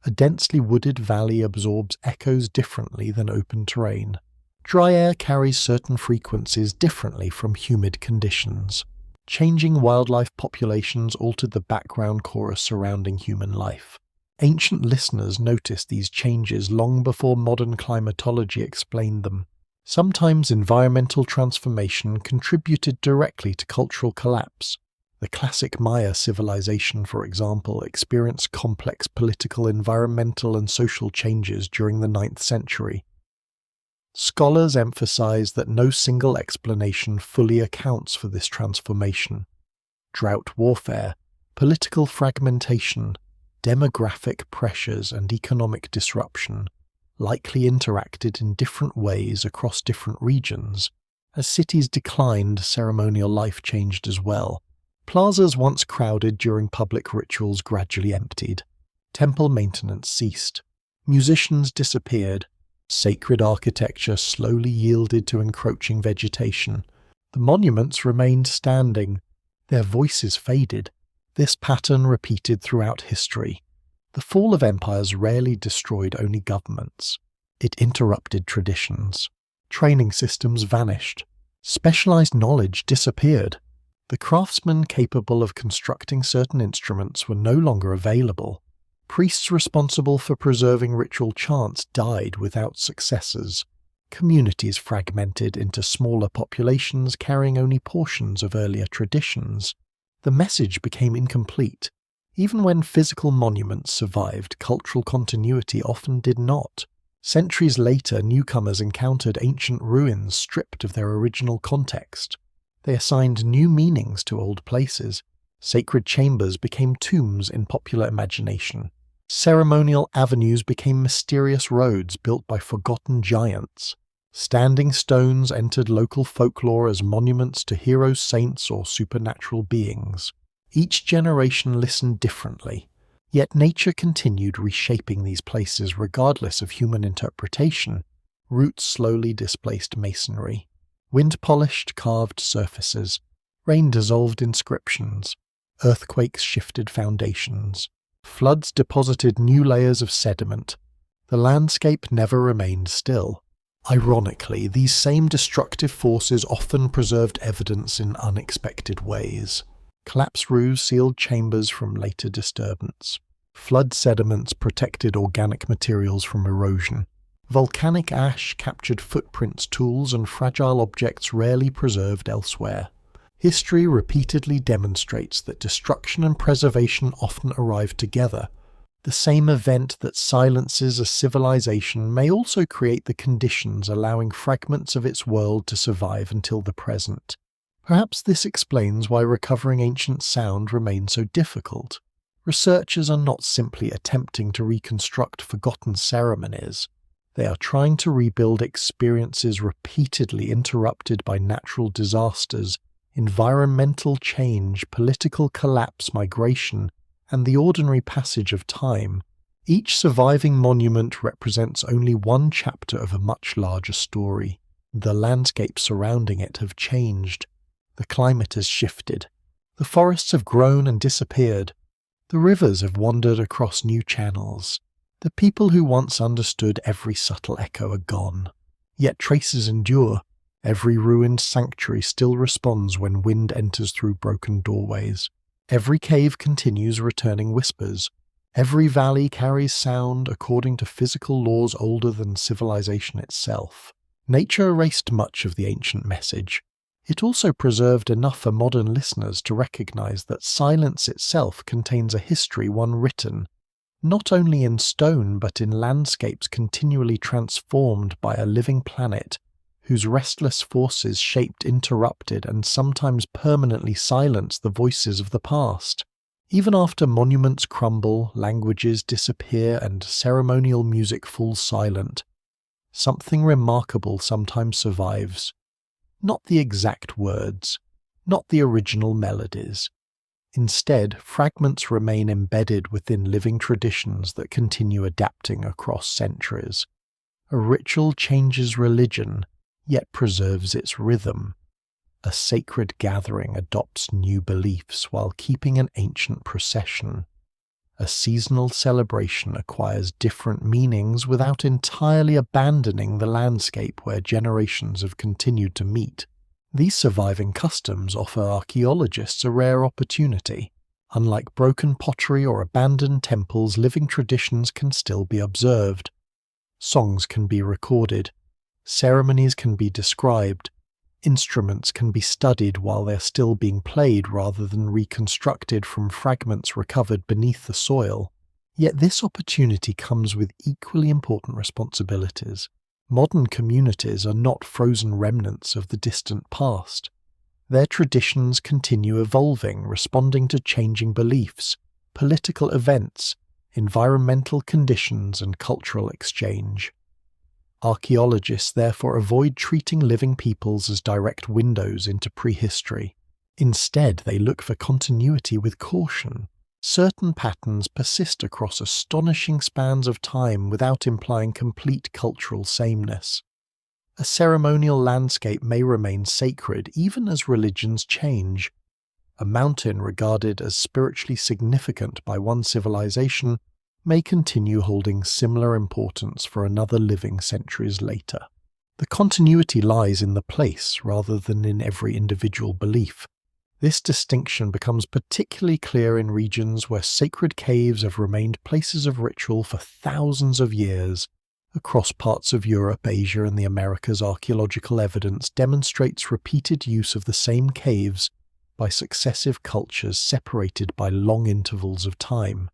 [SPEAKER 1] A densely wooded valley absorbs echoes differently than open terrain. Dry air carries certain frequencies differently from humid conditions. Changing wildlife populations altered the background chorus surrounding human life. Ancient listeners noticed these changes long before modern climatology explained them. Sometimes environmental transformation contributed directly to cultural collapse. The classic Maya civilization, for example, experienced complex political, environmental, and social changes during the 9th century. Scholars emphasize that no single explanation fully accounts for this transformation. Drought warfare, political fragmentation, demographic pressures, and economic disruption likely interacted in different ways across different regions. As cities declined, ceremonial life changed as well. Plazas once crowded during public rituals gradually emptied. Temple maintenance ceased. Musicians disappeared. Sacred architecture slowly yielded to encroaching vegetation. The monuments remained standing. Their voices faded. This pattern repeated throughout history. The fall of empires rarely destroyed only governments. It interrupted traditions. Training systems vanished. Specialized knowledge disappeared. The craftsmen capable of constructing certain instruments were no longer available. Priests responsible for preserving ritual chants died without successors. Communities fragmented into smaller populations carrying only portions of earlier traditions. The message became incomplete. Even when physical monuments survived, cultural continuity often did not. Centuries later, newcomers encountered ancient ruins stripped of their original context. They assigned new meanings to old places. Sacred chambers became tombs in popular imagination. Ceremonial avenues became mysterious roads built by forgotten giants. Standing stones entered local folklore as monuments to heroes, saints, or supernatural beings. Each generation listened differently, yet nature continued reshaping these places regardless of human interpretation. Roots slowly displaced masonry. Wind polished carved surfaces. Rain dissolved inscriptions. Earthquakes shifted foundations. Floods deposited new layers of sediment. The landscape never remained still. Ironically, these same destructive forces often preserved evidence in unexpected ways. Collapsed roofs sealed chambers from later disturbance. Flood sediments protected organic materials from erosion. Volcanic ash captured footprints, tools, and fragile objects rarely preserved elsewhere. History repeatedly demonstrates that destruction and preservation often arrive together. The same event that silences a civilization may also create the conditions allowing fragments of its world to survive until the present. Perhaps this explains why recovering ancient sound remains so difficult. Researchers are not simply attempting to reconstruct forgotten ceremonies. They are trying to rebuild experiences repeatedly interrupted by natural disasters, environmental change, political collapse, migration, and the ordinary passage of time. Each surviving monument represents only one chapter of a much larger story. The landscapes surrounding it have changed. The climate has shifted. The forests have grown and disappeared. The rivers have wandered across new channels. The people who once understood every subtle echo are gone. Yet traces endure. Every ruined sanctuary still responds when wind enters through broken doorways. Every cave continues returning whispers. Every valley carries sound according to physical laws older than civilization itself. Nature erased much of the ancient message. It also preserved enough for modern listeners to recognize that silence itself contains a history one written, not only in stone but in landscapes continually transformed by a living planet whose restless forces shaped, interrupted, and sometimes permanently silenced the voices of the past. Even after monuments crumble, languages disappear, and ceremonial music falls silent, something remarkable sometimes survives. Not the exact words, not the original melodies. Instead, fragments remain embedded within living traditions that continue adapting across centuries. A ritual changes religion, yet preserves its rhythm. A sacred gathering adopts new beliefs while keeping an ancient procession. A seasonal celebration acquires different meanings without entirely abandoning the landscape where generations have continued to meet. These surviving customs offer archaeologists a rare opportunity. Unlike broken pottery or abandoned temples, living traditions can still be observed. Songs can be recorded. Ceremonies can be described. Instruments can be studied while they're still being played rather than reconstructed from fragments recovered beneath the soil. Yet this opportunity comes with equally important responsibilities. Modern communities are not frozen remnants of the distant past. Their traditions continue evolving, responding to changing beliefs, political events, environmental conditions, and cultural exchange. Archaeologists therefore avoid treating living peoples as direct windows into prehistory. Instead, they look for continuity with caution. Certain patterns persist across astonishing spans of time without implying complete cultural sameness. A ceremonial landscape may remain sacred even as religions change. A mountain regarded as spiritually significant by one civilization may continue holding similar importance for another living centuries later. The continuity lies in the place rather than in every individual belief. This distinction becomes particularly clear in regions where sacred caves have remained places of ritual for thousands of years. Across parts of Europe, Asia, and the Americas, archaeological evidence demonstrates repeated use of the same caves by successive cultures separated by long intervals of time.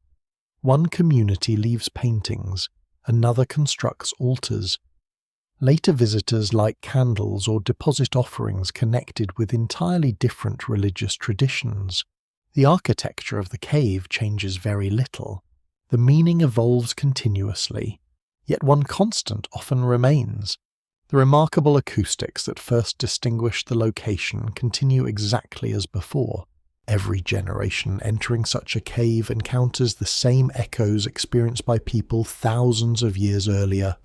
[SPEAKER 1] One community leaves paintings, another constructs altars. Later visitors light candles or deposit offerings connected with entirely different religious traditions. The architecture of the cave changes very little. The meaning evolves continuously, yet one constant often remains. The remarkable acoustics that first distinguished the location continue exactly as before. Every generation entering such a cave encounters the same echoes experienced by people thousands of years earlier.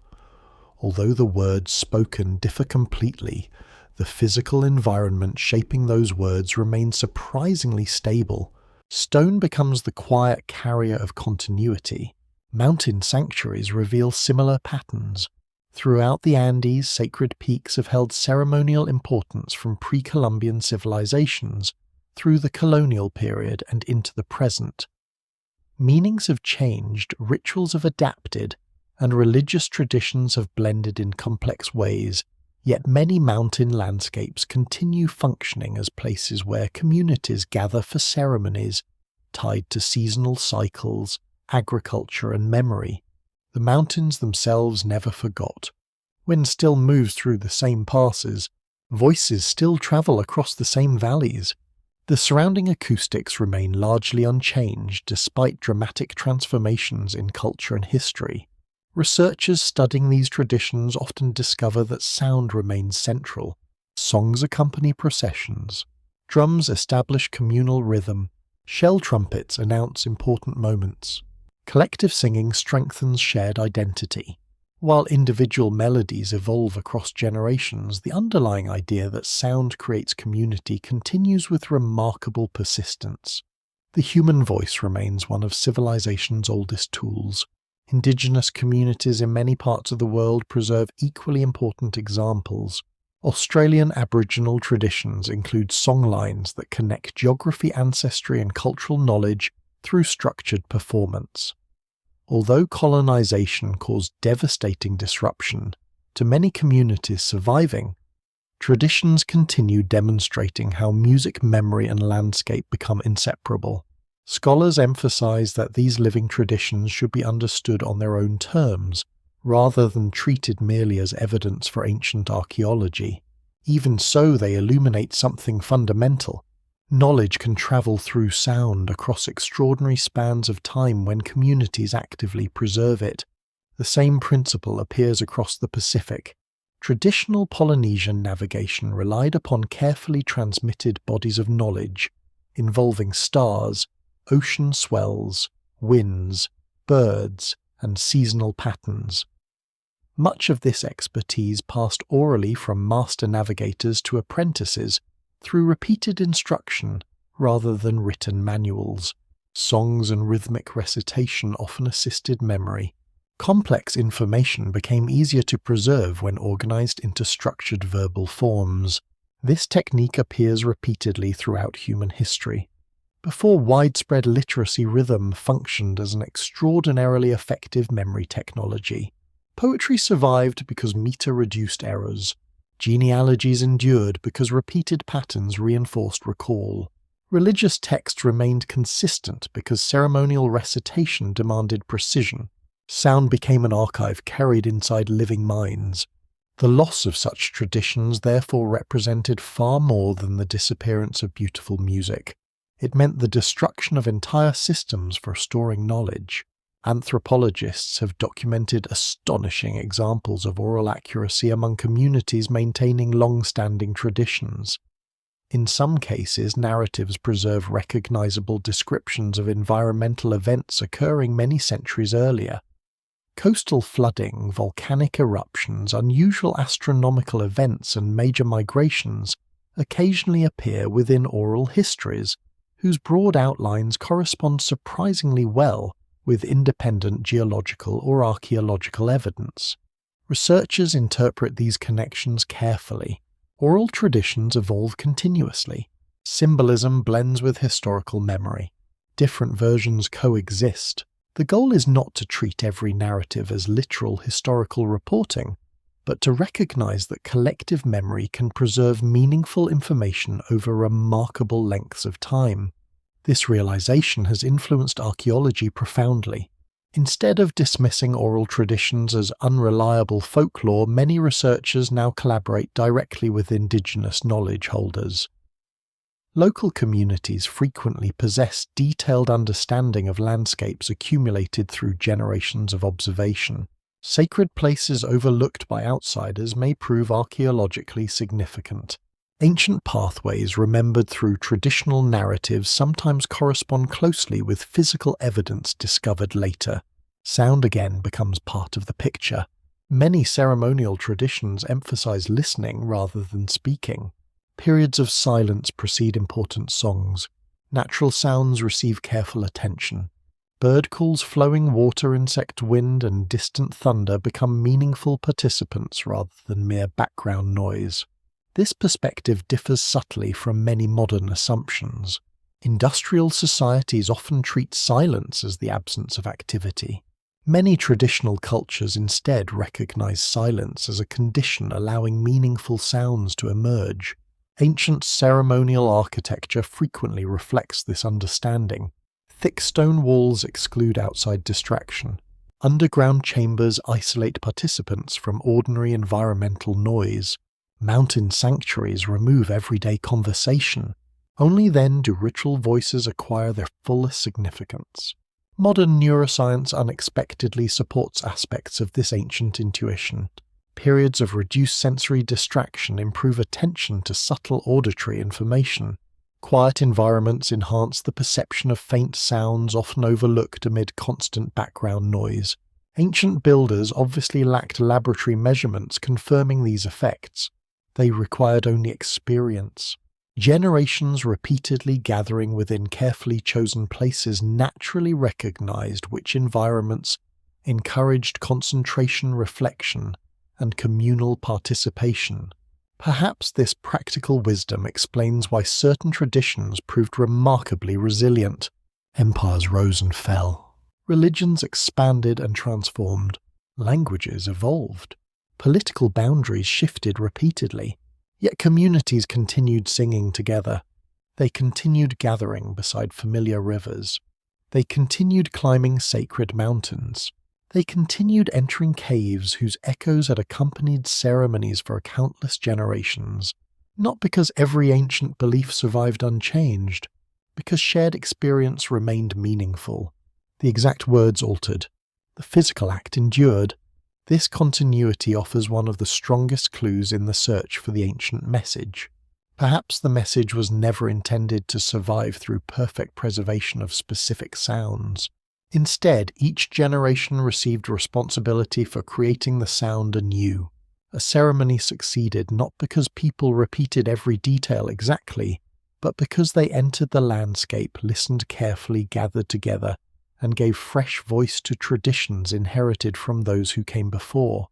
[SPEAKER 1] Although the words spoken differ completely, the physical environment shaping those words remains surprisingly stable. Stone becomes the quiet carrier of continuity. Mountain sanctuaries reveal similar patterns. Throughout the Andes, sacred peaks have held ceremonial importance from pre-Columbian civilizations through the colonial period and into the present. Meanings have changed, rituals have adapted, and religious traditions have blended in complex ways, yet many mountain landscapes continue functioning as places where communities gather for ceremonies tied to seasonal cycles, agriculture, and memory. The mountains themselves never forgot. Wind still moves through the same passes, voices still travel across the same valleys. The surrounding acoustics remain largely unchanged despite dramatic transformations in culture and history. Researchers studying these traditions often discover that sound remains central. Songs accompany processions. Drums establish communal rhythm. Shell trumpets announce important moments. Collective singing strengthens shared identity. While individual melodies evolve across generations, the underlying idea that sound creates community continues with remarkable persistence. The human voice remains one of civilization's oldest tools. Indigenous communities in many parts of the world preserve equally important examples. Australian Aboriginal traditions include songlines that connect geography, ancestry, and cultural knowledge through structured performance. Although colonization caused devastating disruption to many communities surviving, traditions continue demonstrating how music, memory, and landscape become inseparable. Scholars emphasize that these living traditions should be understood on their own terms, rather than treated merely as evidence for ancient archaeology. Even so, they illuminate something fundamental. Knowledge can travel through sound across extraordinary spans of time when communities actively preserve it. The same principle appears across the Pacific. Traditional Polynesian navigation relied upon carefully transmitted bodies of knowledge, involving stars, ocean swells, winds, birds, and seasonal patterns. Much of this expertise passed orally from master navigators to apprentices through repeated instruction rather than written manuals. Songs and rhythmic recitation often assisted memory. Complex information became easier to preserve when organized into structured verbal forms. This technique appears repeatedly throughout human history. Before widespread literacy, rhythm functioned as an extraordinarily effective memory technology. Poetry survived because meter reduced errors. Genealogies endured because repeated patterns reinforced recall. Religious texts remained consistent because ceremonial recitation demanded precision. Sound became an archive carried inside living minds. The loss of such traditions therefore represented far more than the disappearance of beautiful music. It meant the destruction of entire systems for storing knowledge. Anthropologists have documented astonishing examples of oral accuracy among communities maintaining long-standing traditions. In some cases, narratives preserve recognizable descriptions of environmental events occurring many centuries earlier. Coastal flooding, volcanic eruptions, unusual astronomical events, and major migrations occasionally appear within oral histories, whose broad outlines correspond surprisingly well with independent geological or archaeological evidence. Researchers interpret these connections carefully. Oral traditions evolve continuously. Symbolism blends with historical memory. Different versions coexist. The goal is not to treat every narrative as literal historical reporting, but to recognize that collective memory can preserve meaningful information over remarkable lengths of time. This realization has influenced archaeology profoundly. Instead of dismissing oral traditions as unreliable folklore, many researchers now collaborate directly with indigenous knowledge holders. Local communities frequently possess detailed understanding of landscapes accumulated through generations of observation. Sacred places overlooked by outsiders may prove archaeologically significant. Ancient pathways remembered through traditional narratives sometimes correspond closely with physical evidence discovered later. Sound again becomes part of the picture. Many ceremonial traditions emphasize listening rather than speaking. Periods of silence precede important songs. Natural sounds receive careful attention. Bird calls, flowing water, insect wind, and distant thunder become meaningful participants rather than mere background noise. This perspective differs subtly from many modern assumptions. Industrial societies often treat silence as the absence of activity. Many traditional cultures instead recognize silence as a condition allowing meaningful sounds to emerge. Ancient ceremonial architecture frequently reflects this understanding. Thick stone walls exclude outside distraction. Underground chambers isolate participants from ordinary environmental noise. Mountain sanctuaries remove everyday conversation. Only then do ritual voices acquire their fullest significance. Modern neuroscience unexpectedly supports aspects of this ancient intuition. Periods of reduced sensory distraction improve attention to subtle auditory information. Quiet environments enhance the perception of faint sounds often overlooked amid constant background noise. Ancient builders obviously lacked laboratory measurements confirming these effects. They required only experience. Generations repeatedly gathering within carefully chosen places naturally recognized which environments encouraged concentration, reflection, and communal participation. Perhaps this practical wisdom explains why certain traditions proved remarkably resilient. Empires rose and fell. Religions expanded and transformed. Languages evolved. Political boundaries shifted repeatedly, yet communities continued singing together. They continued gathering beside familiar rivers. They continued climbing sacred mountains. They continued entering caves whose echoes had accompanied ceremonies for countless generations, not because every ancient belief survived unchanged, because shared experience remained meaningful. The exact words altered. The physical act endured. This continuity offers one of the strongest clues in the search for the ancient message. Perhaps the message was never intended to survive through perfect preservation of specific sounds. Instead, each generation received responsibility for creating the sound anew. A ceremony succeeded not because people repeated every detail exactly, but because they entered the landscape, listened carefully, gathered together, and gave fresh voice to traditions inherited from those who came before.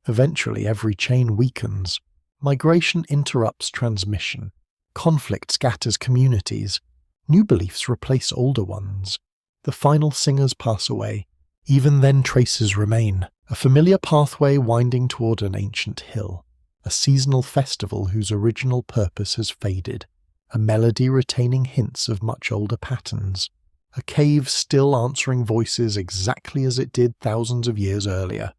[SPEAKER 1] Eventually, every chain weakens. Migration interrupts transmission. Conflict scatters communities. New beliefs replace older ones. The final singers pass away. Even then traces remain. A familiar pathway winding toward an ancient hill. A a seasonal festival whose original purpose has faded, a melody retaining hints of much older patterns, a cave still answering voices exactly as it did thousands of years earlier.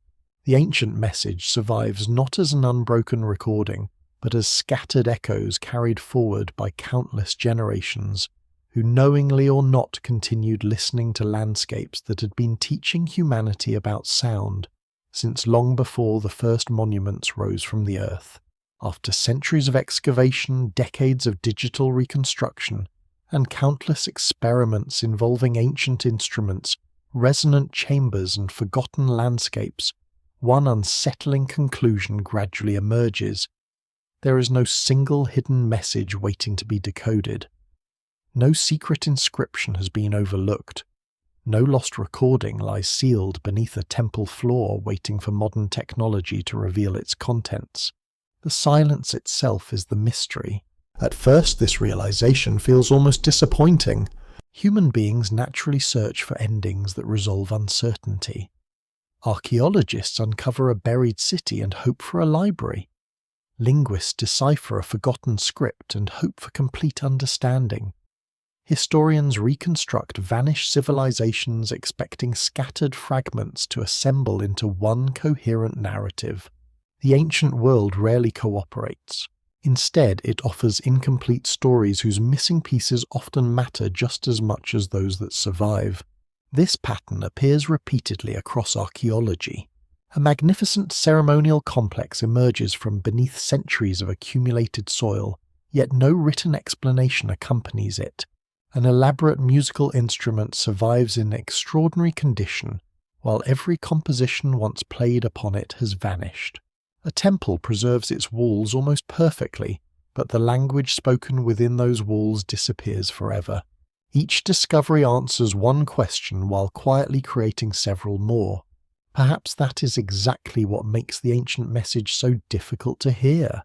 [SPEAKER 1] The ancient message survives not as an unbroken recording, but as scattered echoes carried forward by countless generations, who knowingly or not continued listening to landscapes that had been teaching humanity about sound since long before the first monuments rose from the earth. After centuries of excavation, decades of digital reconstruction, and countless experiments involving ancient instruments, resonant chambers, and forgotten landscapes, one unsettling conclusion gradually emerges. There is no single hidden message waiting to be decoded. No secret inscription has been overlooked. No lost recording lies sealed beneath a temple floor waiting for modern technology to reveal its contents. The silence itself is the mystery. At first, this realization feels almost disappointing. Human beings naturally search for endings that resolve uncertainty. Archaeologists uncover a buried city and hope for a library. Linguists decipher a forgotten script and hope for complete understanding. Historians reconstruct vanished civilizations expecting scattered fragments to assemble into one coherent narrative. The ancient world rarely cooperates. Instead, it offers incomplete stories whose missing pieces often matter just as much as those that survive. This pattern appears repeatedly across archaeology. A magnificent ceremonial complex emerges from beneath centuries of accumulated soil, yet no written explanation accompanies it. An elaborate musical instrument survives in extraordinary condition, while every composition once played upon it has vanished. A temple preserves its walls almost perfectly, but the language spoken within those walls disappears forever. Each discovery answers one question while quietly creating several more. Perhaps that is exactly what makes the ancient message so difficult to hear.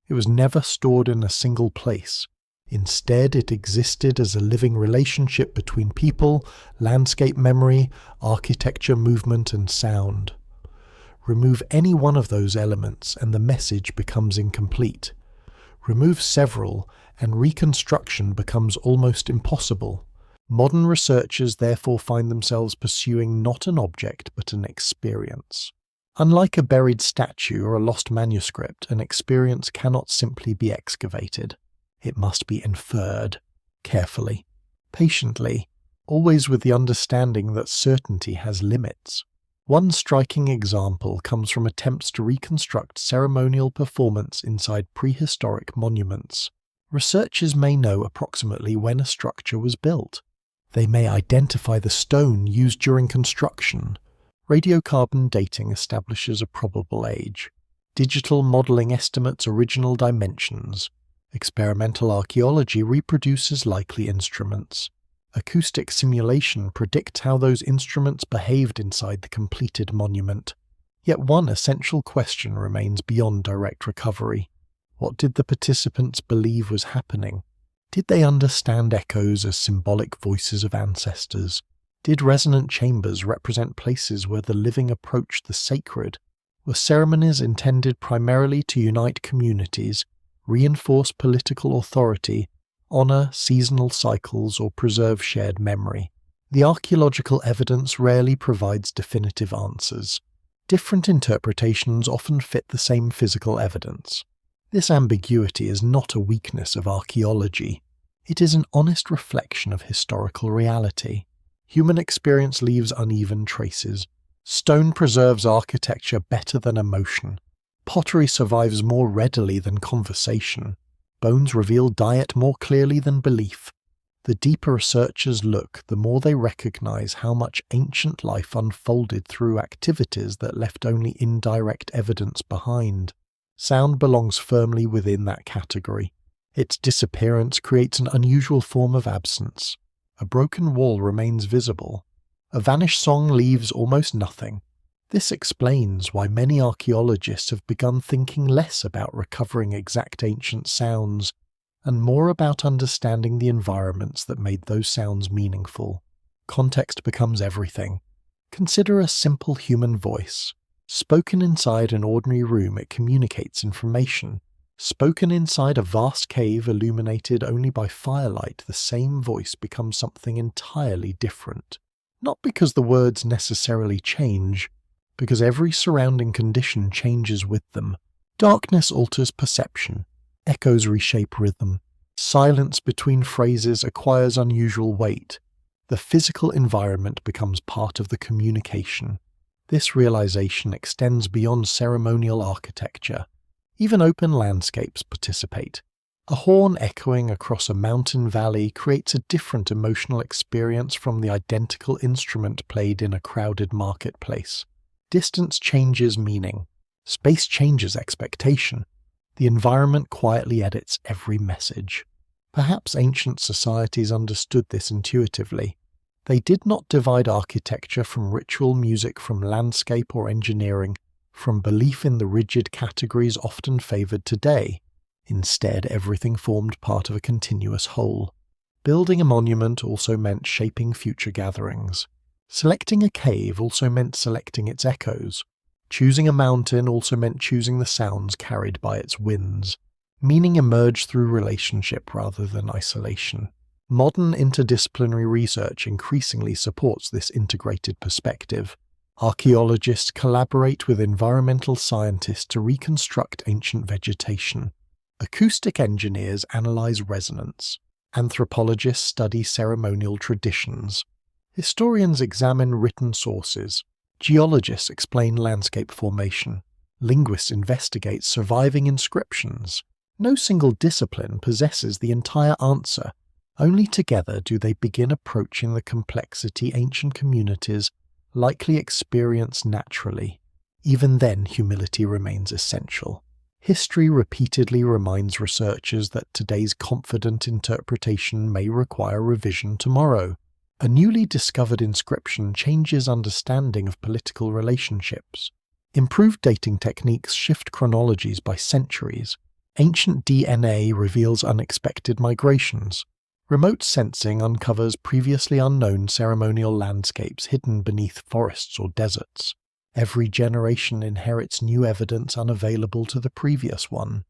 [SPEAKER 1] It was never stored in a single place. Instead, it existed as a living relationship between people, landscape memory, architecture, movement, and sound. Remove any one of those elements and the message becomes incomplete. Remove several and reconstruction becomes almost impossible. Modern researchers therefore find themselves pursuing not an object but an experience. Unlike a buried statue or a lost manuscript, an experience cannot simply be excavated. It must be inferred, carefully, patiently, always with the understanding that certainty has limits. One striking example comes from attempts to reconstruct ceremonial performance inside prehistoric monuments. Researchers may know approximately when a structure was built. They may identify the stone used during construction. Radiocarbon dating establishes a probable age. Digital modeling estimates original dimensions. Experimental archaeology reproduces likely instruments. Acoustic simulation predicts how those instruments behaved inside the completed monument. Yet one essential question remains beyond direct recovery. What did the participants believe was happening? Did they understand echoes as symbolic voices of ancestors? Did resonant chambers represent places where the living approached the sacred? Were ceremonies intended primarily to unite communities, reinforce political authority, honor seasonal cycles, or preserve shared memory? The archaeological evidence rarely provides definitive answers. Different interpretations often fit the same physical evidence. This ambiguity is not a weakness of archaeology. It is an honest reflection of historical reality. Human experience leaves uneven traces. Stone preserves architecture better than emotion. Pottery survives more readily than conversation. Bones reveal diet more clearly than belief. The deeper researchers look, the more they recognize how much ancient life unfolded through activities that left only indirect evidence behind. Sound belongs firmly within that category. Its disappearance creates an unusual form of absence. A broken wall remains visible. A vanished song leaves almost nothing. This explains why many archaeologists have begun thinking less about recovering exact ancient sounds and more about understanding the environments that made those sounds meaningful. Context becomes everything. Consider a simple human voice. Spoken inside an ordinary room, it communicates information. Spoken inside a vast cave illuminated only by firelight, the same voice becomes something entirely different. Not because the words necessarily change, because every surrounding condition changes with them. Darkness alters perception. Echoes reshape rhythm. Silence between phrases acquires unusual weight. The physical environment becomes part of the communication. This realization extends beyond ceremonial architecture. Even open landscapes participate. A horn echoing across a mountain valley creates a different emotional experience from the identical instrument played in a crowded marketplace. Distance changes meaning. Space changes expectation. The environment quietly edits every message. Perhaps ancient societies understood this intuitively. They did not divide architecture from ritual, music from landscape or engineering, from belief in the rigid categories often favored today. Instead, everything formed part of a continuous whole. Building a monument also meant shaping future gatherings. Selecting a cave also meant selecting its echoes. Choosing a mountain also meant choosing the sounds carried by its winds. Meaning emerged through relationship rather than isolation. Modern interdisciplinary research increasingly supports this integrated perspective. Archaeologists collaborate with environmental scientists to reconstruct ancient vegetation. Acoustic engineers analyze resonance. Anthropologists study ceremonial traditions. Historians examine written sources. Geologists explain landscape formation. Linguists investigate surviving inscriptions. No single discipline possesses the entire answer. Only together do they begin approaching the complexity ancient communities likely experience naturally. Even then, humility remains essential. History repeatedly reminds researchers that today's confident interpretation may require revision tomorrow. A newly discovered inscription changes understanding of political relationships. Improved dating techniques shift chronologies by centuries. Ancient DNA reveals unexpected migrations. Remote sensing uncovers previously unknown ceremonial landscapes hidden beneath forests or deserts. Every generation inherits new evidence unavailable to the previous one.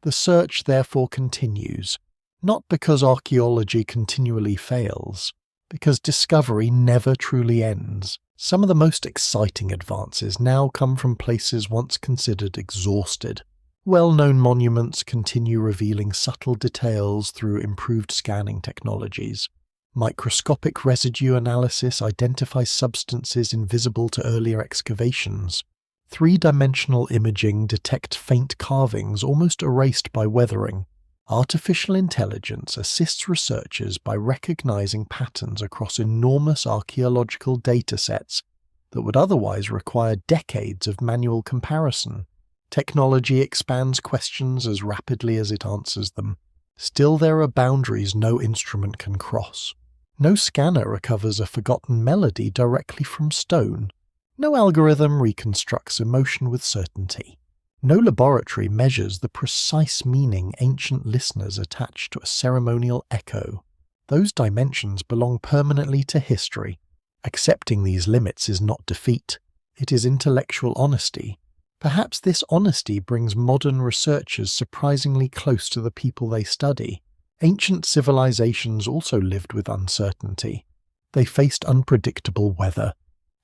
[SPEAKER 1] The search therefore continues, not because archaeology continually fails, because discovery never truly ends. Some of the most exciting advances now come from places once considered exhausted. Well-known monuments continue revealing subtle details through improved scanning technologies. Microscopic residue analysis identifies substances invisible to earlier excavations. Three-dimensional imaging detects faint carvings almost erased by weathering. Artificial intelligence assists researchers by recognizing patterns across enormous archaeological datasets that would otherwise require decades of manual comparison. Technology expands questions as rapidly as it answers them. Still, there are boundaries no instrument can cross. No scanner recovers a forgotten melody directly from stone. No algorithm reconstructs emotion with certainty. No laboratory measures the precise meaning ancient listeners attach to a ceremonial echo. Those dimensions belong permanently to history. Accepting these limits is not defeat. It is intellectual honesty. Perhaps this honesty brings modern researchers surprisingly close to the people they study. Ancient civilizations also lived with uncertainty. They faced unpredictable weather,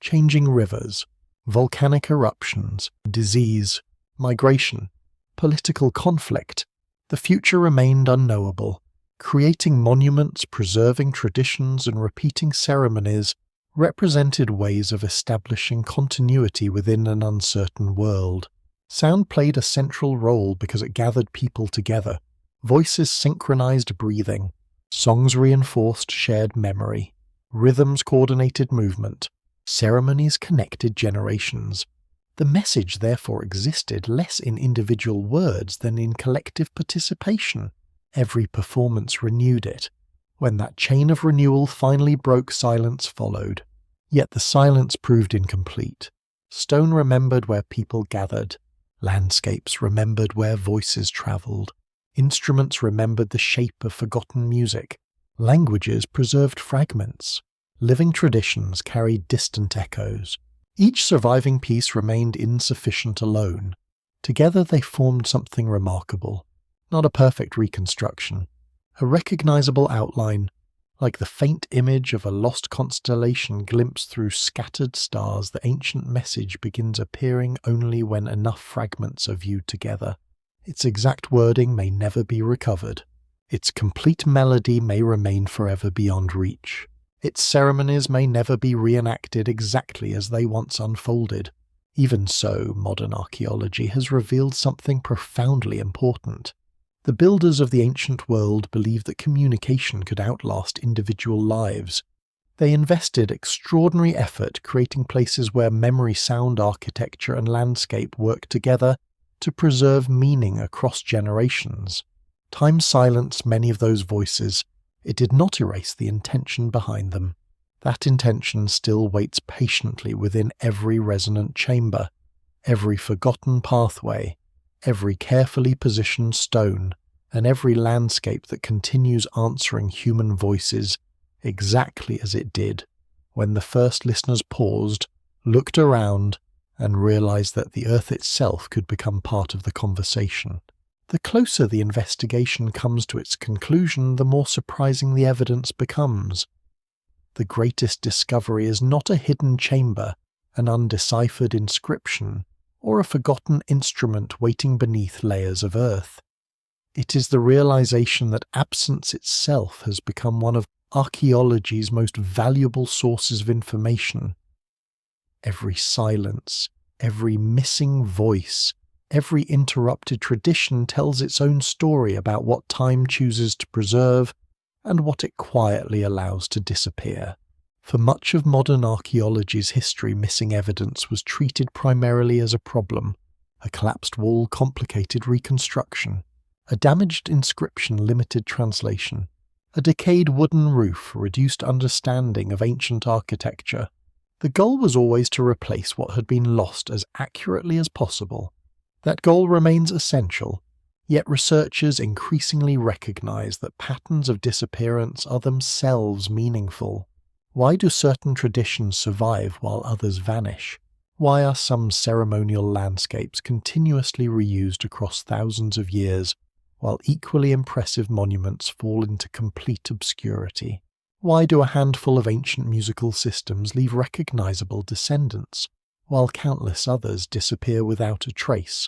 [SPEAKER 1] changing rivers, volcanic eruptions, disease, migration, political conflict. The future remained unknowable. Creating monuments, preserving traditions, and repeating ceremonies represented ways of establishing continuity within an uncertain world. Sound played a central role because it gathered people together. Voices synchronized breathing. Songs reinforced shared memory. Rhythms coordinated movement. Ceremonies connected generations. The message therefore existed less in individual words than in collective participation. Every performance renewed it. When that chain of renewal finally broke, silence followed. Yet the silence proved incomplete. Stone remembered where people gathered. Landscapes remembered where voices travelled. Instruments remembered the shape of forgotten music. Languages preserved fragments. Living traditions carried distant echoes. Each surviving piece remained insufficient alone. Together they formed something remarkable. Not a perfect reconstruction. A recognizable outline, like the faint image of a lost constellation glimpsed through scattered stars. The ancient message begins appearing only when enough fragments are viewed together. Its exact wording may never be recovered. Its complete melody may remain forever beyond reach. Its ceremonies may never be reenacted exactly as they once unfolded. Even so, modern archaeology has revealed something profoundly important. The builders of the ancient world believed that communication could outlast individual lives. They invested extraordinary effort creating places where memory, sound, architecture, and landscape worked together to preserve meaning across generations. Time silenced many of those voices. It did not erase the intention behind them. That intention still waits patiently within every resonant chamber, every forgotten pathway, every carefully positioned stone, and every landscape that continues answering human voices exactly as it did when the first listeners paused, looked around, and realized that the earth itself could become part of the conversation. The closer the investigation comes to its conclusion, the more surprising the evidence becomes. The greatest discovery is not a hidden chamber, an undeciphered inscription, or a forgotten instrument waiting beneath layers of earth. It is the realization that absence itself has become one of archaeology's most valuable sources of information. Every silence, every missing voice, every interrupted tradition tells its own story about what time chooses to preserve and what it quietly allows to disappear. For much of modern archaeology's history, missing evidence was treated primarily as a problem. A collapsed wall complicated reconstruction. A damaged inscription limited translation. A decayed wooden roof reduced understanding of ancient architecture. The goal was always to replace what had been lost as accurately as possible. That goal remains essential, yet researchers increasingly recognize that patterns of disappearance are themselves meaningful. Why do certain traditions survive while others vanish? Why are some ceremonial landscapes continuously reused across thousands of years, while equally impressive monuments fall into complete obscurity? Why do a handful of ancient musical systems leave recognizable descendants, while countless others disappear without a trace?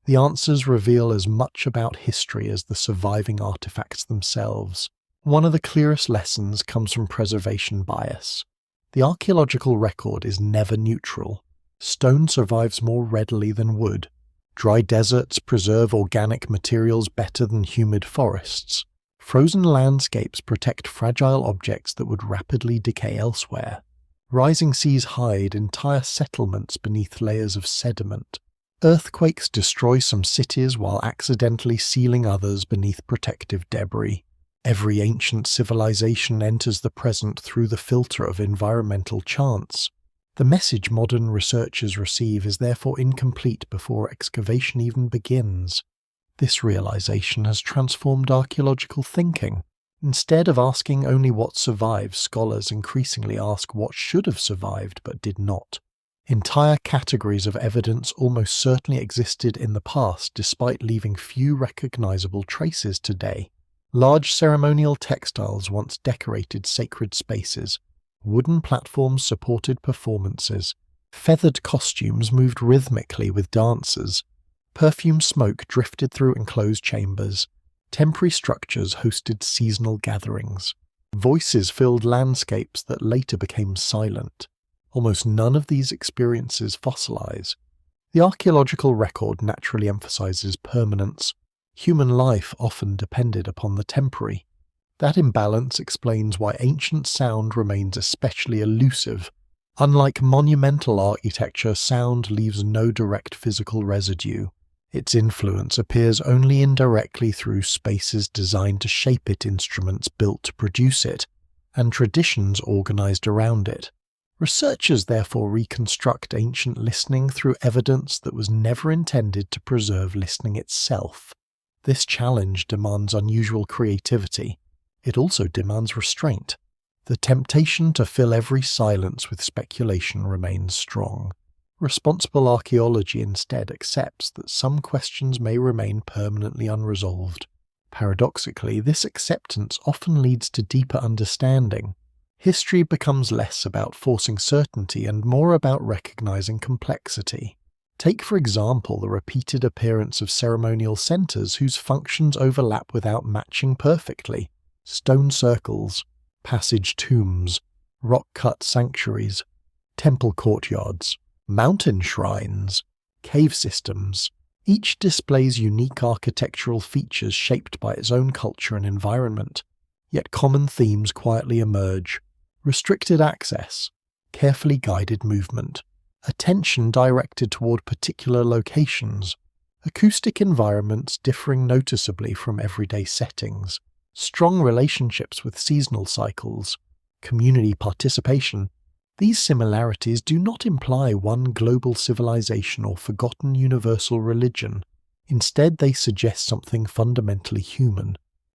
[SPEAKER 1] The answers reveal as much about history as the surviving artifacts themselves. One of the clearest lessons comes from preservation bias. The archaeological record is never neutral. Stone survives more readily than wood. Dry deserts preserve organic materials better than humid forests. Frozen landscapes protect fragile objects that would rapidly decay elsewhere. Rising seas hide entire settlements beneath layers of sediment. Earthquakes destroy some cities while accidentally sealing others beneath protective debris. Every ancient civilization enters the present through the filter of environmental chance. The message modern researchers receive is therefore incomplete before excavation even begins. This realization has transformed archaeological thinking. Instead of asking only what survives, scholars increasingly ask what should have survived but did not. Entire categories of evidence almost certainly existed in the past despite leaving few recognizable traces today. Large ceremonial textiles once decorated sacred spaces. Wooden platforms supported performances. Feathered costumes moved rhythmically with dancers. Perfume smoke drifted through enclosed chambers. Temporary structures hosted seasonal gatherings. Voices filled landscapes that later became silent. Almost none of these experiences fossilize. The archaeological record naturally emphasizes permanence. Human life often depended upon the temporary. That imbalance explains why ancient sound remains especially elusive. Unlike monumental architecture, sound leaves no direct physical residue. Its influence appears only indirectly through spaces designed to shape it, instruments built to produce it, and traditions organized around it. Researchers therefore reconstruct ancient listening through evidence that was never intended to preserve listening itself. This challenge demands unusual creativity. It also demands restraint. The temptation to fill every silence with speculation remains strong. Responsible archaeology instead accepts that some questions may remain permanently unresolved. Paradoxically, this acceptance often leads to deeper understanding. History becomes less about forcing certainty and more about recognizing complexity. Take, for example, the repeated appearance of ceremonial centers whose functions overlap without matching perfectly. Stone circles, passage tombs, rock-cut sanctuaries, temple courtyards, mountain shrines, cave systems. Each displays unique architectural features shaped by its own culture and environment, yet common themes quietly emerge. Restricted access, carefully guided movement, attention directed toward particular locations, acoustic environments differing noticeably from everyday settings, strong relationships with seasonal cycles, community participation. These similarities do not imply one global civilization or forgotten universal religion. Instead, they suggest something fundamentally human.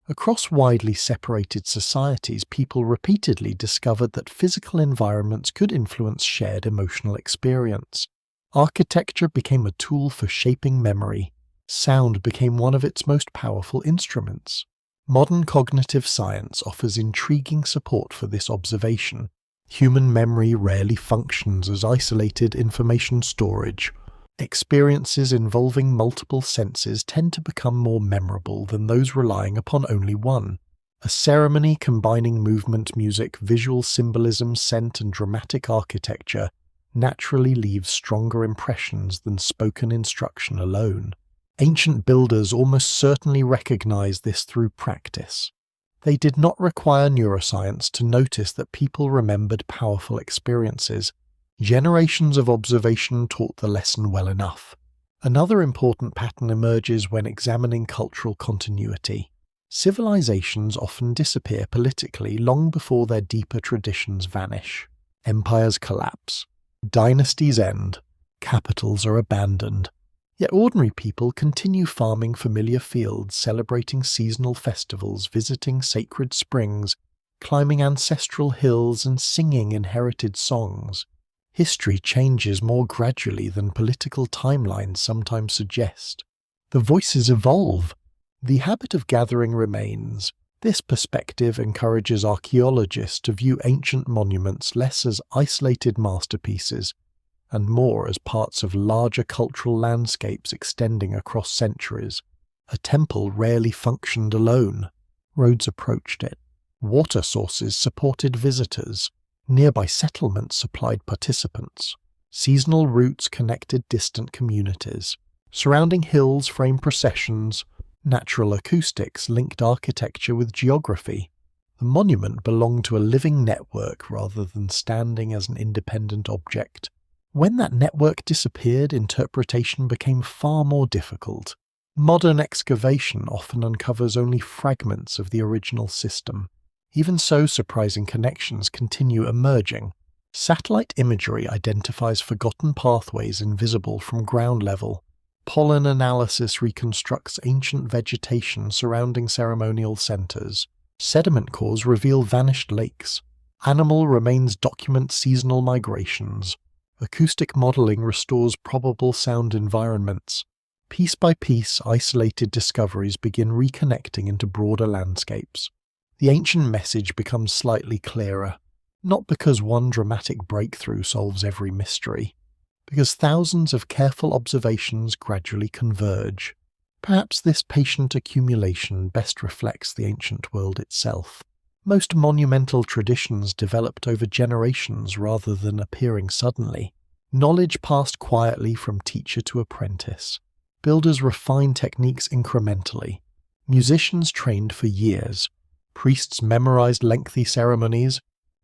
[SPEAKER 1] Across widely separated societies, people repeatedly discovered that physical environments could influence shared emotional experience. Architecture became a tool for shaping memory. Sound became one of its most powerful instruments. Modern cognitive science offers intriguing support for this observation. Human memory rarely functions as isolated information storage. Experiences involving multiple senses tend to become more memorable than those relying upon only one. A ceremony combining movement, music, visual symbolism, scent, and dramatic architecture naturally leaves stronger impressions than spoken instruction alone. Ancient builders almost certainly recognized this through practice. They did not require neuroscience to notice that people remembered powerful experiences. Generations of observation taught the lesson well enough. Another important pattern emerges when examining cultural continuity. Civilizations often disappear politically long before their deeper traditions vanish. Empires collapse. Dynasties end. Capitals are abandoned. Yet ordinary people continue farming familiar fields, celebrating seasonal festivals, visiting sacred springs, climbing ancestral hills, and singing inherited songs. History changes more gradually than political timelines sometimes suggest. The voices evolve. The habit of gathering remains. This perspective encourages archaeologists to view ancient monuments less as isolated masterpieces and more as parts of larger cultural landscapes extending across centuries. A temple rarely functioned alone. Roads approached it. Water sources supported visitors. Nearby settlements supplied participants. Seasonal routes connected distant communities. Surrounding hills framed processions. Natural acoustics linked architecture with geography. The monument belonged to a living network rather than standing as an independent object. When that network disappeared, interpretation became far more difficult. Modern excavation often uncovers only fragments of the original system. Even so, surprising connections continue emerging. Satellite imagery identifies forgotten pathways invisible from ground level. Pollen analysis reconstructs ancient vegetation surrounding ceremonial centers. Sediment cores reveal vanished lakes. Animal remains document seasonal migrations. Acoustic modeling restores probable sound environments. Piece by piece, isolated discoveries begin reconnecting into broader landscapes. The ancient message becomes slightly clearer, not because one dramatic breakthrough solves every mystery, because thousands of careful observations gradually converge. Perhaps this patient accumulation best reflects the ancient world itself. Most monumental traditions developed over generations rather than appearing suddenly. Knowledge passed quietly from teacher to apprentice. Builders refined techniques incrementally. Musicians trained for years. Priests memorized lengthy ceremonies.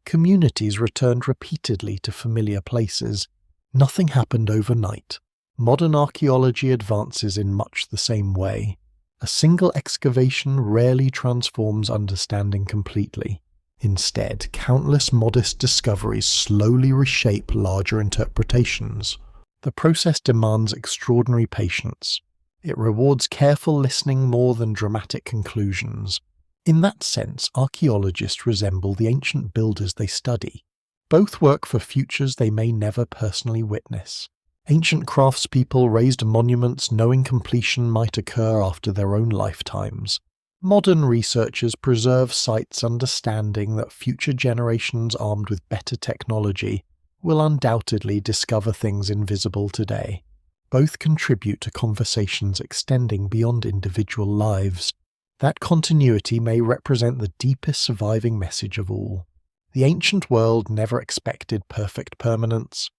[SPEAKER 1] Communities returned repeatedly to familiar places. Nothing happened overnight. Modern archaeology advances in much the same way. A single excavation rarely transforms understanding completely. Instead, countless modest discoveries slowly reshape larger interpretations. The process demands extraordinary patience. It rewards careful listening more than dramatic conclusions. In that sense, archaeologists resemble the ancient builders they study. Both work for futures they may never personally witness. Ancient craftspeople raised monuments knowing completion might occur after their own lifetimes. Modern researchers preserve sites understanding that future generations armed with better technology will undoubtedly discover things invisible today. Both contribute to conversations extending beyond individual lives. That continuity may represent the deepest surviving message of all. The ancient world never expected perfect permanence.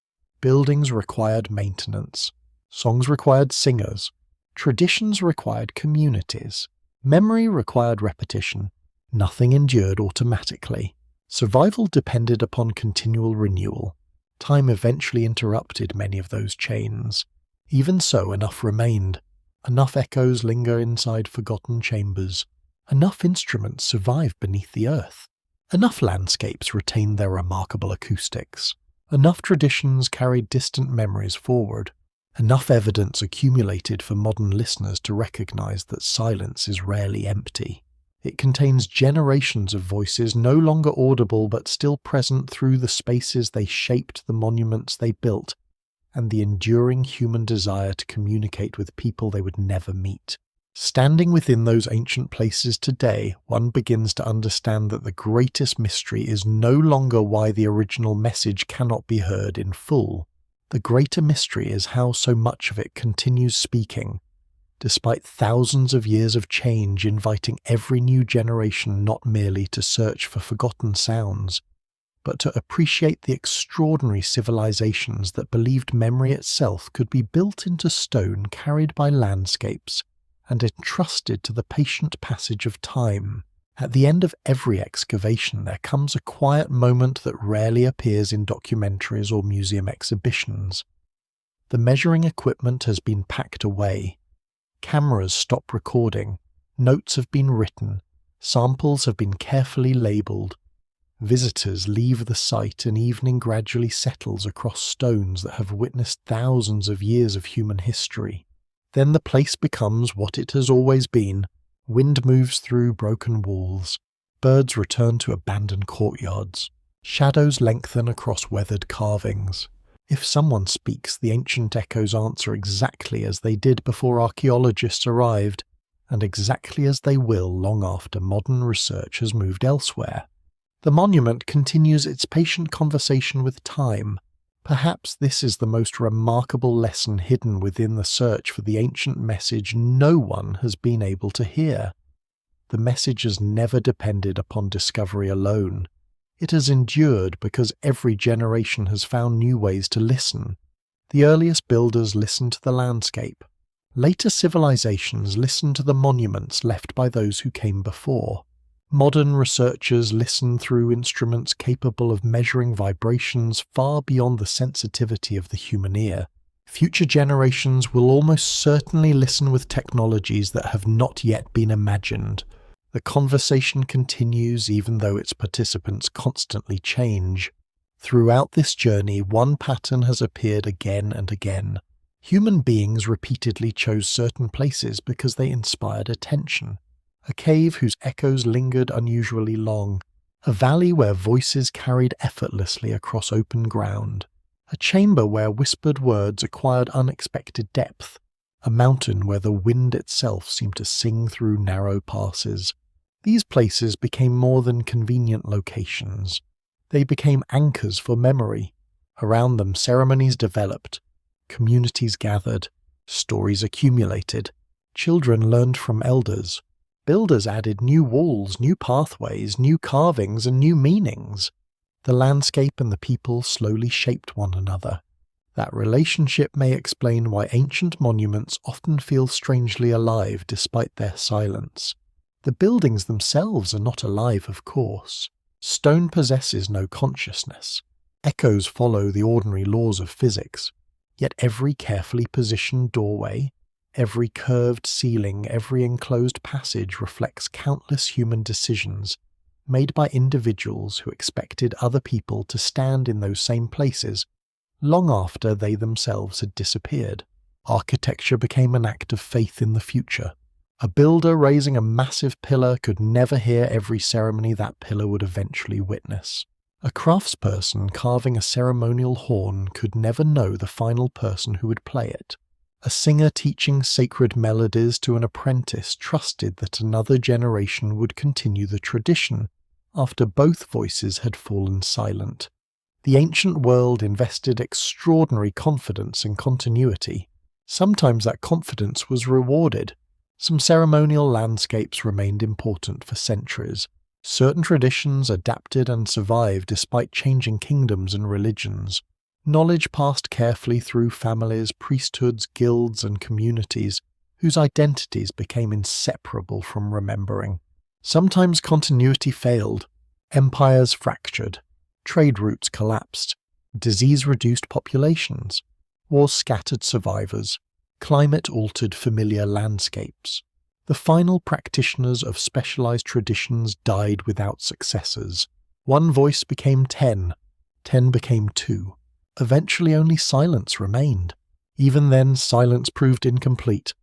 [SPEAKER 1] Buildings required maintenance. Songs required singers. Traditions required communities. Memory required repetition. Nothing endured automatically. Survival depended upon continual renewal. Time eventually interrupted many of those chains. Even so, enough remained. Enough echoes linger inside forgotten chambers. Enough instruments survive beneath the earth. Enough landscapes retain their remarkable acoustics. Enough traditions carried distant memories forward. Enough evidence accumulated for modern listeners to recognize that silence is rarely empty. It contains generations of voices no longer audible but still present through the spaces they shaped, the monuments they built, and the enduring human desire to communicate with people they would never meet. Standing within those ancient places today, one begins to understand that the greatest mystery is no longer why the original message cannot be heard in full. The greater mystery is how so much of it continues speaking, despite thousands of years of change inviting every new generation not merely to search for forgotten sounds, but to appreciate the extraordinary civilizations that believed memory itself could be built into stone carried by landscapes and entrusted to the patient passage of time. At the end of every excavation there comes a quiet moment that rarely appears in documentaries or museum exhibitions. The measuring equipment has been packed away. Cameras stop recording. Notes have been written. Samples have been carefully labelled. Visitors leave the site and evening gradually settles across stones that have witnessed thousands of years of human history. Then the place becomes what it has always been. Wind moves through broken walls. Birds return to abandoned courtyards. Shadows lengthen across weathered carvings. If someone speaks, the ancient echoes answer exactly as they did before archaeologists arrived, and exactly as they will long after modern research has moved elsewhere. The monument continues its patient conversation with time. Perhaps this is the most remarkable lesson hidden within the search for the ancient message no one has been able to hear. The message has never depended upon discovery alone. It has endured because every generation has found new ways to listen. The earliest builders listened to the landscape. Later civilizations listened to the monuments left by those who came before. Modern researchers listen through instruments capable of measuring vibrations far beyond the sensitivity of the human ear. Future generations will almost certainly listen with technologies that have not yet been imagined. The conversation continues even though its participants constantly change. Throughout this journey, one pattern has appeared again and again. Human beings repeatedly chose certain places because they inspired attention. A cave whose echoes lingered unusually long, a valley where voices carried effortlessly across open ground, a chamber where whispered words acquired unexpected depth, a mountain where the wind itself seemed to sing through narrow passes. These places became more than convenient locations. They became anchors for memory. Around them ceremonies developed, communities gathered, stories accumulated, children learned from elders. Builders added new walls, new pathways, new carvings, and new meanings. The landscape and the people slowly shaped one another. That relationship may explain why ancient monuments often feel strangely alive despite their silence. The buildings themselves are not alive, of course. Stone possesses no consciousness. Echoes follow the ordinary laws of physics. Yet every carefully positioned doorway, every curved ceiling, every enclosed passage reflects countless human decisions made by individuals who expected other people to stand in those same places long after they themselves had disappeared. Architecture became an act of faith in the future. A builder raising a massive pillar could never hear every ceremony that pillar would eventually witness. A craftsperson carving a ceremonial horn could never know the final person who would play it. A singer teaching sacred melodies to an apprentice trusted that another generation would continue the tradition after both voices had fallen silent. The ancient world invested extraordinary confidence in continuity. Sometimes that confidence was rewarded. Some ceremonial landscapes remained important for centuries. Certain traditions adapted and survived despite changing kingdoms and religions. Knowledge passed carefully through families, priesthoods, guilds, and communities, whose identities became inseparable from remembering. Sometimes continuity failed. Empires fractured. Trade routes collapsed. Disease reduced populations. Wars scattered survivors. Climate altered familiar landscapes. The final practitioners of specialized traditions died without successors. One voice became 10. 10 became 2. Eventually only silence remained. Even then, silence proved incomplete.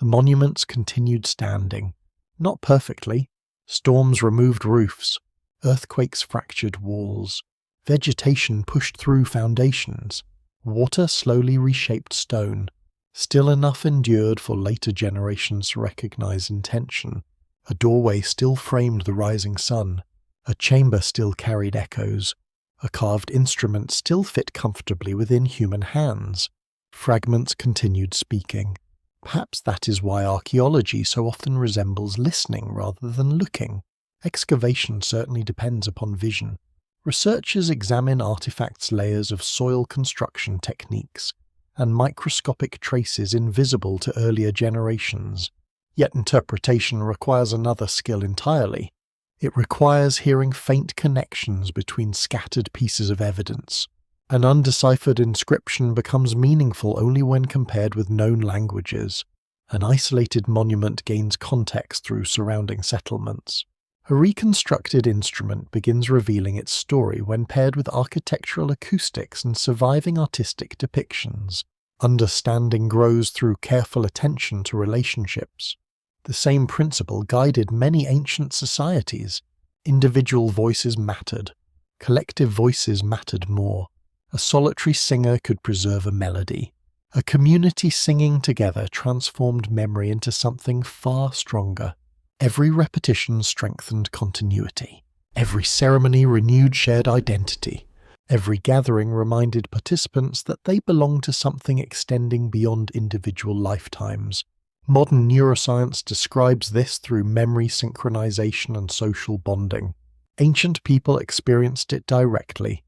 [SPEAKER 1] The monuments continued standing. Not perfectly. Storms removed roofs. Earthquakes fractured walls. Vegetation pushed through foundations. Water slowly reshaped stone. Still enough endured for later generations to recognize intention. A doorway still framed the rising sun. A chamber still carried echoes. A carved instrument still fit comfortably within human hands. Fragments continued speaking. Perhaps that is why archaeology so often resembles listening rather than looking. Excavation certainly depends upon vision. Researchers examine artifacts' layers of soil construction techniques and microscopic traces invisible to earlier generations. Yet interpretation requires another skill entirely. It requires hearing faint connections between scattered pieces of evidence. An undeciphered inscription becomes meaningful only when compared with known languages. An isolated monument gains context through surrounding settlements. A reconstructed instrument begins revealing its story when paired with architectural acoustics and surviving artistic depictions. Understanding grows through careful attention to relationships. The same principle guided many ancient societies. Individual voices mattered. Collective voices mattered more. A solitary singer could preserve a melody. A community singing together transformed memory into something far stronger. Every repetition strengthened continuity. Every ceremony renewed shared identity. Every gathering reminded participants that they belonged to something extending beyond individual lifetimes. Modern neuroscience describes this through memory synchronization and social bonding. Ancient people experienced it directly.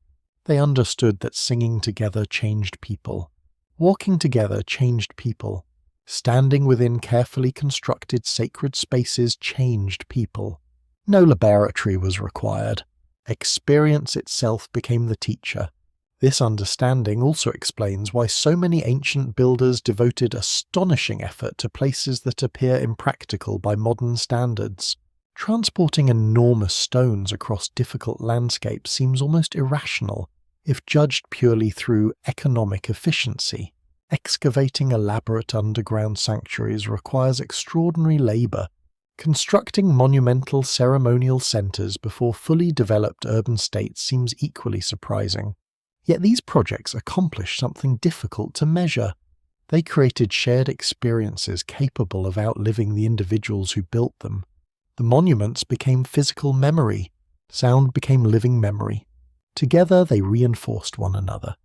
[SPEAKER 1] They understood that singing together changed people. Walking together changed people. Standing within carefully constructed sacred spaces changed people. No laboratory was required. Experience itself became the teacher. This understanding also explains why so many ancient builders devoted astonishing effort to places that appear impractical by modern standards. Transporting enormous stones across difficult landscapes seems almost irrational if judged purely through economic efficiency. Excavating elaborate underground sanctuaries requires extraordinary labor. Constructing monumental ceremonial centers before fully developed urban states seems equally surprising. Yet these projects accomplished something difficult to measure. They created shared experiences capable of outliving the individuals who built them. The monuments became physical memory. Sound became living memory. Together they reinforced one another.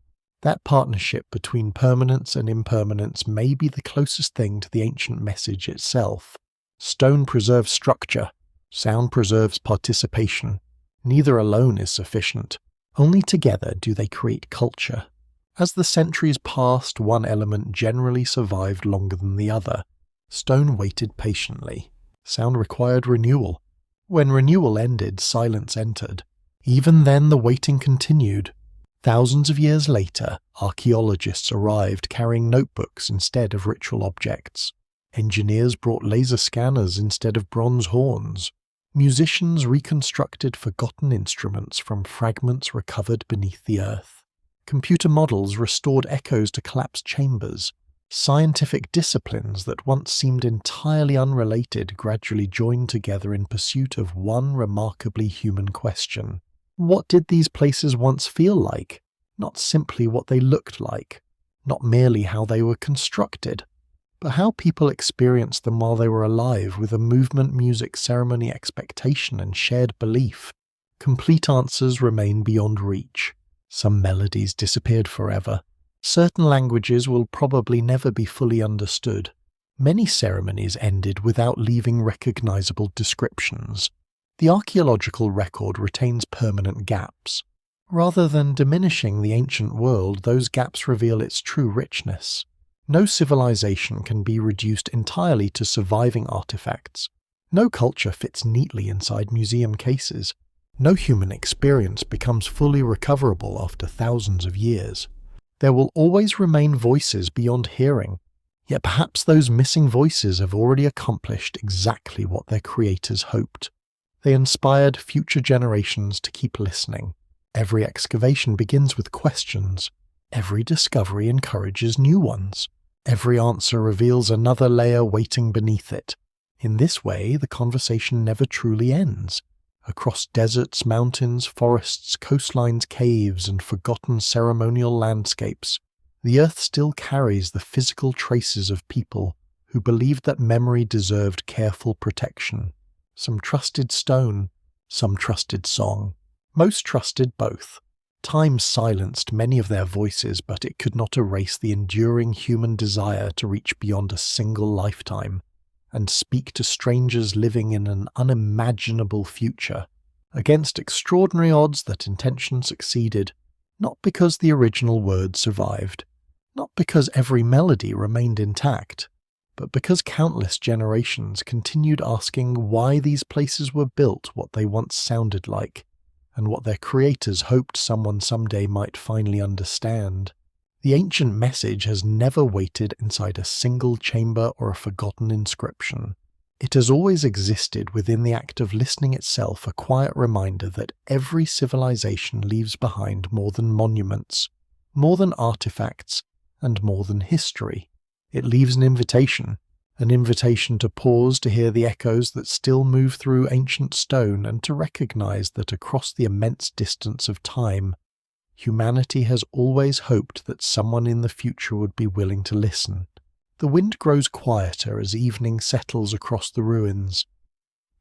[SPEAKER 1] That partnership between permanence and impermanence may be the closest thing to the ancient message itself. Stone preserves structure. Sound preserves participation. Neither alone is sufficient. Only together do they create culture. As the centuries passed, one element generally survived longer than the other. Stone waited patiently. Sound required renewal. When renewal ended, silence entered. Even then, the waiting continued. Thousands of years later, archaeologists arrived carrying notebooks instead of ritual objects. Engineers brought laser scanners instead of bronze horns. Musicians reconstructed forgotten instruments from fragments recovered beneath the earth. Computer models restored echoes to collapsed chambers. Scientific disciplines that once seemed entirely unrelated gradually joined together in pursuit of one remarkably human question. What did these places once feel like? Not simply what they looked like, not merely how they were constructed, but how people experienced them while they were alive, with a movement, music, ceremony, expectation, and shared belief. Complete answers remain beyond reach. Some melodies disappeared forever. Certain languages will probably never be fully understood. Many ceremonies ended without leaving recognizable descriptions. The archaeological record retains permanent gaps. Rather than diminishing the ancient world, those gaps reveal its true richness. No civilization can be reduced entirely to surviving artifacts. No culture fits neatly inside museum cases. No human experience becomes fully recoverable after thousands of years. There will always remain voices beyond hearing, yet perhaps those missing voices have already accomplished exactly what their creators hoped. They inspired future generations to keep listening. Every excavation begins with questions. Every discovery encourages new ones. Every answer reveals another layer waiting beneath it. In this way, the conversation never truly ends. Across deserts, mountains, forests, coastlines, caves, and forgotten ceremonial landscapes, the earth still carries the physical traces of people who believed that memory deserved careful protection. Some trusted stone, some trusted song. Most trusted both. Time silenced many of their voices, but it could not erase the enduring human desire to reach beyond a single lifetime and speak to strangers living in an unimaginable future. Against extraordinary odds, that intention succeeded, not because the original words survived, not because every melody remained intact, but because countless generations continued asking why these places were built what they once sounded like, and what their creators hoped someone someday might finally understand. The ancient message has never waited inside a single chamber or a forgotten inscription. It has always existed within the act of listening itself, a quiet reminder that every civilization leaves behind more than monuments, more than artifacts, and more than history. It leaves an invitation to pause to hear the echoes that still move through ancient stone, and to recognize that across the immense distance of time, humanity has always hoped that someone in the future would be willing to listen. The wind grows quieter as evening settles across the ruins.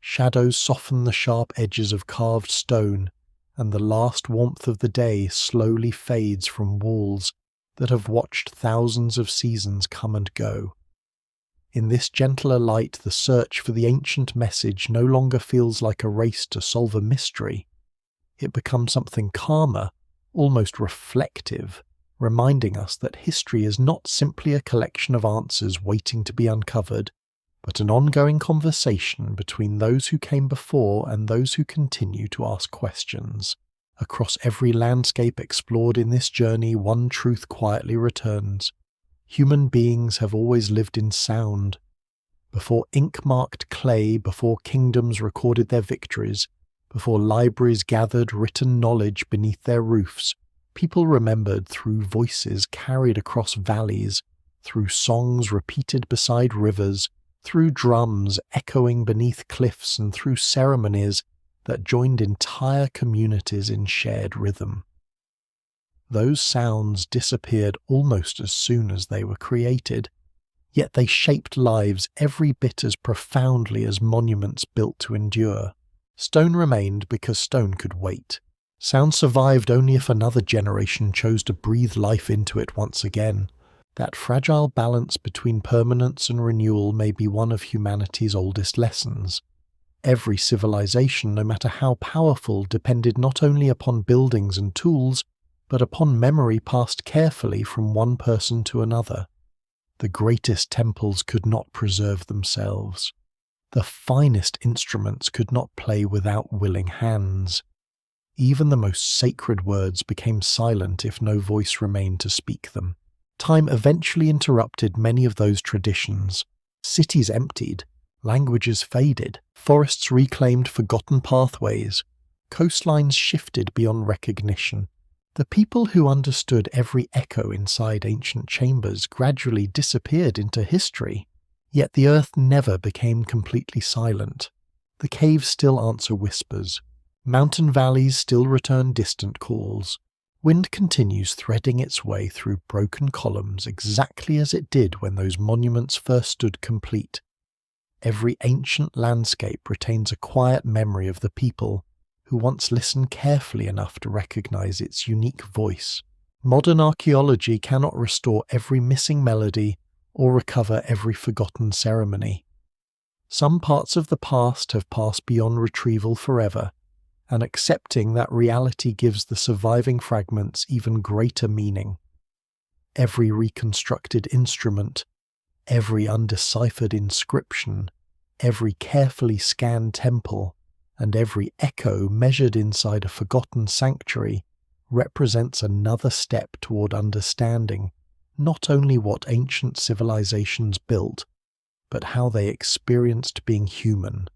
[SPEAKER 1] Shadows soften the sharp edges of carved stone, and the last warmth of the day slowly fades from walls that have watched thousands of seasons come and go. In this gentler light, the search for the ancient message no longer feels like a race to solve a mystery. It becomes something calmer, almost reflective, reminding us that history is not simply a collection of answers waiting to be uncovered, but an ongoing conversation between those who came before and those who continue to ask questions. Across every landscape explored in this journey, one truth quietly returns. Human beings have always lived in sound. Before ink-marked clay, before kingdoms recorded their victories, before libraries gathered written knowledge beneath their roofs, people remembered through voices carried across valleys, through songs repeated beside rivers, through drums echoing beneath cliffs, and through ceremonies that joined entire communities in shared rhythm. Those sounds disappeared almost as soon as they were created, yet they shaped lives every bit as profoundly as monuments built to endure. Stone remained because stone could wait. Sound survived only if another generation chose to breathe life into it once again. That fragile balance between permanence and renewal may be one of humanity's oldest lessons. Every civilization, no matter how powerful, depended not only upon buildings and tools, but upon memory passed carefully from one person to another. The greatest temples could not preserve themselves. The finest instruments could not play without willing hands. Even the most sacred words became silent if no voice remained to speak them. Time eventually interrupted many of those traditions. Cities emptied, languages faded, forests reclaimed forgotten pathways, coastlines shifted beyond recognition. The people who understood every echo inside ancient chambers gradually disappeared into history, yet the earth never became completely silent. The caves still answer whispers. Mountain valleys still return distant calls. Wind continues threading its way through broken columns exactly as it did when those monuments first stood complete. Every ancient landscape retains a quiet memory of the people who once listened carefully enough to recognize its unique voice. Modern archaeology cannot restore every missing melody or recover every forgotten ceremony. Some parts of the past have passed beyond retrieval forever, and accepting that reality gives the surviving fragments even greater meaning. Every reconstructed instrument, every undeciphered inscription, every carefully scanned temple, and every echo measured inside a forgotten sanctuary represents another step toward understanding not only what ancient civilizations built, but how they experienced being human.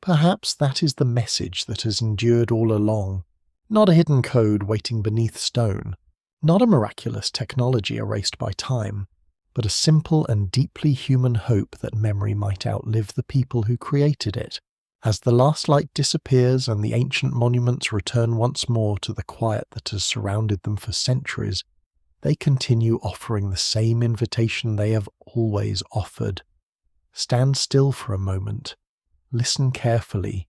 [SPEAKER 1] Perhaps that is the message that has endured all along. Not a hidden code waiting beneath stone, not a miraculous technology erased by time, but a simple and deeply human hope that memory might outlive the people who created it. As the last light disappears and the ancient monuments return once more to the quiet that has surrounded them for centuries, they continue offering the same invitation they have always offered. Stand still for a moment. Listen carefully.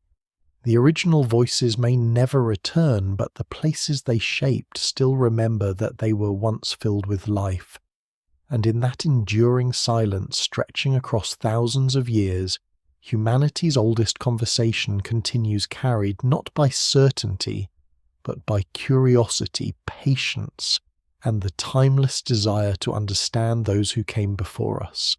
[SPEAKER 1] The original voices may never return, but the places they shaped still remember that they were once filled with life. And in that enduring silence stretching across thousands of years, humanity's oldest conversation continues, carried not by certainty, but by curiosity, patience, and the timeless desire to understand those who came before us.